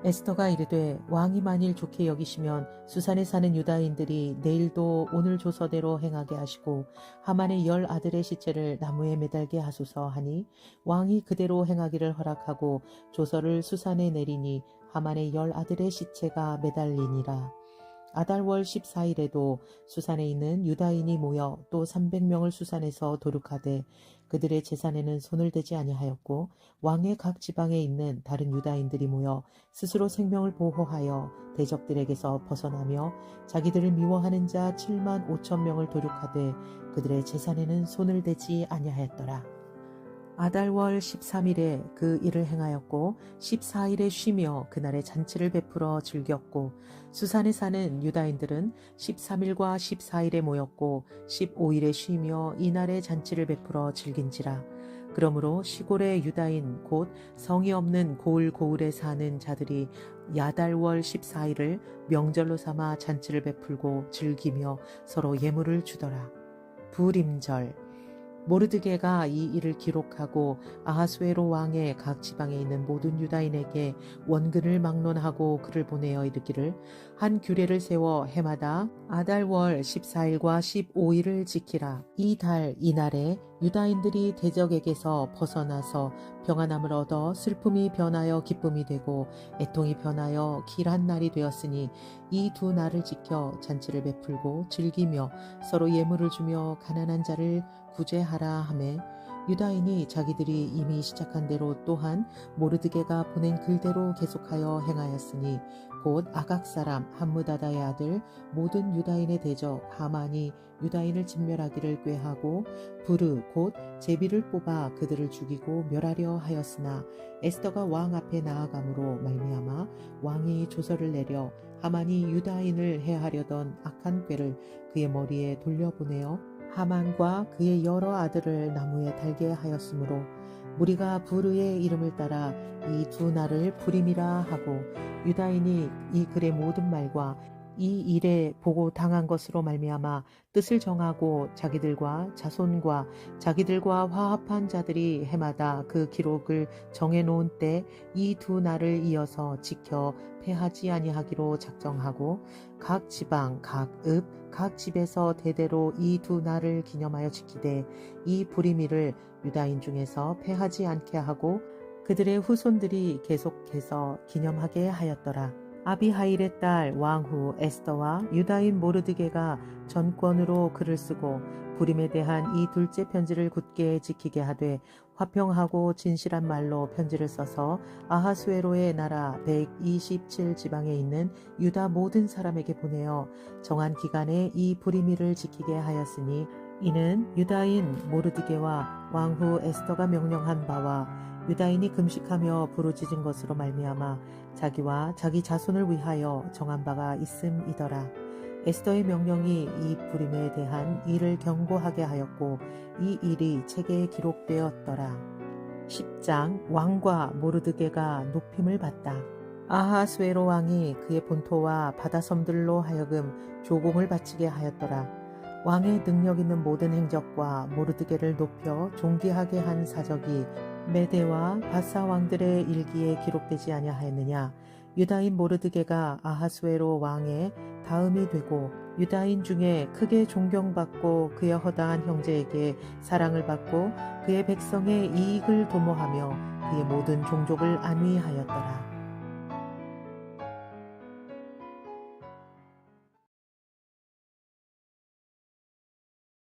A: 에스더가 이르되 왕이 만일 좋게 여기시면 수산에 사는 유다인들이 내일도 오늘 조서대로 행하게 하시고 하만의 10 아들의 시체를 나무에 매달게 하소서 하니 왕이 그대로 행하기를 허락하고 조서를 수산에 내리니 하만의 10 아들의 시체가 매달리니라. 아달월 14일에도 수산에 있는 유다인이 모여 또 300명을 수산에서 도륙하되 그들의 재산에는 손을 대지 아니하였고 왕의 각 지방에 있는 다른 유다인들이 모여 스스로 생명을 보호하여 대적들에게서 벗어나며 자기들을 미워하는 자 7만 5천 명을 도륙하되 그들의 재산에는 손을 대지 아니하였더라. 아달월 13일에 그 일을 행하였고 14일에 쉬며 그날에 잔치를 베풀어 즐겼고 수산에 사는 유다인들은 13일과 14일에 모였고 15일에 쉬며 이날에 잔치를 베풀어 즐긴지라. 그러므로 시골의 유다인 곧 성이 없는 고을에 사는 자들이 야달월 14일을 명절로 삼아 잔치를 베풀고 즐기며 서로 예물을 주더라. 부림절 모르드게가 이 일을 기록하고 아하수에로 왕의 각 지방에 있는 모든 유다인에게 원근을 막론하고 글을 보내어 이르기를 한 규례를 세워 해마다 아달월 14일과 15일을 지키라. 이 달 이날에 유다인들이 대적에게서 벗어나서 평안함을 얻어 슬픔이 변하여 기쁨이 되고 애통이 변하여 길한 날이 되었으니 이 두 날을 지켜 잔치를 베풀고 즐기며 서로 예물을 주며 가난한 자를 구제하라 하매 유다인이 자기들이 이미 시작한 대로 또한 모르드게가 보낸 글대로 계속하여 행하였으니 곧 아각 사람 함므다다의 아들 모든 유다인의 대적 하만이 유다인을 진멸하기를 꾀하고 부르 곧 제비를 뽑아 그들을 죽이고 멸하려 하였으나 에스더가 왕 앞에 나아감으로 말미암아 왕이 조서를 내려 하만이 유다인을 해하려던 악한 꾀를 그의 머리에 돌려보내어 하만과 그의 여러 아들을 나무에 달게 하였으므로 무리가 부르의 이름을 따라 이 두 날을 부림이라 하고 유다인이 이 글의 모든 말과 이 일에 보고 당한 것으로 말미암아 뜻을 정하고 자기들과 자손과 자기들과 화합한 자들이 해마다 그 기록을 정해놓은 때 이 두 날을 이어서 지켜 패하지 아니하기로 작정하고 각 지방 각 읍 각 집에서 대대로 이 두 날을 기념하여 지키되 이 부리미를 유다인 중에서 패하지 않게 하고 그들의 후손들이 계속해서 기념하게 하였더라. 아비하일의 딸 왕후 에스더와 유다인 모르드게가 전권으로 글을 쓰고 부림에 대한 이 둘째 편지를 굳게 지키게 하되 화평하고 진실한 말로 편지를 써서 아하수에로의 나라 127 지방에 있는 유다 모든 사람에게 보내어 정한 기간에 이 부리미를 지키게 하였으니 이는 유다인 모르드게와 왕후 에스더가 명령한 바와 유다인이 금식하며 부르짖은 것으로 말미암아 자기와 자기 자손을 위하여 정한 바가 있음이더라. 에스더의 명령이 이 부림에 대한 일을 경고하게 하였고 이 일이 책에 기록되었더라. 10장 왕과 모르드게가 높임을 받다. 아하수에로 왕이 그의 본토와 바다섬들로 하여금 조공을 바치게 하였더라. 왕의 능력 있는 모든 행적과 모르드게를 높여 존귀하게 한 사적이 메대와 바사 왕들의 일기에 기록되지 아니하였느냐. 유다인 모르드게가 아하수에로 왕의 다음이 되고 유다인 중에 크게 존경받고 그의 허다한 형제에게 사랑을 받고 그의 백성의 이익을 도모하며 그의 모든 종족을 안위하였더라.